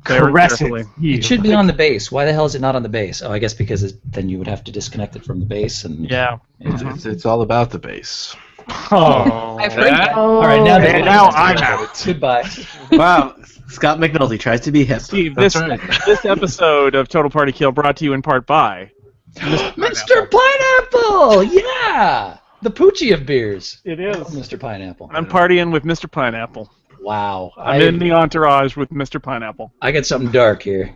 very Caress carefully. It should be on the base. Why the hell is it not on the base? Oh, I guess because then you would have to disconnect it from the base. And Yeah. It's all about the base. Oh, I've heard that. All right, now, and now I'm out. Goodbye. Wow, Scott McNulty tries to be hip. Steve, That's this right. this episode of Total Party Kill brought to you in part by Mr. Pineapple! Yeah! The Poochie of beers. It is. Mr. Pineapple. I'm partying with Mr. Pineapple. Wow. I'm in the entourage with Mr. Pineapple. I got something dark here.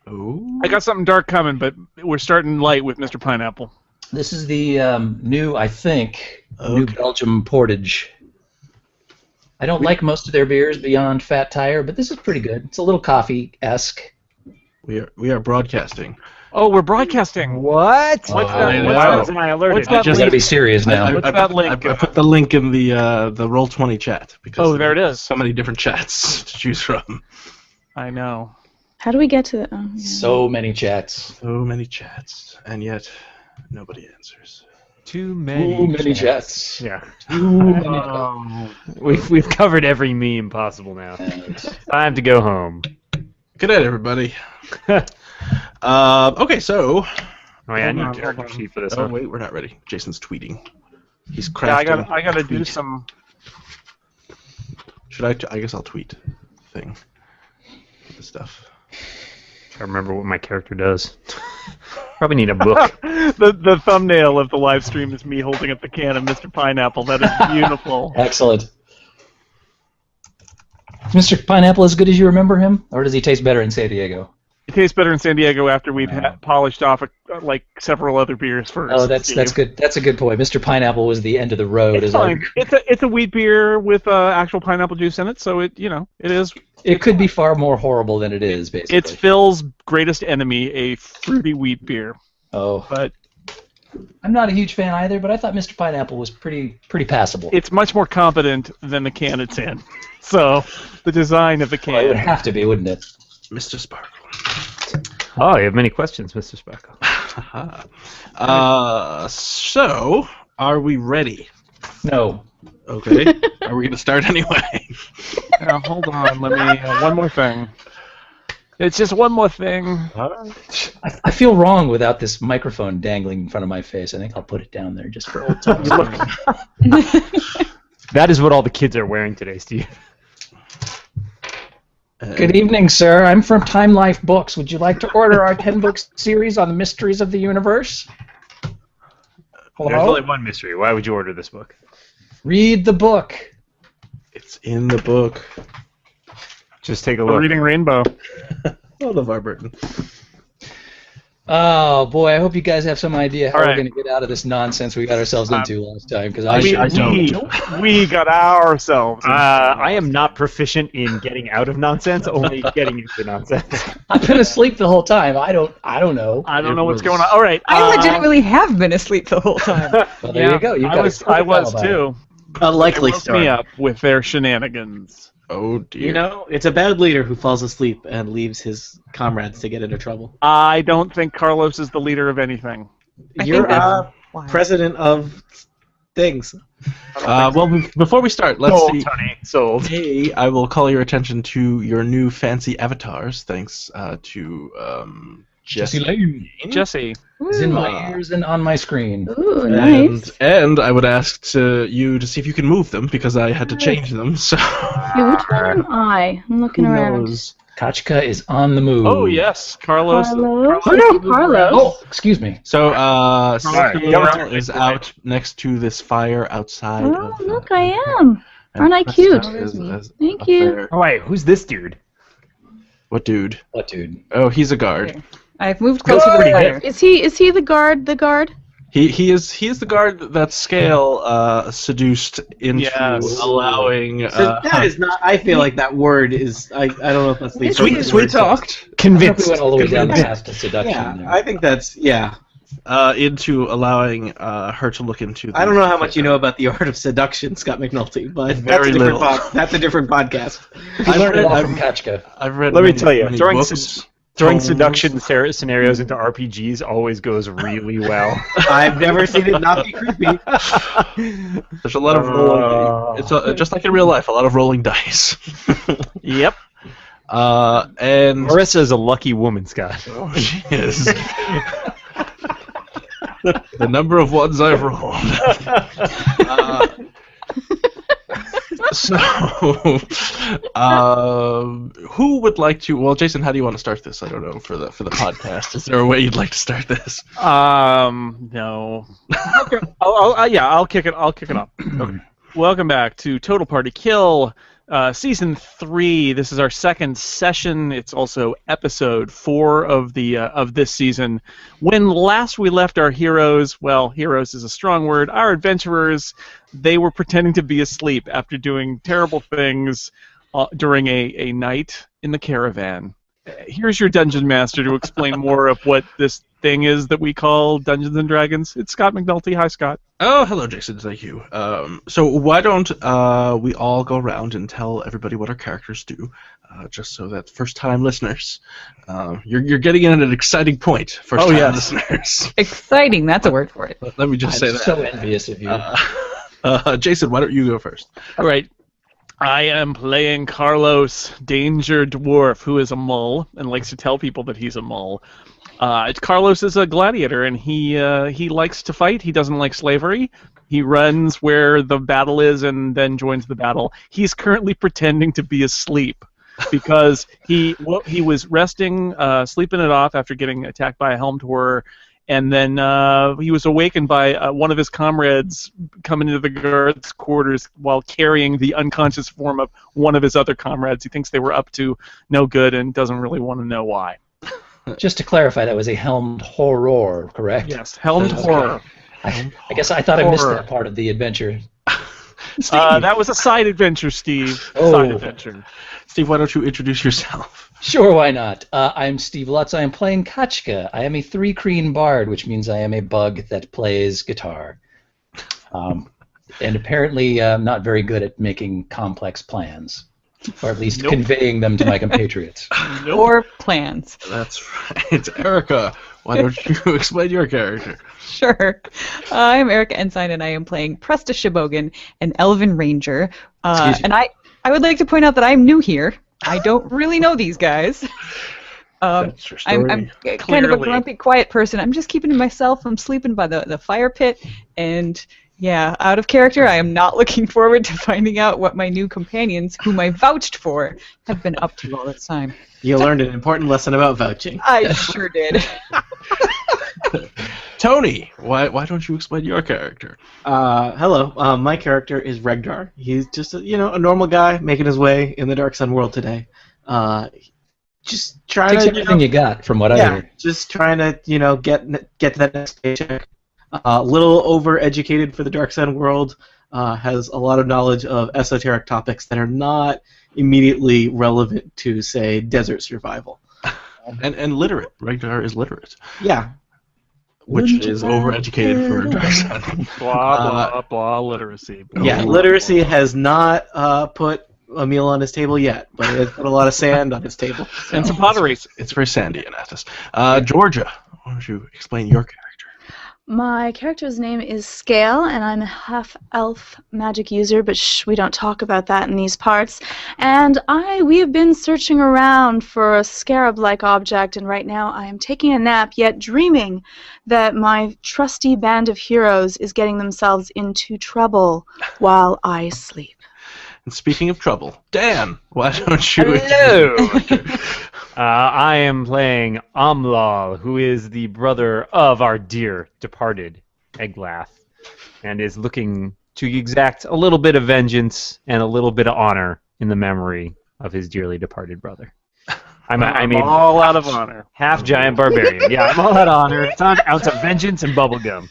Ooh. I got something dark coming, but we're starting light with Mr. Pineapple. This is the new, I think, New Belgium Portage. I don't like most of their beers beyond Fat Tire, but this is pretty good. It's a little coffee-esque. We are broadcasting. Oh, we're broadcasting. What? What's Oh, that? Why wasn't I alerted? What's that You gotta be serious now. What's that link? I put the link in the Roll20 chat because Oh, there it is. so many different chats to choose from. I know. How do we get to the? Oh, yeah. So many chats. So many chats, and yet nobody answers. Too Too many. many chats. Yeah. Too many. We've covered every meme possible now. Time to go home. Good night, everybody. Okay, so. Oh yeah, I need a Hold on, character hold on. sheet for this Oh one. wait, we're not ready. Jason's tweeting. He's Yeah, crafting. I gotta do tweet. some. Should I? I guess I'll tweet thing. The stuff. I remember what my character does. Probably need a book. the thumbnail of the live stream is me holding up the can of Mr. Pineapple. That is beautiful. Excellent. Is Mr. Pineapple as good as you remember him, or does he taste better in San Diego? It tastes better in San Diego after we've polished off like several other beers first. Oh, that's good. That's a good point. Mr. Pineapple was the end of the road. It's fine. It's a wheat beer with actual pineapple juice in it, so it is. It could be far more horrible than it is, basically. It's Phil's greatest enemy, a fruity wheat beer. Oh, But I'm not a huge fan either, but I thought Mr. Pineapple was pretty passable. it's much more competent than the can it's in. So the design of the Well, it would can. have to be, wouldn't it? Mr. Sparkle. Oh, you have many questions, Mr. Sparkle. So, are we ready? No. Okay. Are we going to start anyway? Now, hold on. Let me. One more thing. It's just one more thing. I feel wrong without this microphone dangling in front of my face. I think I'll put it down there just for old times. That is what all the kids are wearing today, Steve. Good evening, sir. I'm from Time Life Books. Would you like to order our 10-book series on the mysteries of the universe? There's Hello? only one mystery. Why would you order this book? Read the book. It's in the book. Just take a We're look. reading Rainbow. Oh, LeVar Burton. Oh, boy, I hope you guys have some idea how All we're right. going to get out of this nonsense we got ourselves into last time, because We got ourselves. I am not proficient in getting out of nonsense, only getting into nonsense. I've been asleep the whole time. I don't know. I don't know what's going on. All right. I legitimately have been asleep the whole time. Well, there you go. You got I was too. A likely Woke story. me up with their shenanigans. Oh, dear. You know, it's a bad leader who falls asleep and leaves his comrades to get into trouble. I don't think Carlos is the leader of anything. You're Why? president of things. Well, before we start, let's Sold, see. Tony. Sold. Hey, I will call your attention to your new fancy avatars, thanks to Jesse. Lane. Jesse. It's in my ears and on my screen. Ooh, nice. And I would ask you to see if you can move them, because I had to change them, so... Okay, which one am I? I'm looking Who around. knows? Kachka is on the move. Oh, yes. Carlos. Carlos. Carlos. Carlos. Oh, excuse me. So, Alright, Ciel is out next to this fire outside Oh, of... look, I am. Aren't I cute? Thank you. Oh, wait, who's this dude? What dude? What, dude? Oh, he's a guard. I've moved closer to the fire. Is he the guard? The guard? He is the guard that Scale seduced into Yes. allowing... So that is not. I feel like that word is. I don't know if that's the appropriate word. talked. I hope we Convinced. went all the way down the path to seduction Yeah, there. I think that's Into allowing her to look into... I don't know how much you know about the art of seduction, Scott McNulty, but Very little. That's a different podcast. We learned a lot from Kachka. I've read Let me many- tell you, many throwing books. Throwing Tomes. seduction scenarios into RPGs always goes really well. I've never seen it not be creepy. There's a lot of rolling... It's just like in real life, a lot of rolling dice. Yep. And Marissa is a lucky woman, Scott. oh, she is. The number of ones I've rolled. So, who would like to? Well, Jason, how do you want to start this? I don't know for the podcast. Is there a way you'd like to start this? No. I'll kick it off. Okay. Welcome back to Total Party Kill, Season 3. This is our second session. It's also Episode 4 of this season. When last we left our heroes, well, heroes is a strong word, our adventurers, they were pretending to be asleep after doing terrible things during a night in the caravan. Here's your Dungeon Master to explain more of what this thing is that we call Dungeons and Dragons. It's Scott McNulty. Hi, Scott. Oh, hello, Jason. Thank you. So why don't we all go around and tell everybody what our characters do, just so that first-time listeners, you're getting in at an exciting point. First-time listeners. Exciting. That's a word for it. Let me just say I'm that. so envious of you. Jason, why don't you go first? All right. I am playing Carlos, Danger Dwarf, who is a mull and likes to tell people that he's a mull. Carlos is a gladiator, and he likes to fight. He doesn't like slavery. He runs where the battle is and then joins the battle. He's currently pretending to be asleep because he was resting, sleeping it off after getting attacked by a helmed horror, and then he was awakened by one of his comrades coming into the guards' quarters while carrying the unconscious form of one of his other comrades. He thinks they were up to no good and doesn't really want to know why. Just to clarify, that was a helmed horror, correct? Yes, helmed horror. I guess I thought I missed that part of the adventure. That was a side adventure, Steve. Side adventure. Steve, why don't you introduce yourself? Sure, why not? I'm Steve Lutz. I am playing Kachka. I am a 3-creen bard, which means I am a bug that plays guitar. And apparently not very good at making complex plans, or at least conveying them to my compatriots. Or plans. That's right. Erica, why don't you explain your character? Sure. I'm Erica Ensign, and I am playing Presta Shibogan, an Elven Ranger. And I would like to point out that I'm new here. I don't really know these guys. That's your story. I'm kind of a grumpy, quiet person. I'm just keeping to myself. I'm sleeping by the fire pit, and yeah, out of character. I am not looking forward to finding out what my new companions, whom I vouched for, have been up to all this time. You learned an important lesson about vouching. I sure did. Tony, why don't you explain your character? Hello. My character is Regdar. He's just a normal guy making his way in the Dark Sun world today. Just trying Takes to everything you got, from what I hear. just trying to get to that next paycheck. A little overeducated for the Dark Sun world. Has a lot of knowledge of esoteric topics that are not immediately relevant to, say, desert survival. And literate. Regdar is literate. Yeah. Which is overeducated for Dark Sun. Blah, blah, blah, literacy. Yeah, literacy has not put a meal on his table yet, but it has put a lot of sand on his table. And some pottery. It's very sandy in Athas. Georgia, why don't you explain your character? My character's name is Scale, and I'm a half-elf magic user, but we don't talk about that in these parts. And we have been searching around for a scarab-like object, and right now I am taking a nap, yet dreaming that my trusty band of heroes is getting themselves into trouble while I sleep. And speaking of trouble, Dan, why don't you... Hello! I am playing Amlal, who is the brother of our dear departed Eglath, and is looking to exact a little bit of vengeance and a little bit of honor in the memory of his dearly departed brother. I'm all out of honor. Half-giant barbarian. Yeah, I'm all out of honor. It's an ounce of vengeance and bubblegum.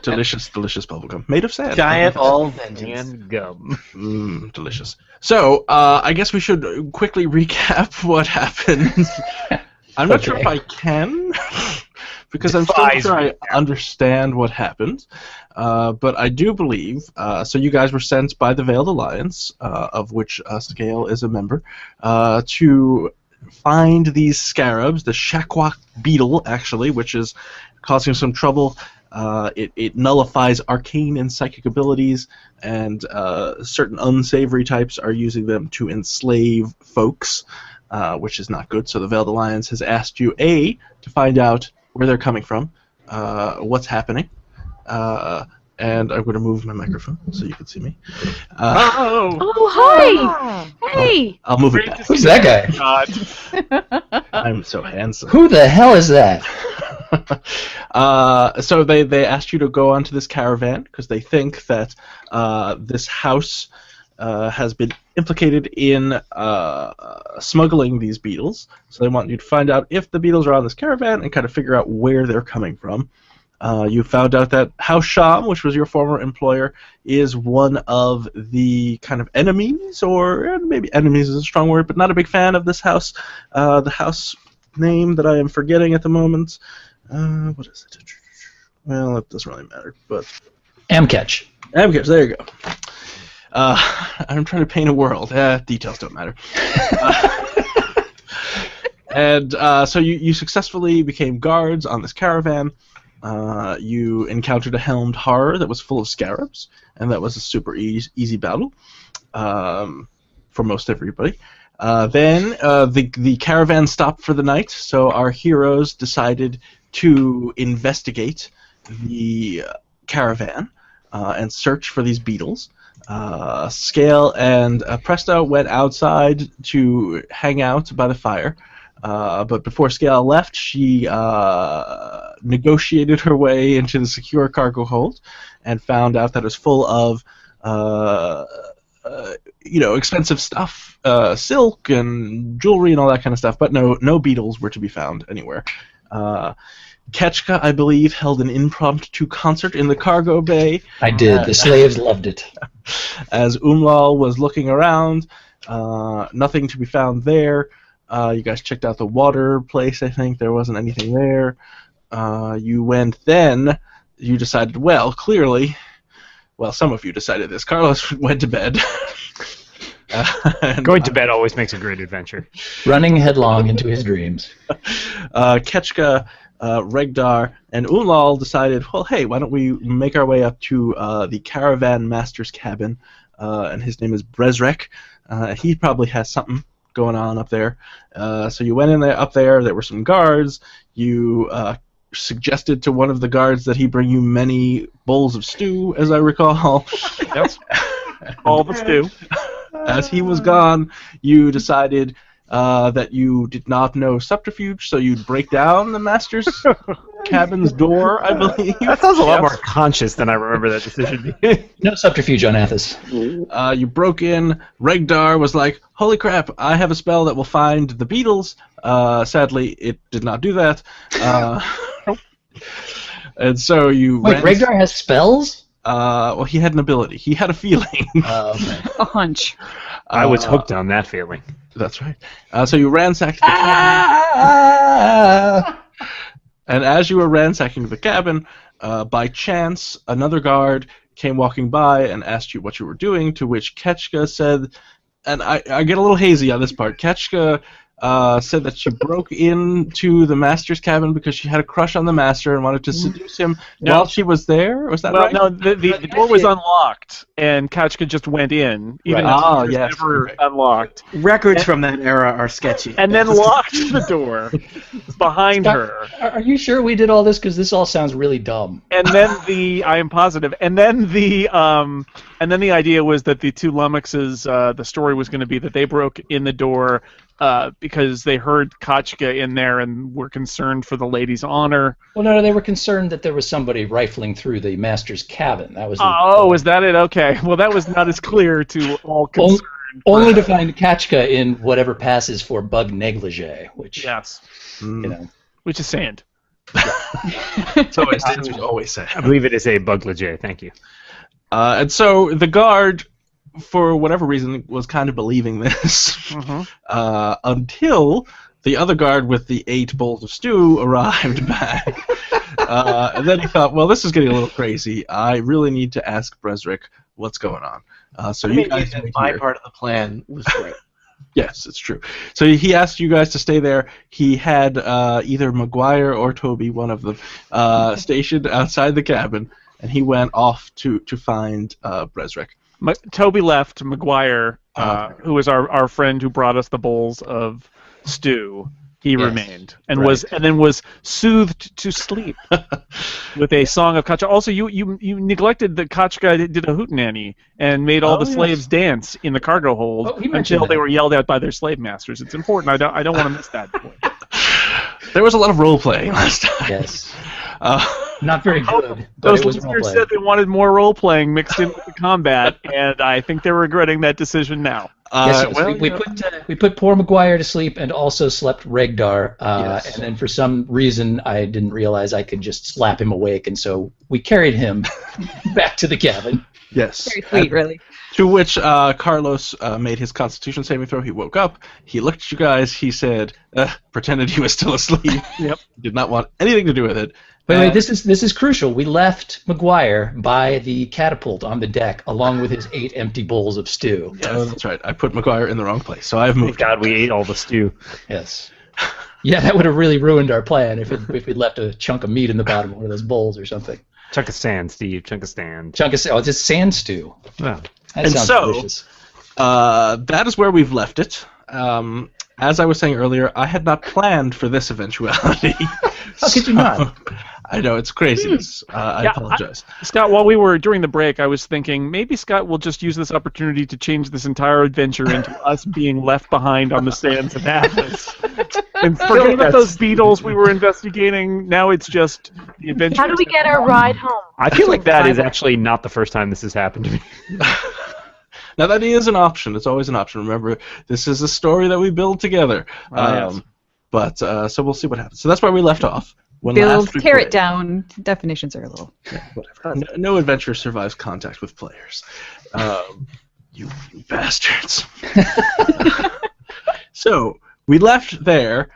Delicious, delicious bubblegum. Made of sand. Giant all vengeance. And gum. Delicious. So, I guess we should quickly recap what happened. I'm not sure if I can, because I'm still not sure I understand what happened. But I do believe, so you guys were sent by the Veiled Alliance, of which Scale is a member, to find these scarabs, the Shakwak beetle, actually, which is causing some trouble. It nullifies arcane and psychic abilities, and certain unsavory types are using them to enslave folks. which is not good. So the Veiled Alliance has asked you, A, to find out where they're coming from, what's happening, and I'm going to move my microphone so you can see me. Oh! Oh, hi! Hey! I'll move it Great back. to Who's see that you, guy? God. I'm so handsome. Who the hell is that? So they asked you to go onto this caravan because they think that this house has been implicated in smuggling these beetles. So they want you to find out if the beetles are on this caravan and kind of figure out where they're coming from. You found out that House Sham, which was your former employer, is one of the kind of enemies, or maybe enemies is a strong word, but not a big fan of this house. The house name that I am forgetting at the moment. What is it? Well, it doesn't really matter, but... Amcatch. Amcatch, there you go. I'm trying to paint a world. Details don't matter. And so you successfully became guards on this caravan. You encountered a helmed horror that was full of scarabs, and that was a super easy battle for most everybody. Then the caravan stopped for the night, so our heroes decided to investigate the caravan and search for these beetles. Scale and Presto went outside to hang out by the fire. But before Scale left, she negotiated her way into the secure cargo hold and found out that it was full of, expensive stuff, silk and jewelry and all that kind of stuff. But no beetles were to be found anywhere. Ketchka, I believe, held an impromptu concert in the cargo bay. I did. The slaves loved it. As Umlal was looking around, nothing to be found there. You guys checked out the water place, I think. There wasn't anything there. You decided, clearly, some of you decided this. Carlos went to bed. Going to bed always makes a great adventure. Running headlong into his dreams. Ketchka, Regdar, and Umlal decided, hey, why don't we make our way up to the caravan master's cabin, and his name is Brezrek. He probably has something going on up there. So you went in there. Up there were some guards. You suggested to one of the guards that he bring you many bowls of stew, as I recall. Yes. All the stew. As he was gone, you decided that you did not know subterfuge, so you'd break down the master's cabin's door, I believe. That sounds a lot more conscious than I remember that decision being. No subterfuge on Athas. You broke in. Regdar was like, holy crap, I have a spell that will find the beetles. Sadly, it did not do that. And so you Wait, Regdar has spells? He had an ability. He had a feeling. Okay. A hunch. I was hooked on that feeling. That's right. So you ransacked the cabin. And as you were ransacking the cabin, by chance, another guard came walking by and asked you what you were doing, to which Ketchka said, and I get a little hazy on this part, Ketchka said that she broke into the master's cabin because she had a crush on the master and wanted to seduce him while she was there. Was that right? No, the door was unlocked, and Kachka just went in, even though it was never unlocked. Records from that era are sketchy. And then locked the door behind her. Are you sure we did all this? Because this all sounds really dumb. And then I am positive. And then the idea was that the two lummoxes, the story was going to be that they broke in the door because they heard Kachka in there and were concerned for the lady's honor. Well, no, they were concerned that there was somebody rifling through the master's cabin. That was. Was that it? Okay. Well, that was not as clear to all concerned. Only to find Kachka in whatever passes for bug negligee, which which is sand. That's what we always say. I believe it is a buglage, thank you. And so the guard, for whatever reason, was kind of believing this until the other guard with the 8 bowls of stew arrived back. And then he thought, this is getting a little crazy. I really need to ask Brezrek what's going on. You guys, my part of the plan was right. Yes, it's true. So he asked you guys to stay there. He had either Maguire or Toby, one of them, stationed outside the cabin, and he went off to find Brezrek. Toby left. Maguire, who was our friend who brought us the bowls of stew, he Yes. remained and Right. was soothed to sleep with a song of Kachka. Also, you neglected that Kachka did a hootenanny and made all Oh, the yes. slaves dance in the cargo hold Oh, he mentioned until they that. were yelled at by their slave masters. It's important. I don't want to miss that point. There was a lot of role playing last time. Yes. Uh, Not very good, but Those it was listeners roleplay. said they wanted more role playing mixed in with the combat, and I think they're regretting that decision now. Yes, yes. well, we put poor McGuire to sleep and also slept Regdar. Yes. And then for some reason, I didn't realize I could just slap him awake, and so we carried him back to the cabin. yes. Very sweet, really. To which Carlos made his Constitution saving throw. He woke up. He looked at you guys. He said, pretended he was still asleep. Yep. Did not want anything to do with it. Wait, this is crucial. We left McGuire by the catapult on the deck, along with his 8 empty bowls of stew. Oh, that's right. I put McGuire in the wrong place, so I've moved. Thank God we ate all the stew. Yes. Yeah, that would have really ruined our plan if we'd left a chunk of meat in the bottom of one of those bowls or something. Chunk of sand, Steve. Chunk of sand. It's just sand stew. Wow. That And sounds so- delicious. That is where we've left it. As I was saying earlier, I had not planned for this eventuality. How could you not? I know, it's craziness. I Yeah, apologize. Scott, while we were during the break, I was thinking maybe Scott will just use this opportunity to change this entire adventure into us being left behind on the sands of Athens. And forget about those beetles we were investigating. Now it's just the adventure. How do we get our ride home? I feel like that is actually not the first time this has happened to me. Now, that is an option. It's always an option. Remember, this is a story that we build together. Yes. But so we'll see what happens. So that's where we left off. When Build, last we tear played. it down. Definitions are a little. Whatever. No adventure survives contact with players. You bastards. So we left there.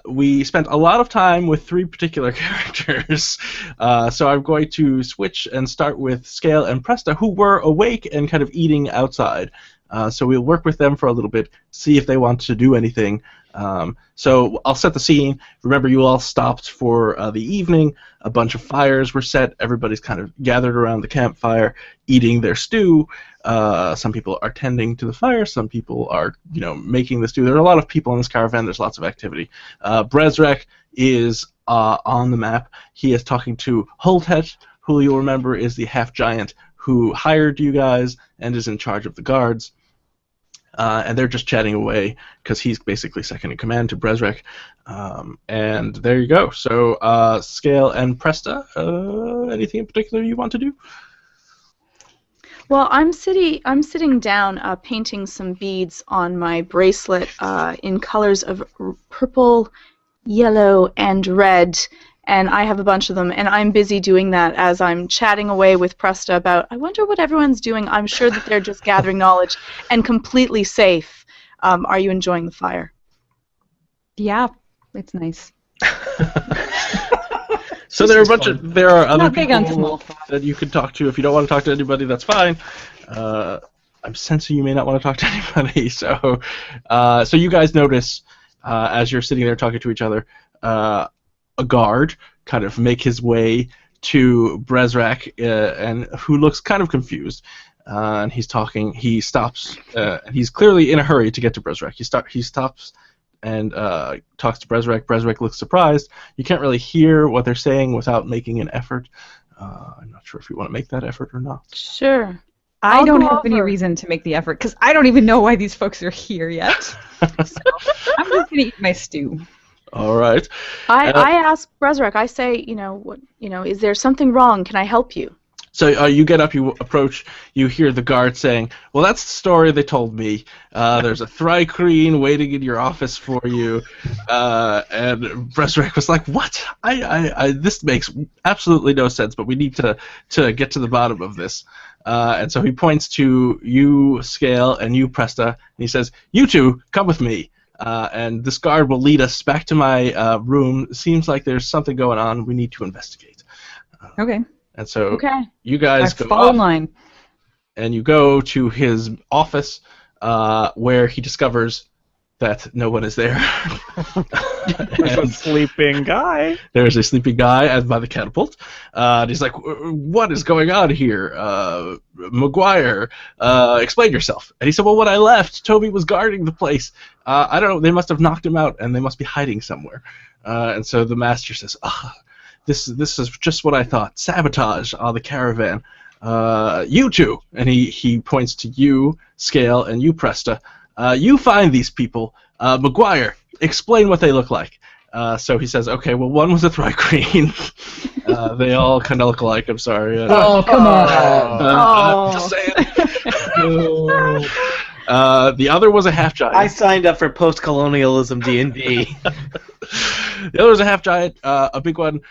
We spent a lot of time with 3 particular characters. So I'm going to switch and start with Scale and Presta, who were awake and kind of eating outside. So we'll work with them for a little bit, see if they want to do anything. So I'll set the scene. Remember, you all stopped for the evening. A bunch of fires were set. Everybody's kind of gathered around the campfire, eating their stew. Some people are tending to the fire. Some people are, making the stew. There are a lot of people in this caravan. There's lots of activity. Brezrek is on the map. He is talking to Holtet, who you'll remember is the half-giant who hired you guys and is in charge of the guards. And they're just chatting away because he's basically second in command to Brezrek. And there you go. So, Scale and Presta, anything in particular you want to do? Well, I'm sitting down painting some beads on my bracelet in colors of purple, yellow, and red. And I have a bunch of them, and I'm busy doing that as I'm chatting away with Presta about, I wonder what everyone's doing. I'm sure that they're just gathering knowledge and completely safe. Are you enjoying the fire? Yeah, it's nice. So there are other Not big on people small. that you could talk to. If you don't want to talk to anybody, that's fine. I'm sensing you may not want to talk to anybody. So you guys notice as you're sitting there talking to each other, a guard kind of make his way to Brezrak, and who looks kind of confused. And he's talking. He stops. And he's clearly in a hurry to get to Brezrak. He stops and talks to Brezrak. Brezrak looks surprised. You can't really hear what they're saying without making an effort. I'm not sure if you want to make that effort or not. Sure. I I'll don't go have any over. reason to make the effort because I don't even know why these folks are here yet. So I'm just gonna eat my stew. All right. I ask Brezrek, I say, is there something wrong? Can I help you? So you get up, you approach, you hear the guard saying, "Well, that's the story they told me. There's a Thrycreen waiting in your office for you." And Brezrek was like, "What? This makes absolutely no sense. But we need to get to the bottom of this." And so he points to you, Scale, and you, Presta, and he says, "You two, come with me." And this guard will lead us back to my room. Seems like there's something going on. We need to investigate. Okay. And so Okay. you guys I go fall in off, line. and you go to his office, where he discovers that no one is there. There's a sleeping guy. There's a sleeping guy by the catapult. And he's like, "What is going on here? McGuire, explain yourself." And he said, "Well, when I left, Toby was guarding the place, I don't know. They must have knocked him out, and they must be hiding somewhere. And so the master says, this is just what I thought. Sabotage on the caravan. You two, and he points to you, Scale, and you, Presta. You find these people. McGuire, explain what they look like. So he says, okay, well, one was a Thri-Kreen. They all kind of look alike. I'm sorry. Oh, come on! Just saying. The other was a half giant. I signed up for post-colonialism D&D. The other was a half giant, a big one.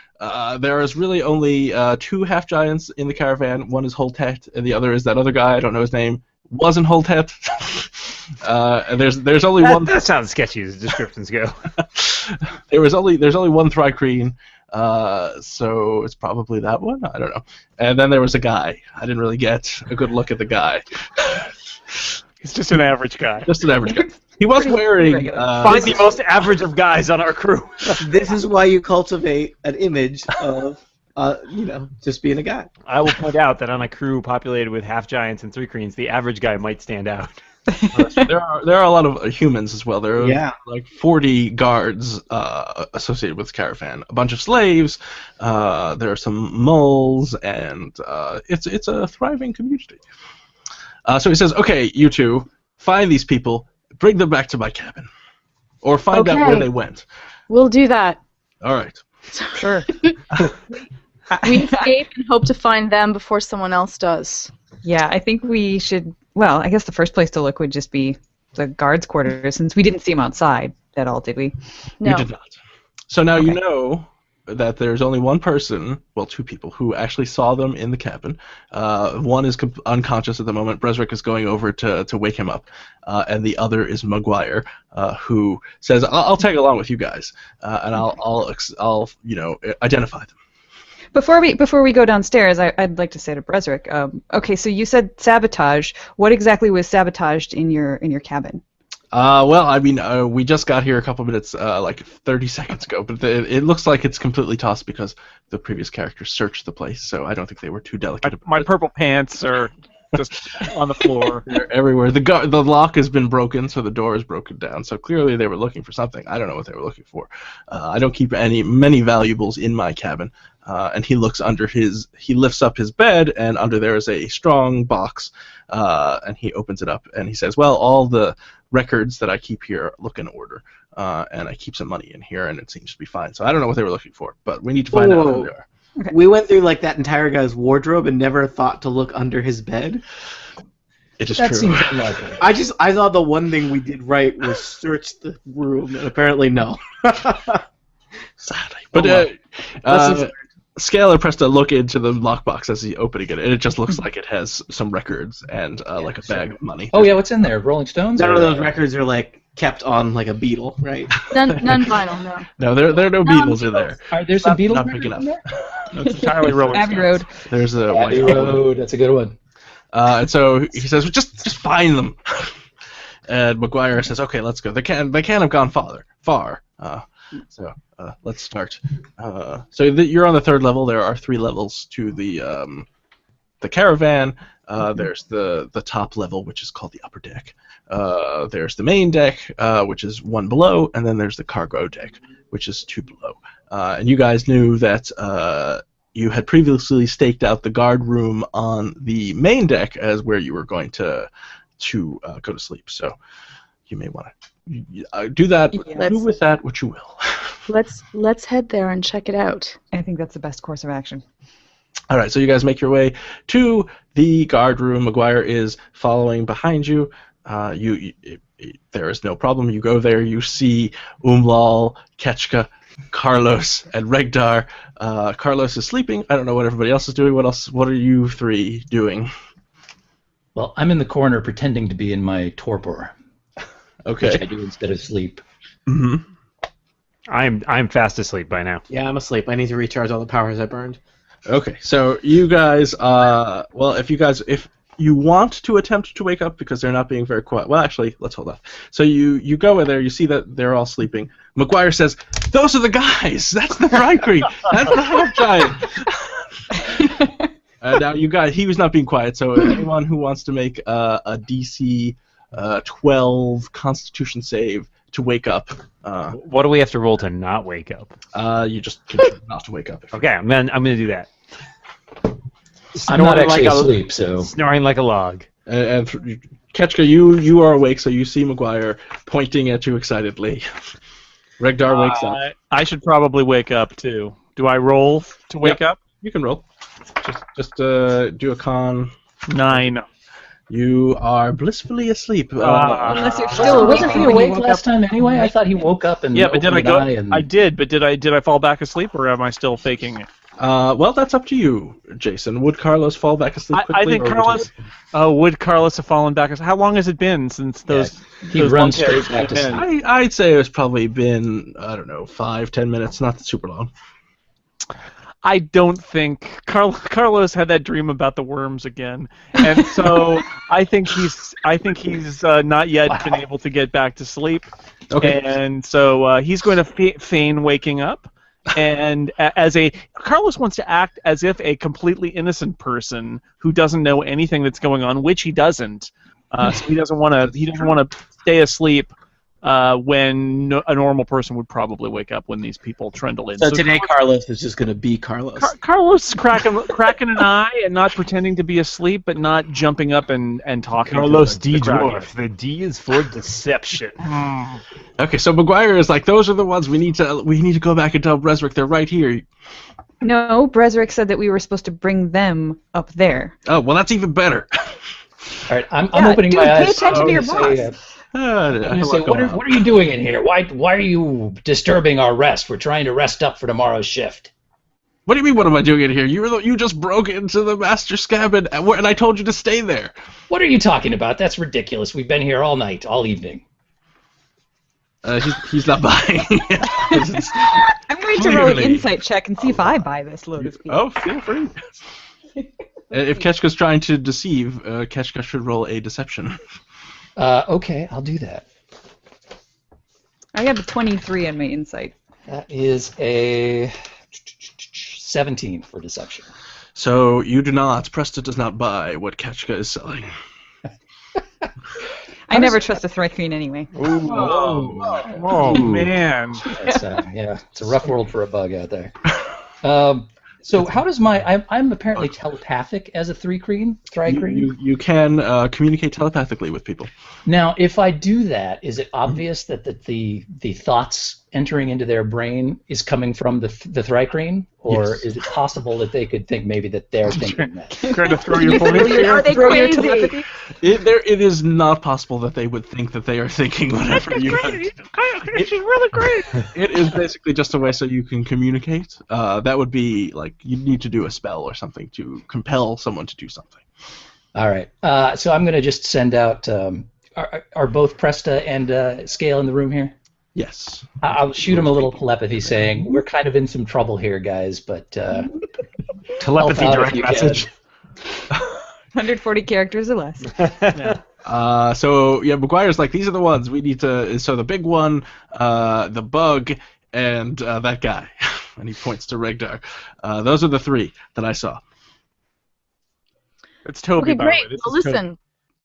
There is really only 2 half giants in the caravan. One is Holtet, and the other is that other guy. I don't know his name. Wasn't Holtet. And there's only one. That sounds sketchy as descriptions go. there's only one Thri-Kreen. So it's probably that one. I don't know. And then there was a guy. I didn't really get a good look at the guy. He's just an average guy. Just an average guy. He was wearing. Find the most average of guys on our crew. This is why you cultivate an image of, just being a guy. I will point out that on a crew populated with half giants and Thri-Kreens, the average guy might stand out. There are a lot of humans as well. There are like 40 guards associated with the caravan. A bunch of slaves. There are some moles, and it's a thriving community. So he says, okay, you two, find these people, bring them back to my cabin. Or find out where they went. We'll do that. All right. Sure. We escape and hope to find them before someone else does. Yeah, I think we should. Well, I guess the first place to look would just be the guards' quarters, since we didn't see them outside at all, did we? No. You did not. So now you know that there's only one person, well, 2 people, who actually saw them in the cabin. One is unconscious at the moment. Bresrick is going over to wake him up. And the other is McGuire, who says, I'll tag along with you guys, and I'll identify them. Before we go downstairs, I'd like to say to Bresrick, okay, so you said sabotage. What exactly was sabotaged in your cabin? Well, I mean, we just got here a couple minutes, like 30 seconds ago, but it looks like it's completely tossed because the previous characters searched the place, so I don't think they were too delicate about My it. purple pants are just on the floor. They're everywhere. The lock has been broken, so the door is broken down, so clearly they were looking for something. I don't know what they were looking for. I don't keep many valuables in my cabin. And he lifts up his bed, and under there is a strong box, and he opens it up, and he says, well, all the records that I keep here look in order, and I keep some money in here, and it seems to be fine. So I don't know what they were looking for, but we need to find out who they are. Okay. We went through like that entire guy's wardrobe and never thought to look under his bed. It is That true. seems unlikely. I thought the one thing we did right was search the room, and apparently no. Sadly. But Scalar pressed a look into the lockbox as he opening it, and it just looks like it has some records and like a bag of money. Oh yeah, what's in there? Rolling Stones? None or- of those records are like kept on like a beetle, right? None vinyl, no. No, there are no Beatles in there. All right, there's some Beatles Not records big in enough. there? It's entirely Rolling Abbey Stones. Road. There's a Abbey Road, that's a good one. And so he says, well, just find them. And McGuire says, okay, let's go. They can't have gone far. So let's start. You're on the 3rd level. There are 3 levels to the caravan. There's the top level, which is called the upper deck. There's the main deck, which is 1 below, and then there's the cargo deck, which is 2 below. And you guys knew that you had previously staked out the guard room on the main deck as where you were going to go to sleep. So you may want to do that. Yeah. Do with that what you will. Let's head there and check it out. I think that's the best course of action. All right, so you guys make your way to the guard room. McGuire is following behind you. There is no problem. You go there. You see Umlal, Ketchka, Carlos, and Regdar. Carlos is sleeping. I don't know what everybody else is doing. What are you 3 doing? Well, I'm in the corner pretending to be in my torpor, which I Okay. do instead of sleep. Mm-hmm. I'm fast asleep by now. Yeah, I'm asleep. I need to recharge all the powers I burned. Okay, so you guys, if you want to attempt to wake up because they're not being very quiet. Well, actually, let's hold off. So you go in there, you see that they're all sleeping. McGuire says, "Those are the guys. That's the Thri-Kreen. That's the half giant." Now you guys, he was not being quiet. So anyone who wants to make a DC 12 Constitution save to wake up. What do we have to roll to not wake up? You just control not to wake up. Okay, I'm gonna do that. I'm not actually like asleep, so... Snoring like a log. And Ketchka, you are awake, so you see McGuire pointing at you excitedly. Regdar wakes up. I should probably wake up too. Do I roll to wake up? You can roll. Just do a con. 9. You are blissfully asleep. Unless you're still awake. Wasn't he awake last time anyway? I thought he woke up and Yeah, but did I opened go? an eye and... I did, but did I fall back asleep, or am I still faking it? Well, that's up to you, Jason. Would Carlos fall back asleep quickly? I think Carlos. Would Carlos have fallen back? How long has it been since those? He'd those run long straight periods back to have been? sleep. I'd say it's probably been, I don't know, 5-10 minutes, not super long. I don't think Carlos had that dream about the worms again, and so I think he's not yet been able to get back to sleep, Okay. and so he's going to feign waking up, and Carlos wants to act as if a completely innocent person who doesn't know anything that's going on, which he doesn't. So he doesn't want to stay asleep. When a normal person would probably wake up when these people trundle in. So today Carlos is just going to be Carlos. Carlos cracking an eye and not pretending to be asleep, but not jumping up and talking. Carlos to D. the crowd. Dwarf. The D is for deception. Okay, so McGuire is like, those are the ones we need to go back and tell Bresrick they're right here. No, Bresrick said that we were supposed to bring them up there. Oh, well, that's even better. All right, I'm Yeah, opening dude, my pay eyes. attention to your I'm gonna say, boss. I'm gonna say, what are you doing in here? Why are you disturbing our rest? We're trying to rest up for tomorrow's shift. What do you mean, what am I doing in here? You just broke into the Master's cabin, and I told you to stay there. What are you talking about? That's ridiculous. We've been here all night, all evening. He's not buying it. I'm going to roll an Clearly. insight check and see if I buy this load of speed. Oh, feel free. If Ketchka's trying to deceive, Ketchka should roll a deception. Okay, I'll do that. I have a 23 on my insight. That is a 17 for deception. So you do not, Presta does not buy what Ketchka is selling. I never trust a Thrycreen anyway. Oh man. It's, it's a rough world for a bug out there. So how does I'm apparently telepathic as a Thrycreen? You can communicate telepathically with people. Now, if I do that, is it obvious that the thoughts entering into their brain is coming from the Thrycreen? Or Yes. is it possible that they could think maybe that they're thinking that? Trying to throw your point Are they crazy? It is not possible that they would think that they are thinking whatever you want. She's really great. It is basically just a way so you can communicate. That would be like you need to do a spell or something to compel someone to do something. All right. So I'm going to just send out. Are both Presta and Scale in the room here? Yes. I'll shoot him a little telepathy saying, we're kind of in some trouble here, guys, but Telepathy help out direct if you message. 140 characters or less. So yeah, McGuire's like, these are the ones we need to. So the big one, the bug, and that guy, and he points to Regdar. Those are the three that I saw. It's Toby. Okay, by the way. great. This Well, is Toby. listen,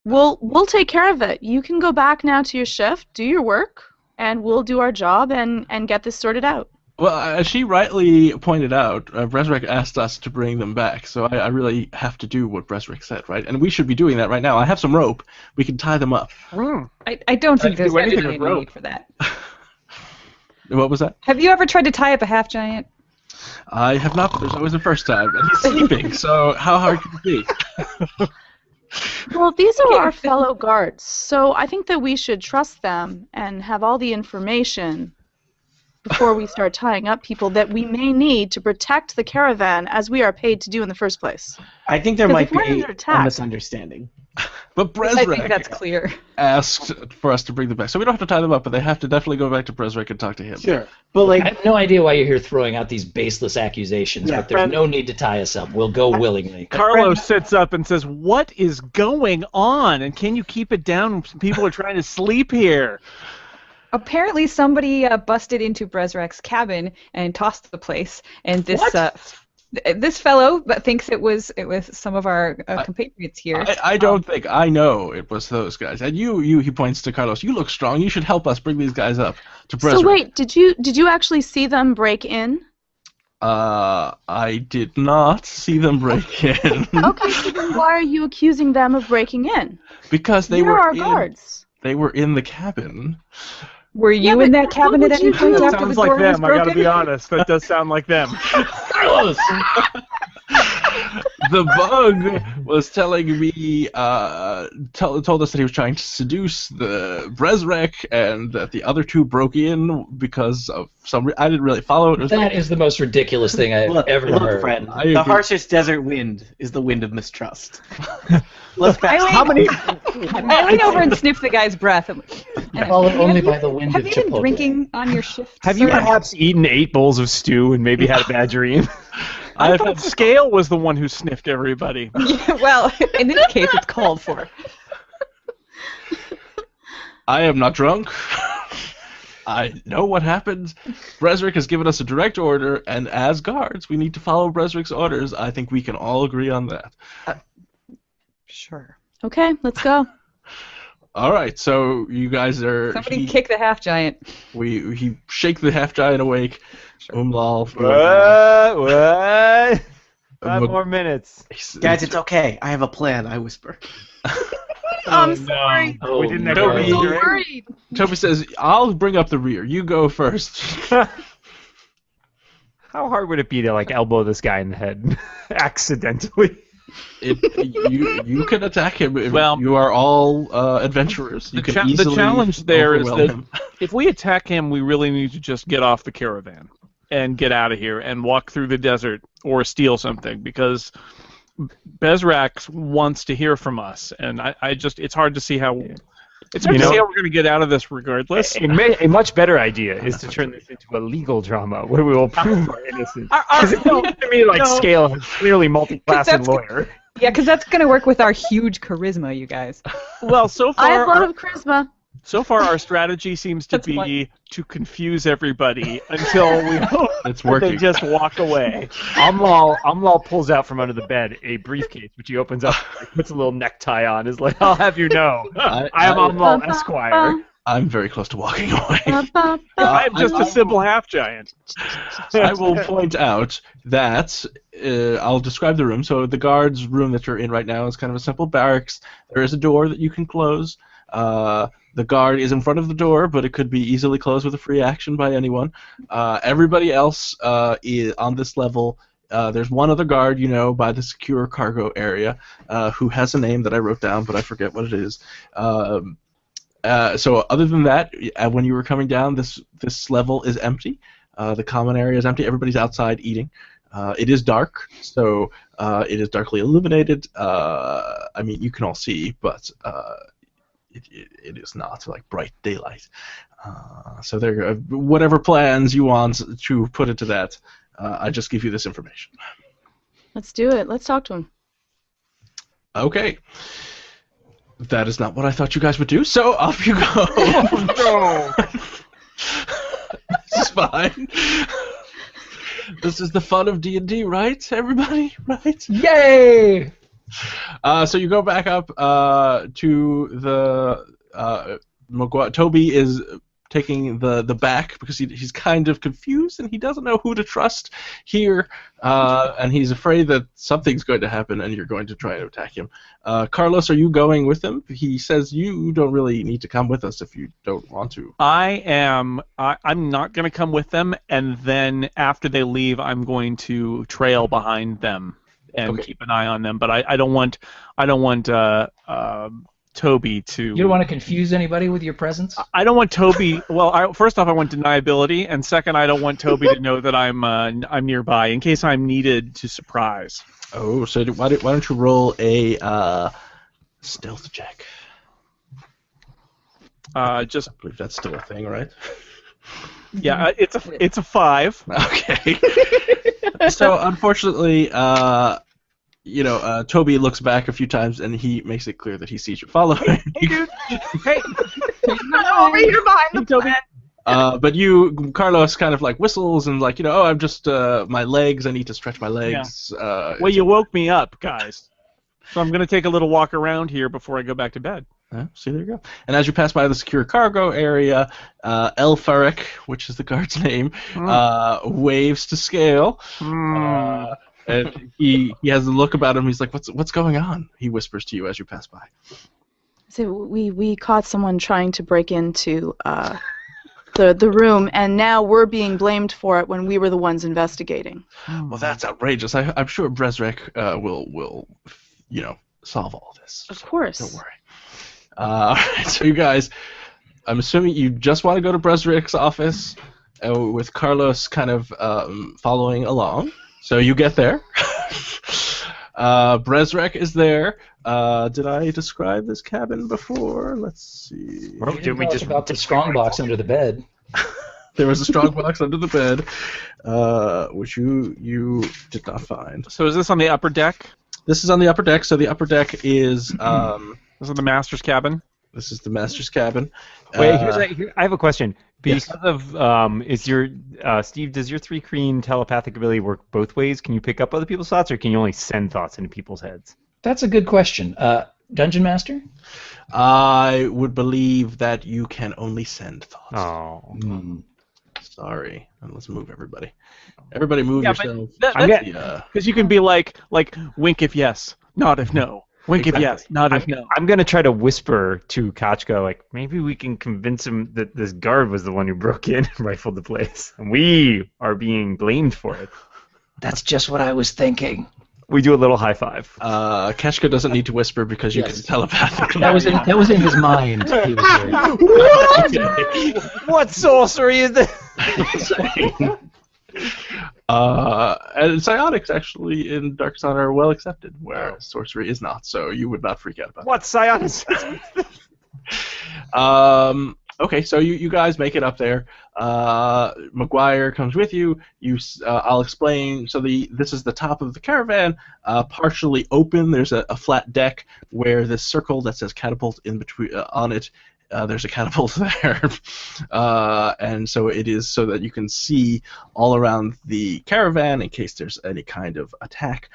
we'll take care of it. You can go back now to your shift, do your work, and we'll do our job and get this sorted out. Well, as she rightly pointed out, Bresrick asked us to bring them back, so I really have to do what Bresrick said, right? And we should be doing that right now. I have some rope. We can tie them up. I don't think there's do anything any with rope. need for that. What was that? Have you ever tried to tie up a half giant? I have not, but there's always a first time. And he's sleeping, so how hard could it be? Well, these are our fellow guards, so I think that we should trust them and have all the information before we start tying up people that we may need to protect the caravan as we are paid to do in the first place. I think there Because might if we're be under attack- a misunderstanding. But I think Bresrick that's clear. asked for us to bring them back, so we don't have to tie them up, but they have to definitely go back to Bresrick and talk to him. Sure, but I like, have no idea why you're here throwing out these baseless accusations, Yeah, but there's Brent- no need to tie us up. We'll go willingly. Carlos sits up and says, "What is going on? And can you keep it down? People are trying to sleep here." Apparently, somebody busted into Bresrick's cabin and tossed the place, and this this fellow thinks it was some of our compatriots here. I don't think. I know it was those guys. And he points to Carlos. You look strong. You should help us bring these guys up to Brezra. So wait, did you actually see them break in? I did not see them break in. Okay, so then why are you accusing them of breaking in? Because they They're were our guards. They were in the cabin. Were you Yeah, in but that cabin what at would any you point do? after Sounds the like door was them. I gotta broken? be honest. That does sound like them. Carlos! The bug was telling me, told us that he was trying to seduce the Brezrek, and that the other two broke in because of some. I didn't really follow it. That is the most ridiculous thing I've ever heard. friend. I The agree. harshest desert wind is the wind of mistrust. Let's pass. I How many? I lean over and sniff the guy's breath. Followed only by the wind Have of you been Chipotle. drinking on your shift? Have you sir? perhaps eaten 8 bowls of stew and maybe had a bad dream? I thought Scale was the one who sniffed everybody. Yeah, well, in this case, it's called for. I am not drunk. I know what happened. Brezric has given us a direct order, and as guards, we need to follow Brezric's orders. I think we can all agree on that. Sure. Okay, let's go. All right, so you guys are. Somebody kick the half giant. He shake the half giant awake. Umlal. What? 5 more minutes. Guys, it's okay. I have a plan. I whisper. I'm sorry. Oh, We didn't no. have I'm so worried. Toby says, "I'll bring up the rear. You go first." How hard would it be to like elbow this guy in the head accidentally? You can attack him. If Well, you are all adventurers. You can easily the challenge there is overwhelm that him. if we attack him, we really need to just get off the caravan and get out of here and walk through the desert or steal something, because Bezrak wants to hear from us, and I just it's hard to see how we're going to get out of this regardless. A much better idea is to turn this into a legal drama where we will prove our innocence. Because it feels to me like Scale is clearly multi-class and lawyer. Yeah, because that's going to work with our huge charisma, you guys. Well, so I have a far lot of charisma. our strategy seems to That's be to confuse everybody until we hope It's that working. they just walk away. Amlal pulls out from under the bed a briefcase, which he opens up, puts a little necktie on, is like, I'll have you know, I am Amlal Esquire. I'm very close to walking away. I'm just a simple half giant. I will point out that I'll describe the room. So the guard's room that you're in right now is kind of a simple barracks. There is a door that you can close. The guard is in front of the door, but it could be easily closed with a free action by anyone. Everybody else is on this level. There's one other guard, by the secure cargo area, who has a name that I wrote down, but I forget what it is. So other than that, when you were coming down, this level is empty. The common area is empty. Everybody's outside eating. It is dark, so it is darkly illuminated. I mean, you can all see, but it is not like bright daylight. So there, whatever plans you want to put into that, I just give you this information. Let's do it. Let's talk to him. Okay. That is not what I thought you guys would do, so off you go. No. It's fine. This is the fun of D&D, right, everybody? Right? Yay! So you go back up to the Toby is taking the back because he's kind of confused and he doesn't know who to trust here, and he's afraid that something's going to happen and you're going to try to attack him. Carlos, are you going with him? He says you don't really need to come with us if you don't want to. I'm not going to come with them, and then after they leave, I'm going to trail behind them and keep an eye on them. But I don't want Toby to. You don't want to confuse anybody with your presence? I don't want Toby. Well, first off, I want deniability, and second, I don't want Toby to know that I'm nearby in case I'm needed to surprise. Oh, so why don't you roll a stealth check? I believe that's still a thing, right? Yeah, it's a 5. Okay. So unfortunately, Toby looks back a few times and he makes it clear that he sees you following. Hey, dude. Hey, I'm over here behind the Toby. But Carlos, kind of like whistles and like, oh, I'm just my legs. I need to stretch my legs. Well, you woke me up, guys. So I'm gonna take a little walk around here before I go back to bed. See, there you go. And as you pass by the secure cargo area, Elfaric, which is the guard's name, waves to Scale. And he has a look about him. He's like, "What's going on?" He whispers to you as you pass by. So we caught someone trying to break into the room, and now we're being blamed for it when we were the ones investigating. Well, that's outrageous. I'm sure Brezrek will solve all this. Of course. Don't worry. Alright, so you guys, I'm assuming you just want to go to Brezrek's office with Carlos kind of following along. So you get there. Brezrek is there. Did I describe this cabin before? Let's see. Well, did we just about the strong box under the bed? There was a strong box under the bed, which you did not find. So is this on the upper deck? This is on the upper deck. So the upper deck is. This is the master's cabin. This is the master's cabin. Wait, I have a question. Because of Steve, does your 3 Kreen telepathic ability work both ways? Can you pick up other people's thoughts, or can you only send thoughts into people's heads? That's a good question. Dungeon Master? I would believe that you can only send thoughts. Oh. Sorry. Let's move everybody. Everybody move yourself. Because you can be like, wink if yes, nod if no. Wink if yes, nod if no. I'm going to try to whisper to Kachka, like, maybe we can convince him that this guard was the one who broke in and rifled the place. And we are being blamed for it. That's just what I was thinking. We do a little high five. Kachka doesn't need to whisper because you can telepathically. That was in his mind. He was What? What sorcery is this? And psionics actually in Dark Sun are well accepted, where sorcery is not, so you would not freak out about What's psionics? Okay, so you guys make it up there. McGuire comes with you. I'll explain. So this is the top of the caravan, partially open. There's a flat deck where this circle that says catapult in between on it. There's a catapult there, and so it is so that you can see all around the caravan in case there's any kind of attack.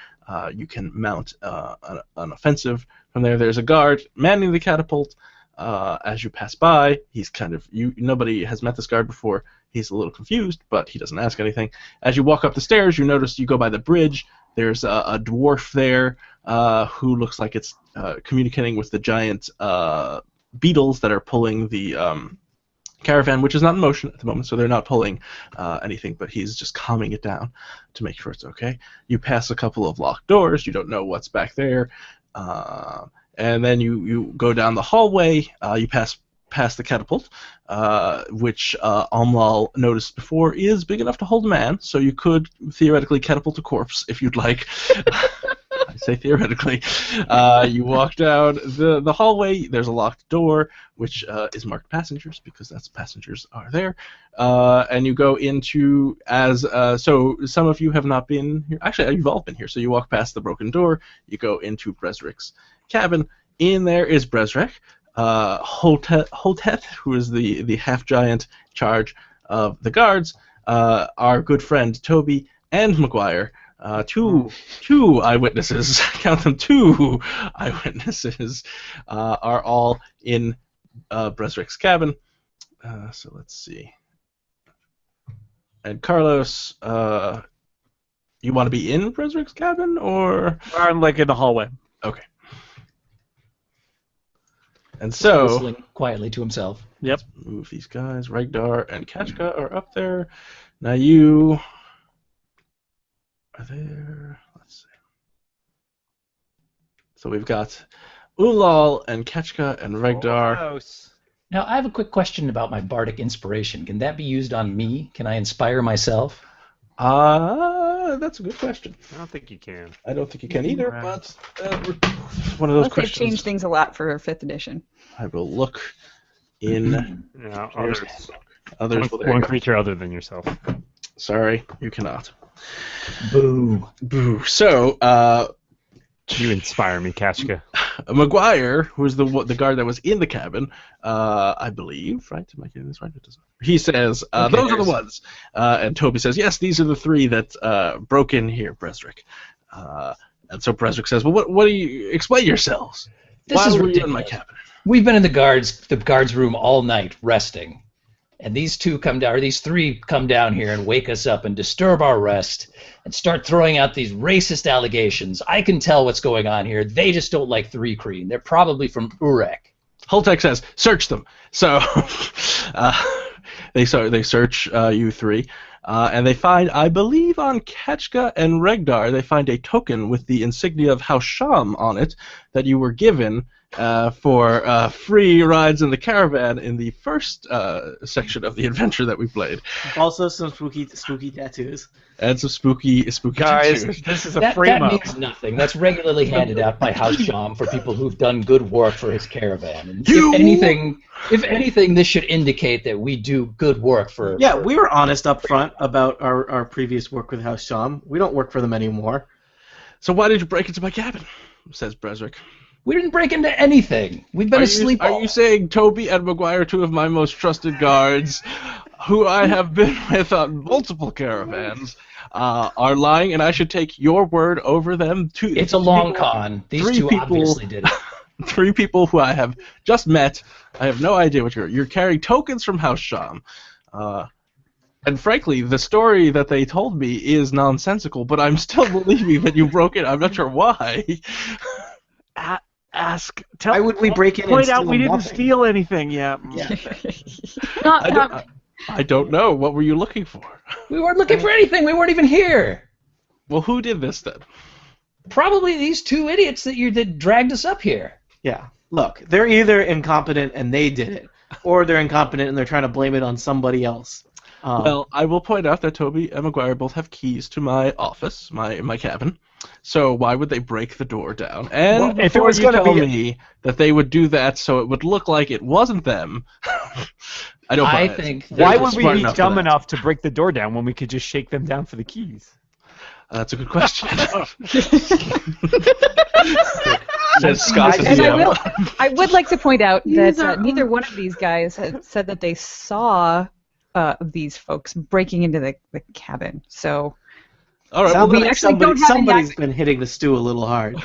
You can mount an offensive from there. There's a guard manning the catapult. As you pass by, he's kind of nobody has met this guard before. He's a little confused, but he doesn't ask anything. As you walk up the stairs, you notice you go by the bridge. There's a dwarf there who looks like it's communicating with the giant beetles that are pulling the caravan, which is not in motion at the moment, so they're not pulling anything, but he's just calming it down to make sure it's okay. You pass a couple of locked doors. You don't know what's back there. And then you go down the hallway. You pass the catapult, which Omlal noticed before is big enough to hold a man, so you could theoretically catapult a corpse if you'd like. I say theoretically. You walk down the hallway. There's a locked door, which is marked passengers because that's passengers are there. And you go into so some of you have not been here. Actually, you've all been here. So you walk past the broken door. You go into Brezrek's cabin. In there is Brezrek, Hoteth, who is the half giant in charge of the guards. Our good friend Toby and McGuire. Two eyewitnesses, count them, 2 eyewitnesses are all in Brezrek's cabin. So let's see. And Carlos, you want to be in Brezrek's cabin, or? I'm like in the hallway. Okay. And so, whistling quietly to himself. Yep. Let's move these guys. Regdar and Kachka are up there. Now you are there. Let's see. So we've got Ulal and Kachka and Regdar. Now, I have a quick question about my bardic inspiration. Can that be used on me? Can I inspire myself? That's a good question. I don't think you can. I don't think you can either, but one of those They've questions. changed things a lot for 5th edition. I will look in. No, Others will. One creature other than yourself. Sorry, you cannot. Boo. Boo. So, You inspire me, Kachka. McGuire, who is the guard that was in the cabin, I believe, right? Am I getting this right? He says, Okay, those are the there's- ones. And Toby says, yes, these are the three that broke in here, Bresrick. And so Bresrick says, well, what do you... Explain yourselves. This Why is were you in my ridiculous. cabin? We've been in the guards' room all night resting, and these three come down here and wake us up and disturb our rest and start throwing out these racist allegations. I can tell what's going on here. They just don't like 3 Kreen. They're probably from Urek. Holtek says, search them. So they search you three, and they find, I believe, on Kachka and Regdar, they find a token with the insignia of House Sham on it that you were given for free rides in the caravan in the first section of the adventure that we played, Also, some spooky tattoos. and some spooky Guys, tattoos. this is a That frame up. means nothing. That's regularly handed out by House Sham for people who've done good work for his caravan. And You- if anything, this should indicate that we do good work for. Yeah, we were honest up front about our previous work with House Sham. We don't work for them anymore. So why did you break into my cabin? Says Bresrick. We didn't break into anything. We've been asleep. Are you saying Toby and McGuire, two of my most trusted guards, who I have been with on multiple caravans, are lying, and I should take your word over them too? It's a long con. These 3 two people- obviously did it. 3 people who I have just met. I have no idea what you're carrying tokens from House Sham. And frankly, the story that they told me is nonsensical, but I'm still believing that you broke it. I'm not sure why. Tell. Why would we break in and Point out steal we didn't nothing? steal anything. Yeah. I don't know. What were you looking for? We weren't looking for anything. We weren't even here. Well, who did this then? Probably these 2 idiots that dragged us up here. Yeah. Look, they're either incompetent and they did it, or they're incompetent and they're trying to blame it on somebody else. Well, I will point out that Toby and McGuire both have keys to my office, my cabin. So why would they break the door down? And Well, if it before was you gonna tell be- me that they would do that so it would look like it wasn't them, I don't buy I it. think. Why there's would a we smart be enough for dumb that. enough to break the door down when we could just shake them down for the keys? That's a good question. Says Scott. And I would like to point out that These are- neither one of these guys had said that they saw these folks breaking into the cabin. So All right. Sounds Well, we like actually don't have any somebody's been hitting the stew a little hard.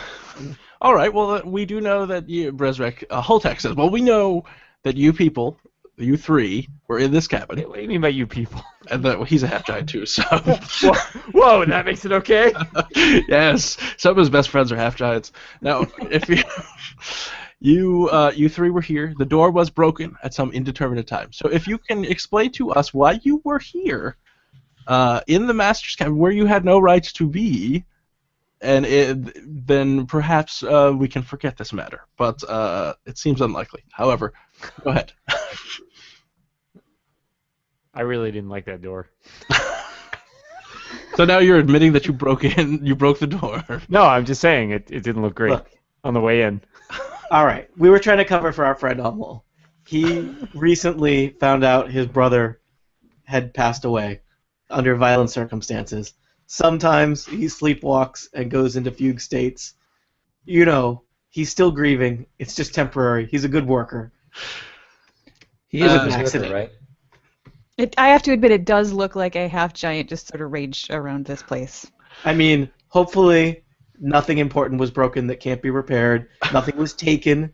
all right. Well, we do know that you, Bresrick, Holtek says. Well, we know that you people, you 3, were in this cabin, What do you mean by you people? and that he's a half giant too. So. Whoa, that makes it okay? Yes, some of his best friends are half giants. Now, if you 3 were here, the door was broken at some indeterminate time. So, if you can explain to us why you were here, in the Master's cabin where you had no rights to be, then perhaps we can forget this matter. But it seems unlikely. However, go ahead. I really didn't like that door. So now you're admitting that you broke the door. No, I'm just saying it didn't look great Look. on the way in. All right, we were trying to cover for our friend Humble. He recently found out his brother had passed away under violent circumstances. Sometimes he sleepwalks and goes into fugue states. You know, he's still grieving. It's just temporary. He's a good worker. He is a an berserker, accident. right? I have to admit, it does look like a half giant just sort of raged around this place. I mean, hopefully nothing important was broken that can't be repaired. Nothing was taken.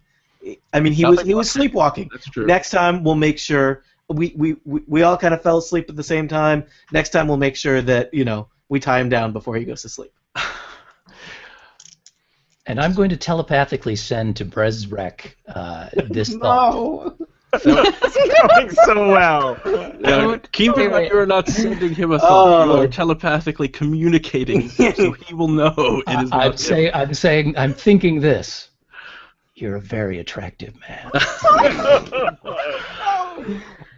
I mean, he was sleepwalking. That's true. Next time we'll make sure we all kind of fell asleep at the same time. Next time we'll make sure that we tie him down before he goes to sleep. And I'm going to telepathically send to Bresrick this thought. No. It's going so well. Yeah, keep in mind you are not sending him a thought. You are telepathically communicating, so he will know it is not him. I'm thinking this. You're a very attractive man.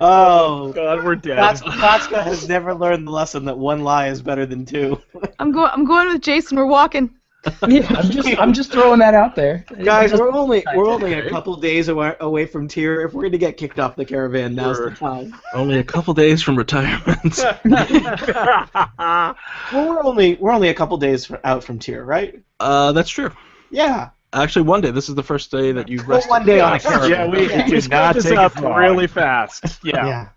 Oh. God, we're dead. Kotska has never learned the lesson that one lie is better than 2. I'm going with Jason. We're walking. I'm just throwing that out there. Guys, we're only a couple days away from tier. If we're going to get kicked off the caravan, now's the time. Only a couple days from retirement. Well, we're only a couple days out from tier, right? That's true. Yeah. Actually, one day. This is the first day that you've Well, rested. one day on a caravan. Yeah, we We did screwed not this take up it far. really fast. Yeah.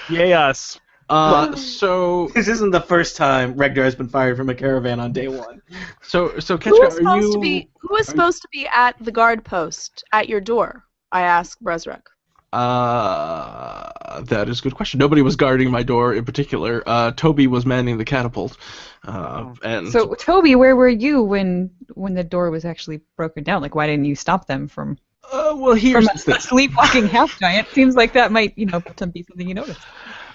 Yay us. So This isn't the first time Regdar has been fired from a caravan on day one. Ketchka, are you? Who was supposed to be at the guard post at your door? I asked Brezrek. That is a good question. Nobody was guarding my door in particular. Toby was manning the catapult. And So, Toby, where were you when the door was actually broken down? Like, why didn't you stop them from well, here's from the thing. a sleepwalking half giant? Seems like that might, be something you noticed.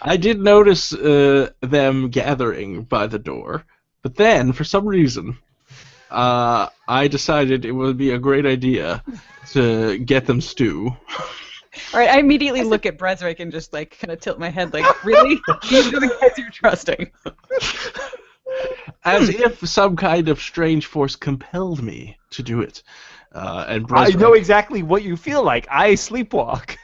I did notice them gathering by the door, but then for some reason, I decided it would be a great idea to get them stew. All right, I immediately look at Brezrek and just like kind of tilt my head, like, really? These are the guys you're trusting? As if some kind of strange force compelled me to do it. And I Brezrek, know exactly what you feel like. I sleepwalk.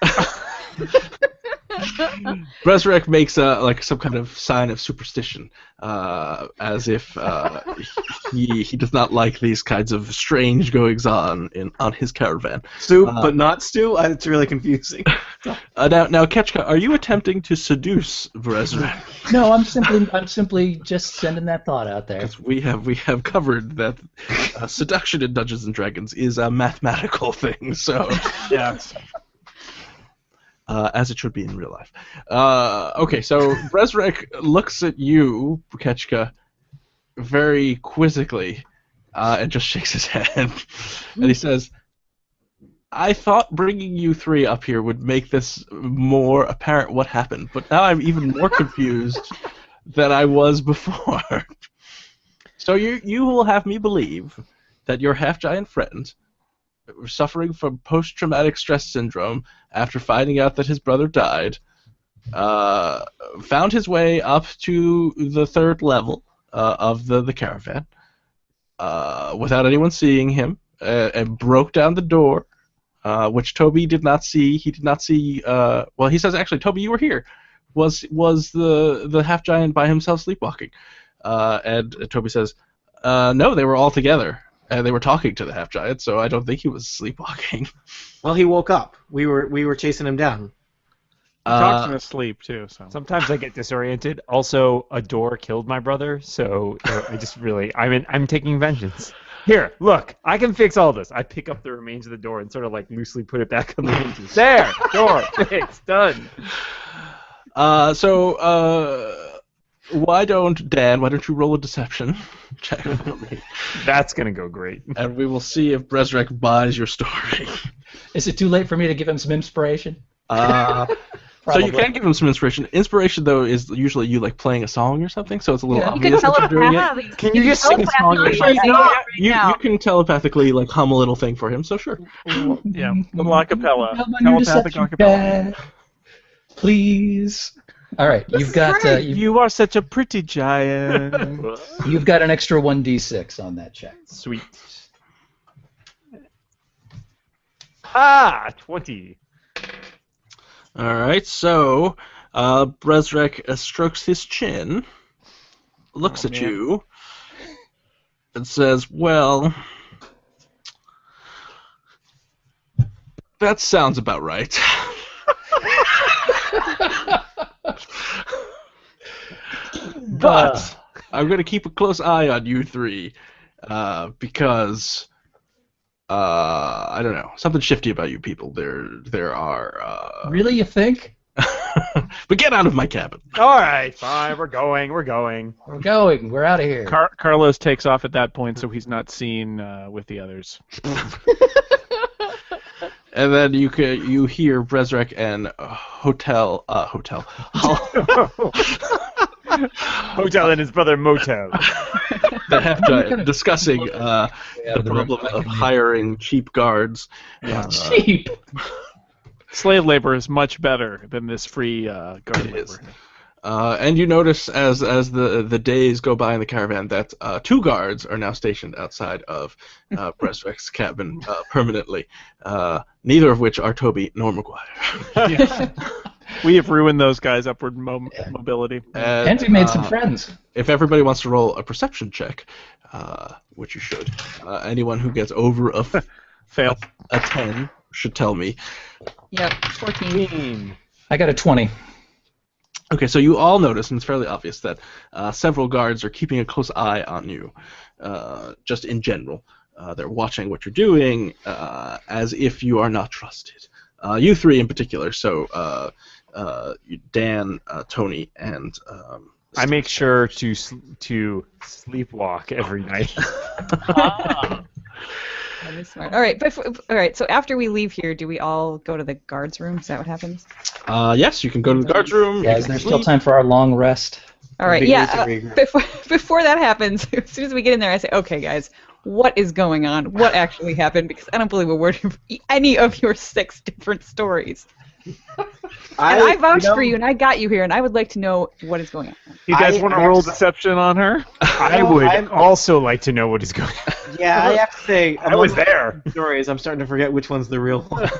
Brezrek makes like some kind of sign of superstition, as if he does not like these kinds of strange goings on his caravan. Soup, but not stew? It's really confusing. Now, Ketchka, are you attempting to seduce Brezrek? No, I'm simply just sending that thought out there. Because we have covered that seduction in Dungeons and Dragons is a mathematical thing. So Yeah. as it should be in real life. Okay, so Brezrek looks at you, Ketchka, very quizzically, and just shakes his head, and he says, I thought bringing you three up here would make this more apparent what happened, but now I'm even more confused than I was before. So you will have me believe that your half-giant friend, suffering from post-traumatic stress syndrome after finding out that his brother died, found his way up to the third level of the caravan without anyone seeing him, and broke down the door, which Toby did not see. He did not see. Well, he says actually, Toby, you were here. Was the half giant by himself sleepwalking? And Toby says, no, they were all together. And they were talking to the half giant, so I don't think he was sleepwalking. Well, he woke up. We were chasing him down. He talks in his sleep too. So Sometimes I get disoriented. Also, a door killed my brother, so I just really, I'm taking vengeance. Here, look, I can fix all this. I pick up the remains of the door and sort of like loosely put it back on the hinges. There, door fixed, done. Why don't you roll a deception check for me? That's gonna go great. And we will see if Brezrek buys your story. Is it too late for me to give him some inspiration? So you can give him some inspiration. Inspiration, though, is usually you like playing a song or something, so it's a little Yeah. obvious that you're doing it. Can you just sing a song? You can telepathically like hum a little thing for him, so sure. yeah, little acapella, Tell my new telepathic deception acapella. check, please. All right, you've got You are such a pretty giant. you've got an extra 1d6 on that check. Sweet. 20. All right, so Brezrek strokes his chin, looks at man. you, and says, "Well, that sounds about right." But I'm going to keep a close eye on you three because I don't know, something shifty about you people. There are. Really, you think? But get out of my cabin. All right, fine. We're going. We're going. We're out of here. Carlos takes off at that point, so he's not seen with the others. And then you hear Brezrek and Hotel Hotel and his brother Motel. the half giant discussing the problem of hiring cheap guards. Cheap. Slave labor is much better than this free guard It labor. is. And you notice as the days go by in the caravan that 2 guards are now stationed outside of Brezrek's cabin permanently, neither of which are Toby nor McGuire. We have ruined those guys' upward mobility. And we made some friends. If everybody wants to roll a perception check, which you should. Anyone who gets over Fail. a 10 should tell me. Yep, 14. I got a 20. Okay, so you all notice, and it's fairly obvious, that several guards are keeping a close eye on you, just in general. They're watching what you're doing, as if you are not trusted. You three in particular, so Dan, Tony, and... I make sure to sleepwalk every night. That is smart. All right, all right. So after we leave here, do we all go to the guards' room? Is that what happens? Yes, you can go to the guards room. Yeah, is there still time for our long rest? All right. Yeah. Before that happens, as soon as we get in there, I say, "Okay, guys, what is going on? What actually happened? Because I don't believe a word of any of your 6 different stories." I vouched for you, and I got you here, and I would like to know what is going on. You guys want to roll deception on her? I would also like to know what is going on. Yeah, I have to say, I was there. Stories. I'm starting to forget which one's the real one.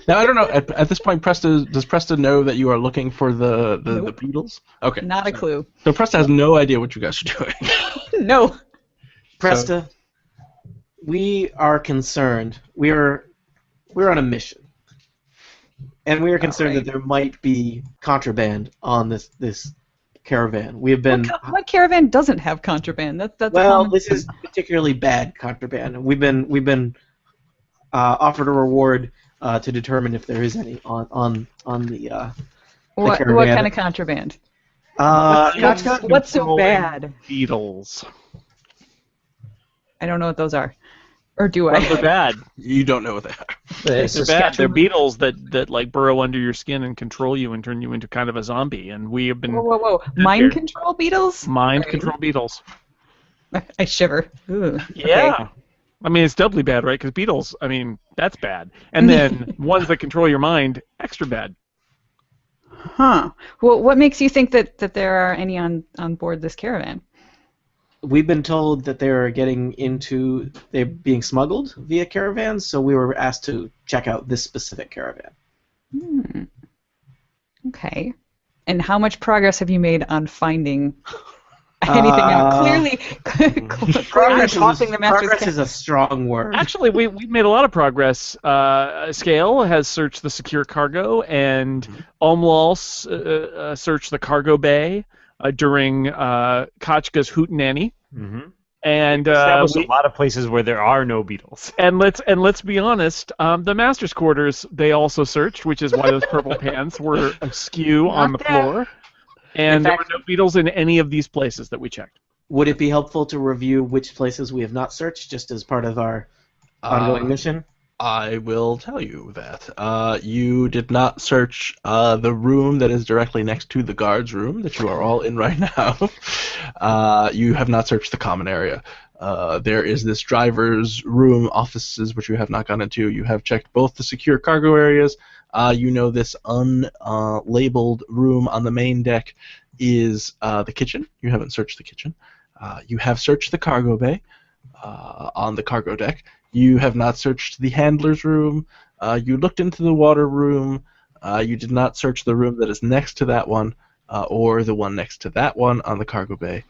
Now, I don't know, at this point, does Presta know that you are looking for the beetles? Okay. Not a clue. So Presta has no idea what you guys are doing. No. Presta, we are concerned. We're on a mission. And we are concerned that there might be contraband on this caravan. We have been. What caravan doesn't have contraband? That's well, this is particularly bad contraband. We've been offered a reward to determine if there is any on the what caravan. What kind of contraband? What's so bad? Beetles. I don't know what those are. Or do I? Well, they're bad. You don't know what they are. They're bad. They're beetles that like burrow under your skin and control you and turn you into kind of a zombie. And we have been. Whoa! Mind control beetles? Mind control beetles. I shiver. Ooh, yeah. Okay. I mean, it's doubly bad, right? Because beetles, I mean, that's bad. And then ones that control your mind, extra bad. Huh. Well, what makes you think that there are any on board this caravan? We've been told that they're being smuggled via caravans, so we were asked to check out this specific caravan. Okay. And how much progress have you made on finding anything out? Clearly, Progress the is a strong word. Actually, we've made a lot of progress. Scale has searched the secure cargo, and Omlal searched the cargo bay during Kachka's hootenanny. Mm-hmm. And established a lot of places where there are no beetles. And let's be honest, the master's quarters they also searched, which is why those purple pants were askew on the floor. And there were no beetles in any of these places that we checked. Would it be helpful to review which places we have not searched, just as part of our ongoing mission? I will tell you that. You did not search the room that is directly next to the guards' room that you are all in right now. You have not searched the common area. There is this driver's room, offices, which you have not gone into. You have checked both the secure cargo areas. You know this unlabeled room on the main deck is the kitchen. You haven't searched the kitchen. You have searched the cargo bay on the cargo deck. You have not searched the handler's room. You looked into the water room. You did not search the room that is next to that one or the one next to that one on the cargo bay.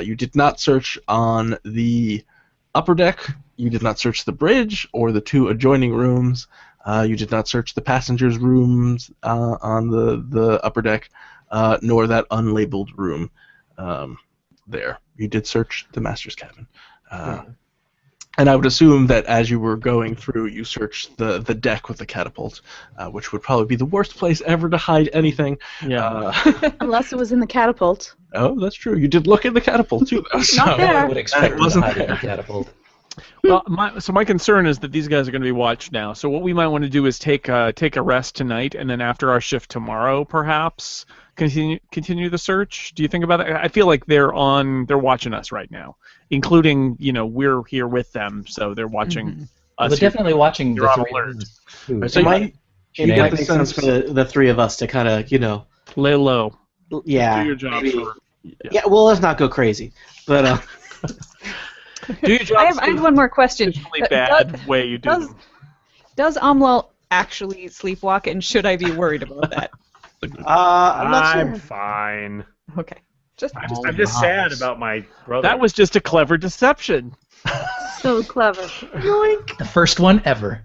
You did not search on the upper deck. You did not search the bridge or the 2 adjoining rooms. You did not search the passengers' rooms on the upper deck, nor that unlabeled room there. You did search the master's cabin. And I would assume that as you were going through, you searched the deck with the catapult, which would probably be the worst place ever to hide anything. Yeah. Unless it was in the catapult. Oh, that's true. You did look in the catapult, too, though. So. Not there. I would expect it wasn't to hide in there. the catapult. Well, my concern is that these guys are going to be watched now. So what we might want to do is take a rest tonight, and then after our shift tomorrow, perhaps continue the search. Do you think about that? I feel like they're watching us right now, including we're here with them, so they're watching us. They're definitely watching You're the on 3 alert. of us, too. So It might get the make sense for the 3 of us to kind of, Lay low. yeah. Do your job. maybe- yeah, well, let's not go crazy. But Do your job. I have one more question. Bad way you do. them. Does Omlal actually sleepwalk, and should I be worried about that? I'm not I'm sure. fine. Okay. I'm just sad about my brother. That was just a clever deception. So clever. The first one ever.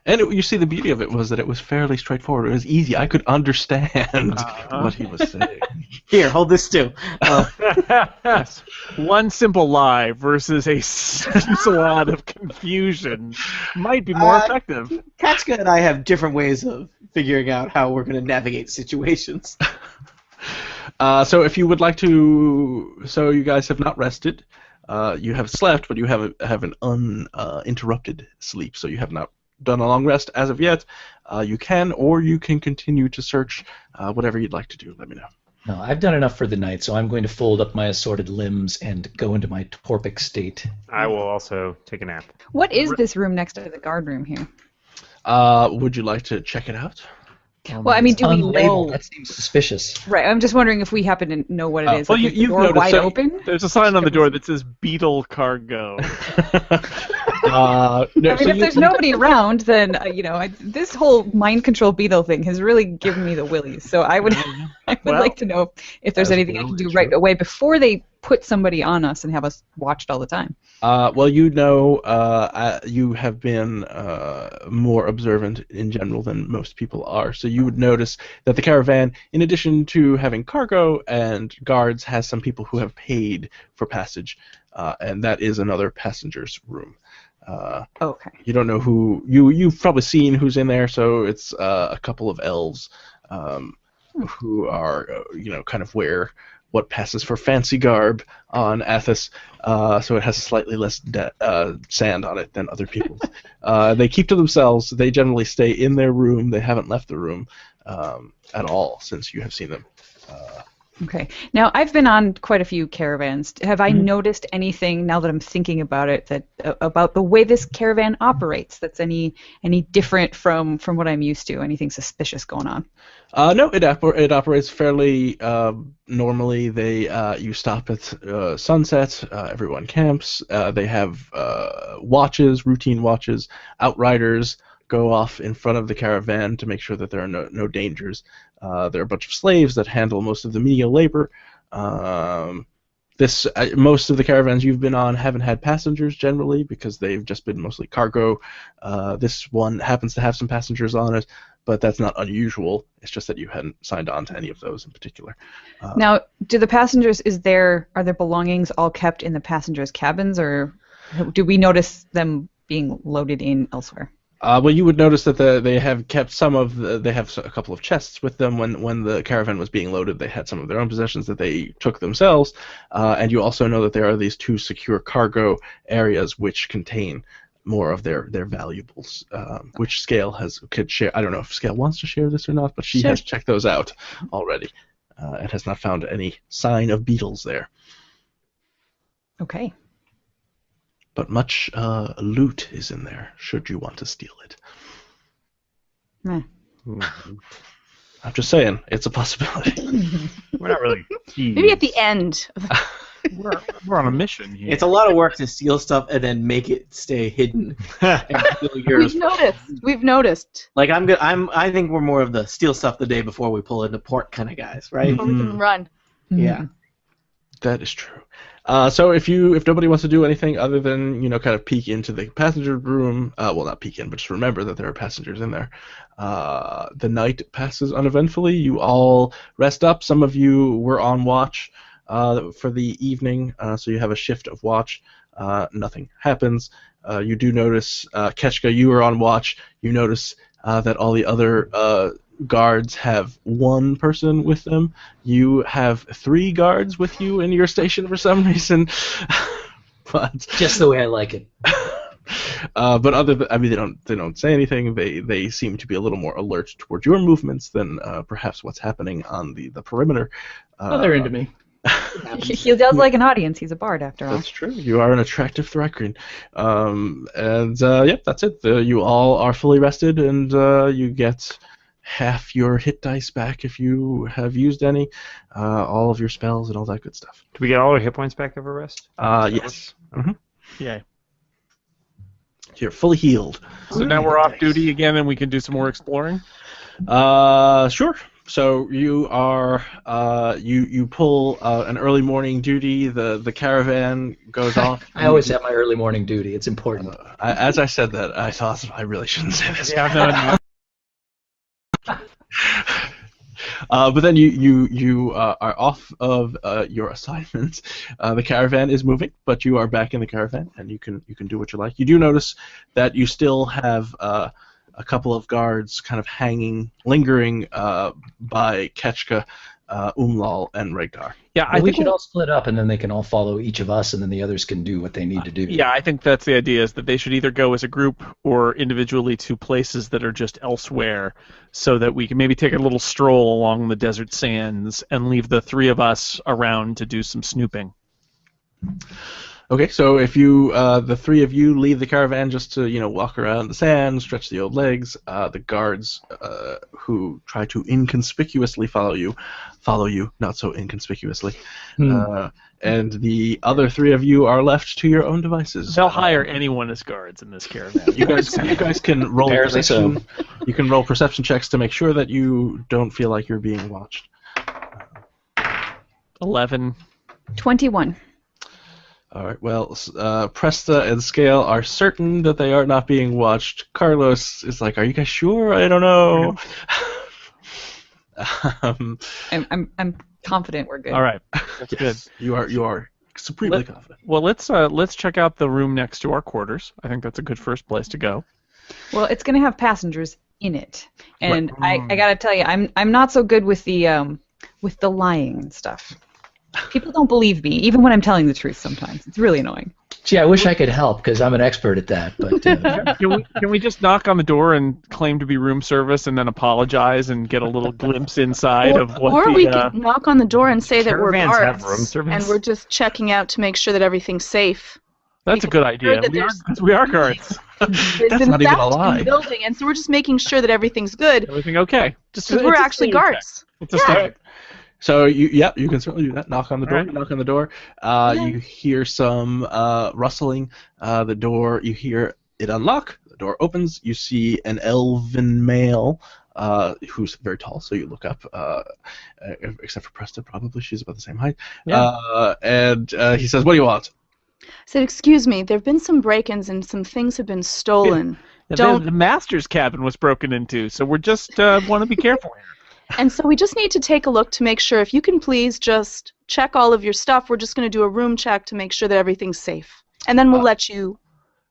And you see, the beauty of it was that it was fairly straightforward. It was easy. I could understand what he was saying. Here, hold this too. Yes. One simple lie versus a lot of confusion might be more effective. Kachka and I have different ways of figuring out how we're going to navigate situations. So if you would like to, so you guys have not rested. You have slept, but you have an uninterrupted sleep. So you have not done a long rest as of yet. You can, or you can continue to search. Whatever you'd like to do, let me know. No, I've done enough for the night, so I'm going to fold up my assorted limbs and go into my torpic state. I will also take a nap. What is this room next to the guard room here? Would you like to check it out? Well, I mean, do we Unlabeled. know? That seems suspicious. Right, I'm just wondering if we happen to know what it is. Well, Like, is the you've door noticed. wide So open? there's a sign on the door that says Beetle Cargo. No, I mean, so if there's nobody around, then this whole mind control beetle thing has really given me the willies. So I would like to know if there's As anything I well can do as right you. away before they put somebody on us and have us watched all the time. Well, you have been more observant in general than most people are, so you would notice that the caravan, in addition to having cargo and guards, has some people who have paid for passage, and that is another passenger's room. Okay. You don't know who you've probably seen who's in there, so it's a couple of elves who are kind of wear what passes for fancy garb on Athas, so it has slightly less sand on it than other people's. They keep to themselves. They generally stay in their room. They haven't left the room at all since you have seen them. Okay. Now, I've been on quite a few caravans. Have I noticed anything, now that I'm thinking about it, that about the way this caravan operates that's any different from what I'm used to? Anything suspicious going on? No, it operates fairly normally. You stop at sunset. Everyone camps. They have watches, routine watches. Outriders go off in front of the caravan to make sure that there are no dangers. There are a bunch of slaves that handle most of the menial labor. Most of the caravans you've been on haven't had passengers generally because they've just been mostly cargo. This one happens to have some passengers on it, but that's not unusual. It's just that you hadn't signed on to any of those in particular. Now, do the passengers, are their belongings all kept in the passengers' cabins, or do we notice them being loaded in elsewhere? Well, you would notice that they have kept they have a couple of chests with them. When the caravan was being loaded, they had some of their own possessions that they took themselves. And you also know that there are these two secure cargo areas which contain more of their valuables, which Scale could share. I don't know if Scale wants to share this or not, but she has checked those out already and has not found any sign of beetles there. Okay. But much loot is in there, should you want to steal it. Meh. I'm just saying, it's a possibility. We're not really. Maybe at the end. We're on a mission here. It's a lot of work to steal stuff and then make it stay hidden. And steal yours. We've noticed. Like I think we're more of the steal stuff the day before we pull into port kind of guys, right? Or we can run. Yeah. That is true. So if nobody wants to do anything other than kind of peek into the passenger room, well, not peek in, but just remember that there are passengers in there. The night passes uneventfully. You all rest up. Some of you were on watch for the evening, so you have a shift of watch. Nothing happens. You do notice, Keshka, you were on watch. You notice that all the other guards have one person with them. You have 3 guards with you in your station for some reason. But Just the way I like it. but they don't say anything. They seem to be a little more alert towards your movements than perhaps what's happening on the perimeter. They're into me. He does like an audience. He's a bard, after all. That's true. You are an attractive Thrycreen. Yep, that's it. You all are fully rested, and you get half your hit dice back if you have used any, all of your spells and all that good stuff. Do we get all our hit points back every rest? Yes. Yeah. You're fully healed. So now we're off duty again, and we can do some more exploring. Sure. So you are you pull an early morning duty. The caravan goes off. I always have my early morning duty. It's important. As I said that, I thought I really shouldn't say this. Yeah, no. But then you are off of your assignment. The caravan is moving, but you are back in the caravan, and you can do what you like. You do notice that you still have a couple of guards kind of lingering by Ketchka, Umlal, and Regdar. Yeah, I Well, we think should all split up, and then they can all follow each of us, and then the others can do what they need to do. Yeah, I think that's the idea, is that they should either go as a group or individually to places that are just elsewhere, so that we can maybe take a little stroll along the desert sands and leave the three of us around to do some snooping. Okay, so if you, the three of you, leave the caravan just to, walk around the sand, stretch the old legs, the guards who try to inconspicuously follow you, not so inconspicuously, and the other three of you are left to your own devices. They'll hire anyone as guards in this caravan. You guys can roll Apparently so. perception. You can roll perception checks to make sure that you don't feel like you're being watched. 11. 21. All right. Well, Presta and Scale are certain that they are not being watched. Carlos is like, "Are you guys sure? I don't know." I'm confident we're good. All right, that's good. You are supremely confident. Well, let's check out the room next to our quarters. I think that's a good first place to go. Well, it's going to have passengers in it, and Right. I got to tell you, I'm not so good with the lying and stuff. People don't believe me, even when I'm telling the truth. Sometimes it's really annoying. Gee, I wish I could help because I'm an expert at that. But Can we just knock on the door and claim to be room service and then apologize and get a little glimpse inside of what or the we can knock on the door and say that we're Caravans have guards, room service. and we're just checking out to make sure that everything's safe. That's a good idea. that We are guards. That's not even a lie. In the building, and so we're just making sure that everything's good Everything okay? Just because we're actually guards. It's a state. So you can certainly do that. Knock on the door. All right. You knock on the door. You hear some rustling. The door. You hear it unlock. The door opens. You see an elven male who's very tall. So you look up. Except for Presta, probably she's about the same height. Yeah. And he says, "What do you want?" I said, "Excuse me, there have been some break-ins and some things have been stolen. The master's cabin was broken into, so we're just want to be careful here. And so we just need to take a look to make sure. If you can please just check all of your stuff. We're just going to do a room check to make sure that everything's safe, and then we'll let you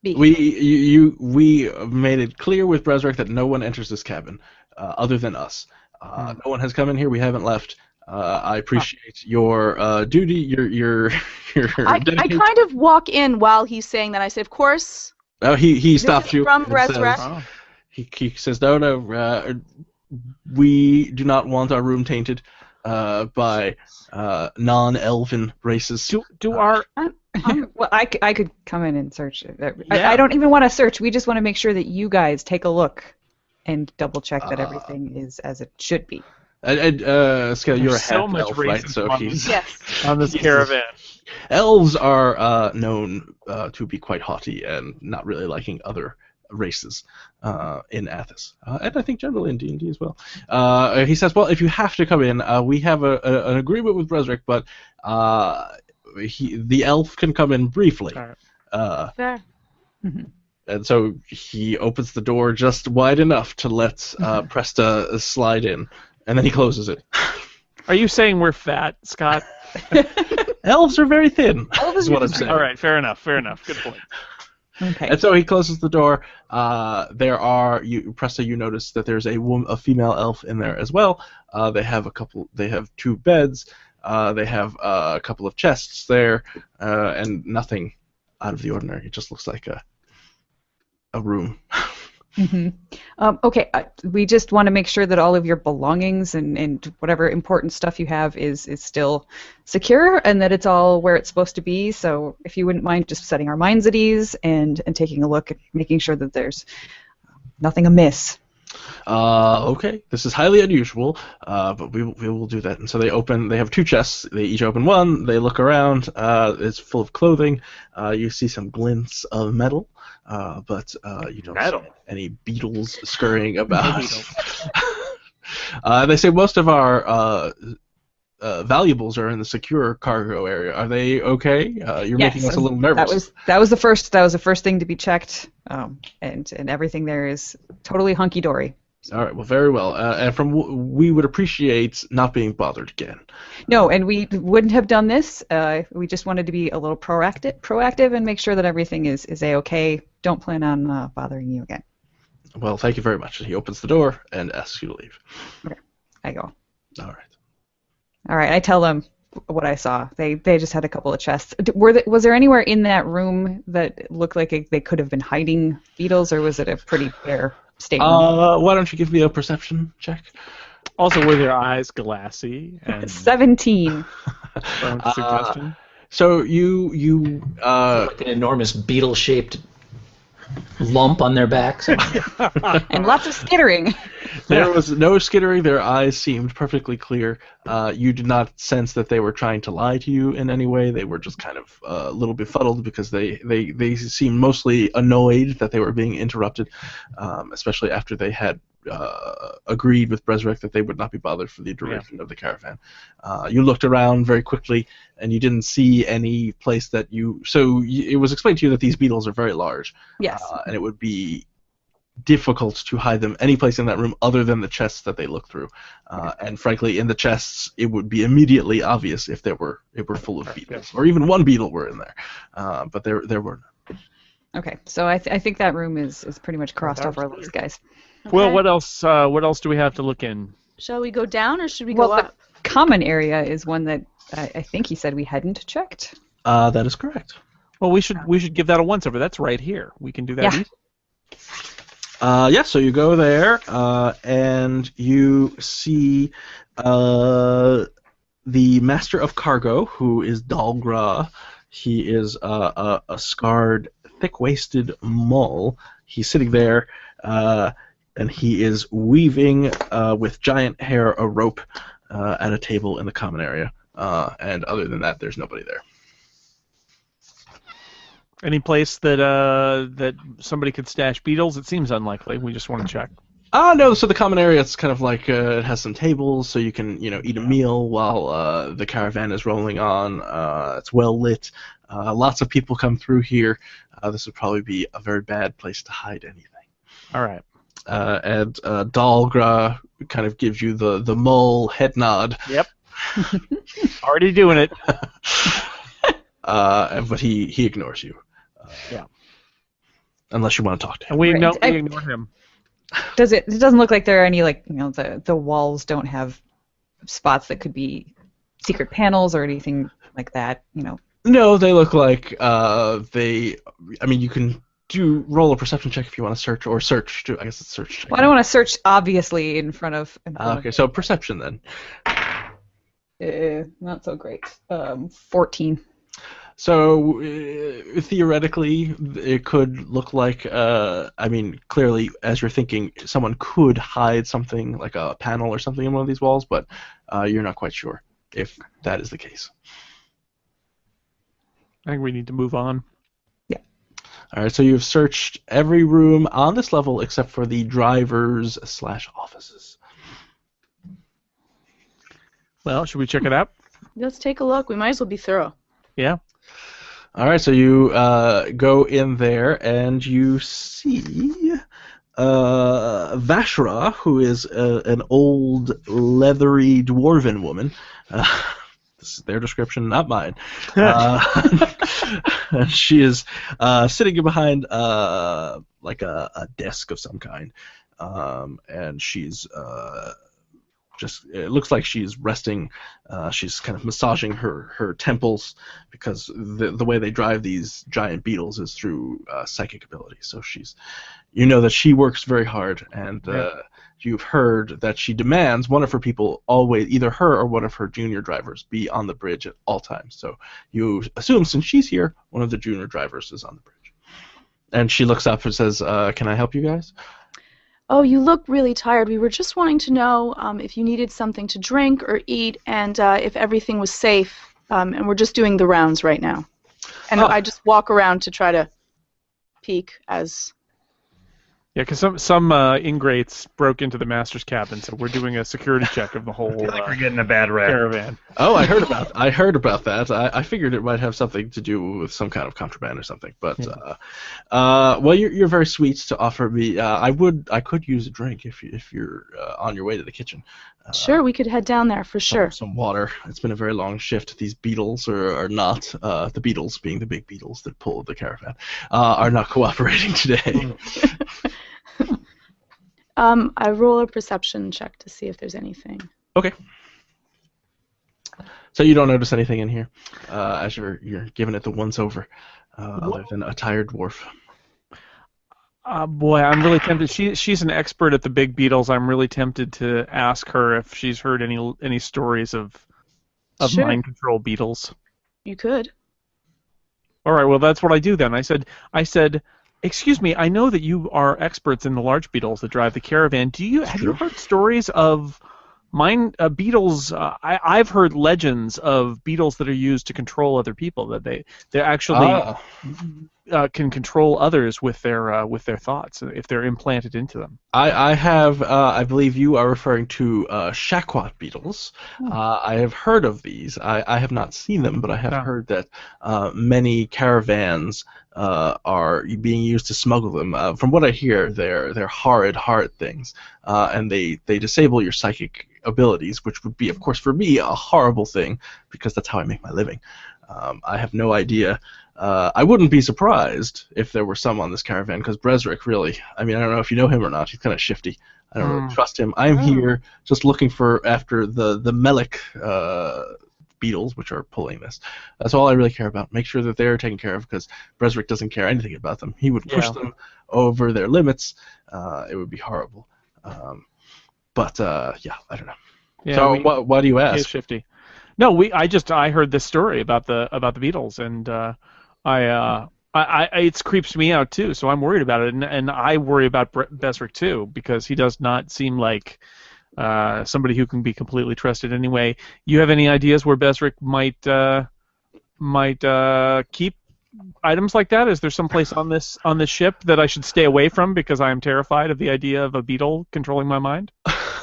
be." We made it clear with Brezrek that no one enters this cabin other than us. No one has come in here. We haven't left. I appreciate your duty. Your I kind of walk in while he's saying that. I say, "Of course." Oh, he This stops is you. from and Brezrek. says- He says, "No. We do not want our room tainted by non-elven races." Do our Well, I could come in and search it. Yeah. I don't even want to search. We just want to make sure that you guys take a look and double check that everything is as it should be. Scale, you're a There's so half much elf, right? racism So on he's Yes. on this caravan? elves are known to be quite haughty and not really liking other races in Athas, and I think generally in D&D as well. He says, "Well, if you have to come in, we have an agreement with Brezrek, but the elf can come in briefly." Fair. And so he opens the door just wide enough to let Presta slide in, and then he closes it. Are you saying we're fat, Scott? Elves are very thin. Elves is are what I'm very saying. All right, fair enough. Good point. Okay. And so he closes the door. Presta, you notice that there's a female elf in there as well. They have two beds. They have a couple of chests there, and nothing out of the ordinary. It just looks like a room. Okay, we just want to make sure that all of your belongings and whatever important stuff you have is still secure and that it's all where it's supposed to be. So if you wouldn't mind just setting our minds at ease and taking a look and making sure that there's nothing amiss. Okay, this is highly unusual, but we will do that. And so they have two chests. They each open one. They look around. It's full of clothing. You see some glints of metal, but you don't see any beetles scurrying about. They say most of our valuables are in the secure cargo area. Are they okay? You're making us a little nervous. That was the first thing to be checked, and everything there is totally hunky dory. All right. Well, very well. And we would appreciate not being bothered again. No, and we wouldn't have done this. We just wanted to be a little proactive and make sure that everything is a-okay. Don't plan on bothering you again. Well, thank you very much. He opens the door and asks you to leave. Okay, I go. All right. All right, I tell them what I saw. They just had a couple of chests. Was there anywhere in that room that looked like they could have been hiding beetles, or was it a pretty bare statement? Why don't you give me a perception check? Also, were their eyes glassy? And 17. Suggestion. So you Like an enormous beetle-shaped lump on their backs. And lots of skittering. there was no skittering. Their eyes seemed perfectly clear. You did not sense that they were trying to lie to you in any way. They were just kind of a little befuddled because they seemed mostly annoyed that they were being interrupted, especially after they had agreed with Brezrek that they would not be bothered for the duration of the caravan. You looked around very quickly, and you didn't see any place that you... So it was explained to you that these beetles are very large. Yes. And it would be difficult to hide them any place in that room other than the chests that they look through. And frankly, in the chests, it would be immediately obvious if it were full of beetles, or even one beetle were in there. But there were none. Okay, so I think that room is pretty much crossed off our list, guys. Well, Okay. what else? What else do we have to look in? Shall we go down or should we go Well, up? the common area is one that I think he said we hadn't checked. That is correct. Well, we should give that a once over. That's right here. We can do that. Yeah. easily. Yeah, so you go there, and you see the Master of Cargo, who is Dalgra. He is a scarred, thick-waisted mole. He's sitting there, and he is weaving with giant hair a rope at a table in the common area. And other than that, there's nobody there. Any place that somebody could stash beetles? It seems unlikely. We just want to check. No, so the common area, it's kind of like it has some tables so you can, eat a meal while the caravan is rolling on. It's well lit. Lots of people come through here. This would probably be a very bad place to hide anything. All right. And Dalgra kind of gives you the mole head nod. Yep. Already doing it. But he ignores you. Yeah. Unless you want to talk to him. And we Right. we ignore him. It doesn't look like there are any, the walls don't have spots that could be secret panels or anything like that, No, they look like you can roll a perception check if you want to search, or search too. I guess it's search check. Well, I don't want to search obviously in front of. Okay, so perception then. Not so great. 14. So theoretically, it could look like. Clearly, as you're thinking, someone could hide something like a panel or something in one of these walls, but you're not quite sure if that is the case. I think we need to move on. All right, so you've searched every room on this level except for the drivers/offices. Well, should we check it out? Let's take a look. We might as well be thorough. Yeah. All right, so you go in there and you see Vashra, who is an old, leathery dwarven woman. This is their description, not mine. She is sitting behind like a desk of some kind, and she's it looks like she's resting. She's kind of massaging her temples because the way they drive these giant beetles is through psychic ability. So that she works very hard, and you've heard that she demands one of her people always, either her or one of her junior drivers, be on the bridge at all times. So you assume since she's here, one of the junior drivers is on the bridge. And she looks up and says, "Can I help you guys?" Oh, you look really tired. We were just wanting to know if you needed something to drink or eat and if everything was safe. And we're just doing the rounds right now. And I just walk around to try to peek as Yeah, because some ingrates broke into the master's cabin, so we're doing a security check of the whole We're getting a bad rap. caravan. Oh, I heard about that. I figured it might have something to do with some kind of contraband or something. But well, you're very sweet to offer me. I could use a drink if you're on your way to the kitchen. Sure, we could head down there for sure. Some water. It's been a very long shift. These beetles are not the beetles being the big beetles that pull the caravan are not cooperating today. I roll a perception check to see if there's anything. Okay. So you don't notice anything in here as you're giving it the once over, other than a tired dwarf. Boy, I'm really tempted. She's an expert at the big beetles. I'm really tempted to ask her if she's heard any stories of Sure. mind control beetles. You could. All right, well that's what I do then. I said, excuse me, I know that you are experts in the large beetles that drive the caravan. Have you heard stories of beetles? I've heard legends of beetles that are used to control other people. That they actually can control others with their thoughts if they're implanted into them. I have, I believe you are referring to shaquat beetles. I have heard of these. I have not seen them, but I have heard that many caravans are being used to smuggle them. From what I hear, they're horrid things, and they disable your psychic abilities, which would be, of course, for me, a horrible thing, because that's how I make my living. I have no idea. I wouldn't be surprised if there were some on this caravan, because Bresrick, really, I mean, I don't know if you know him or not. He's kind of shifty. I don't really trust him. I'm here just looking after the Melik beetles, which are pulling this. That's all I really care about. Make sure that they're taken care of, because Bresrick doesn't care anything about them. He would push them over their limits. It would be horrible. But yeah, I don't know. Yeah, so why do you ask? He's shifty. No, I heard this story about the beetles, and it creeps me out too. So I'm worried about it, and I worry about Besrick too, because he does not seem like somebody who can be completely trusted. Anyway, you have any ideas where Besrick might keep items like that? Is there some place on this ship that I should stay away from because I am terrified of the idea of a beetle controlling my mind?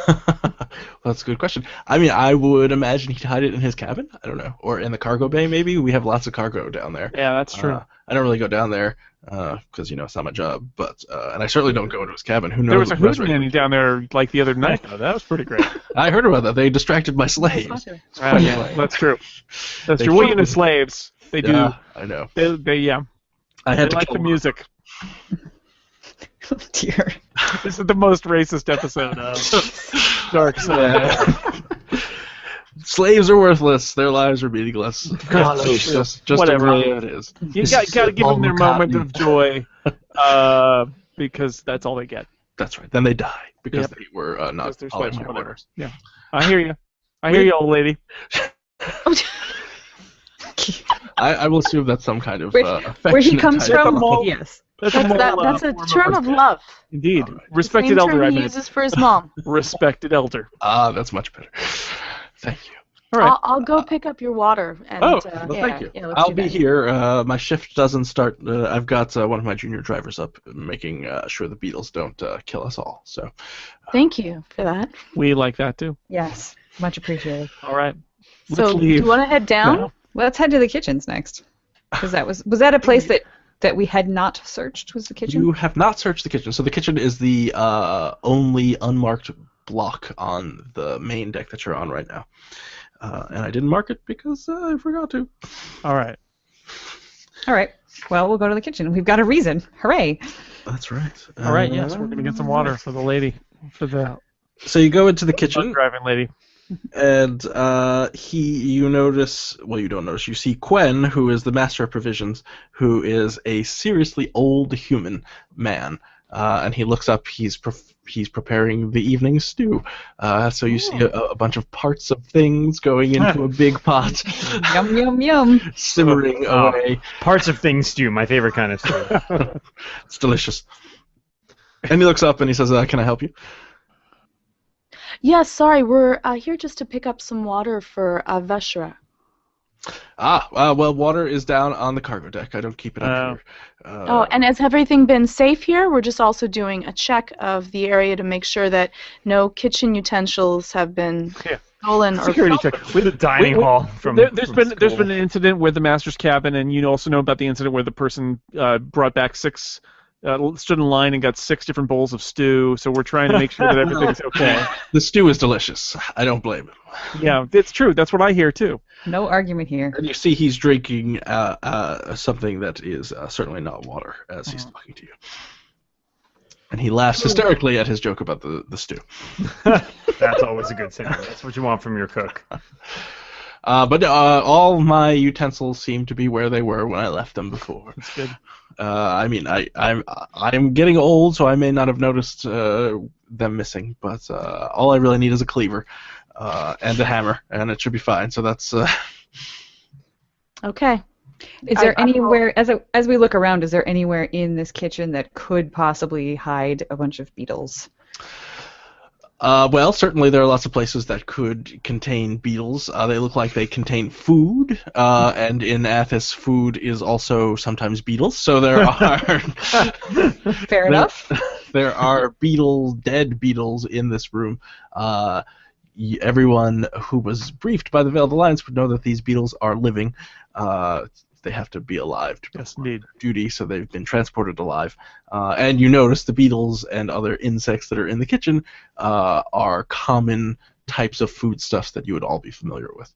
Well, that's a good question. I mean, I would imagine he'd hide it in his cabin. I don't know, or in the cargo bay maybe. We have lots of cargo down there. Yeah, that's true. I don't really go down there because it's not my job. But and I certainly don't go into his cabin. Who knows? There was a hootenanny down there like the other night. Though. That was pretty great. I heard about that. They distracted my slaves. Yeah, that's true. That's true. Well, slaves. They do. Yeah, I know. They I had they to like kill the them. music. Oh, dear. This is the most racist episode of Dark Side. Slaves are worthless. Their lives are meaningless. just Whatever. the way it is. You got to give them their moment of joy, because that's all they get. That's right. Then they die because they were not Because they're following slaves, my whatever. orders. Yeah, I hear you. I hear you, old lady. I will assume that's some kind of Where he comes type. from, yes. That's a term of love. Indeed. The Respected same elder, term I he mean. uses for his mom. Respected elder. Ah, that's much better. Thank you. All right. I'll go pick up your water. And, thank you. let's I'll do be that. here. My shift doesn't start. I've got one of my junior drivers up, making sure the beetles don't kill us all. So. Thank you for that. We like that too. Yes. Much appreciated. All right. Let's So, do leave. you want to head down? No. Well, let's head to the kitchens next. Because was that a place that we had not searched? Was the kitchen? You have not searched the kitchen. So the kitchen is the only unmarked block on the main deck that you're on right now. And I didn't mark it because I forgot to. All right. All right. Well, we'll go to the kitchen. We've got a reason. Hooray! That's right. All right. Yes, we're gonna get some water for the lady, for the So you go into the kitchen, driving lady. and you notice. Well, you don't notice. You see Quen, who is the master of provisions, who is a seriously old human man. And he looks up. He's preparing the evening stew. So you see a bunch of parts of things going into a big pot, Yum yum yum. simmering away. Parts of things stew, my favorite kind of stew. It's delicious. And he looks up and he says, "Can I help you?" Yeah, sorry, we're here just to pick up some water for Veshra. Well, water is down on the cargo deck. I don't keep it up here. And has everything been safe here? We're just also doing a check of the area to make sure that no kitchen utensils have been stolen or Security check. With the dining hall from. There's from been an incident with the master's cabin, and you also know about the incident where the person brought back stood in line and got 6 different bowls of stew. So we're trying to make sure that everything's okay. The stew is delicious. I don't blame him. Yeah, it's true. That's what I hear too. No argument here. And you see he's drinking something that is certainly not water as he's talking to you. And he laughs hysterically at his joke about the stew. That's always a good sign. That's what you want from your cook. But all my utensils seem to be where they were when I left them before. That's good. I mean, I'm getting old, so I may not have noticed them missing. But all I really need is a cleaver and a hammer, and it should be fine. So that's. Okay. Is there anywhere, as we look around, is there anywhere in this kitchen that could possibly hide a bunch of beetles? Well, certainly there are lots of places that could contain beetles. They look like they contain food, and in Athas, food is also sometimes beetles. So there are. Fair enough. There are dead beetles in this room. Everyone who was briefed by the Veiled Alliance would know that these beetles are living. They have to be alive to perform duty, so they've been transported alive. And you notice the beetles and other insects that are in the kitchen are common types of foodstuffs that you would all be familiar with.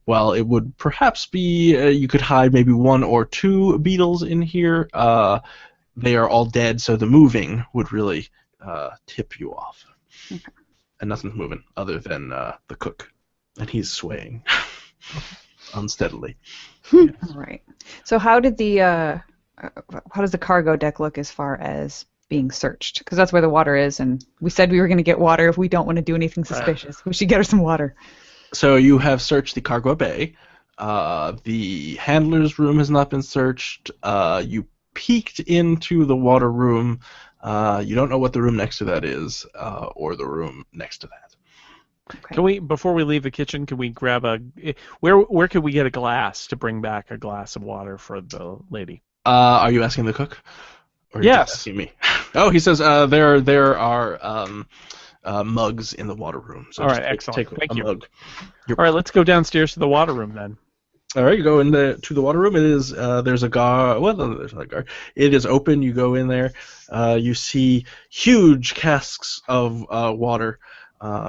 While it would perhaps be you could hide maybe 1 or 2 beetles in here, they are all dead, so the moving would really tip you off. Okay. And nothing's moving other than the cook, and he's swaying unsteadily. All right. So how does the cargo deck look as far as being searched? Because that's where the water is, and we said we were going to get water if we don't want to do anything suspicious. We should get her some water. So you have searched the cargo bay. The handler's room has not been searched. You peeked into the water room. You don't know what the room next to that is, or the room next to that. Okay. Can we, before we leave the kitchen, can we grab where could we get a glass to bring back a glass of water for the lady? Are you asking the cook? Or yes. Are you just asking me? Oh, he says there are mugs in the water room. So all right, excellent. Thank you. Mug. All right, let's go downstairs to the water room then. All right, you go to the water room. It is there's a guard. Well, no, there's not a guard. It is open. You go in there. You see huge casks of water.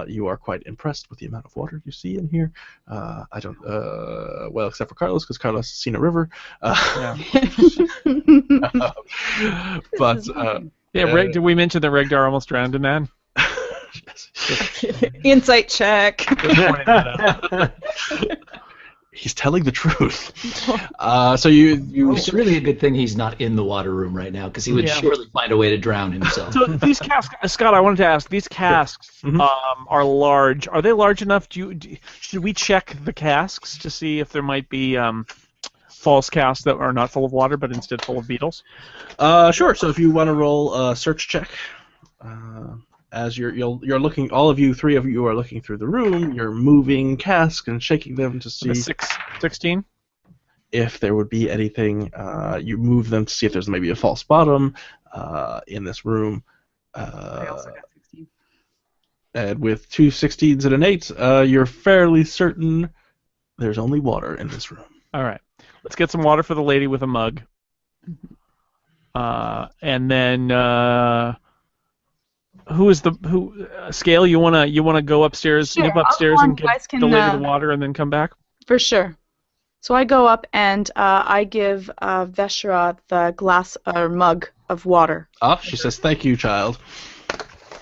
You are quite impressed with the amount of water you see in here. I don't. Well, except for Carlos, because Carlos has seen a river. But Did we mention that Regdar almost drowned in that? Insight check. He's telling the truth. So you. It's really a good thing he's not in the water room right now, because he would surely find a way to drown himself. So these casks, Scott, I wanted to ask. These casks are large. Are they large enough? Should we check the casks to see if there might be false casks that are not full of water, but instead full of beetles? Sure. So if you want to roll a search check. As you're looking, all of you, 3 of you are looking through the room. You're moving casks and shaking them to see 16 if there would be anything. You move them to see if there's maybe a false bottom in this room. I also got 16. And with 2 16s and an 8, you're fairly certain there's only water in this room. All right, let's get some water for the lady with a mug, and then. Scale? You wanna go upstairs, sure, nip upstairs and give the lady the water, and then come back? For sure. So I go up and I give Veshra the glass or mug of water. She says, "Thank you, child."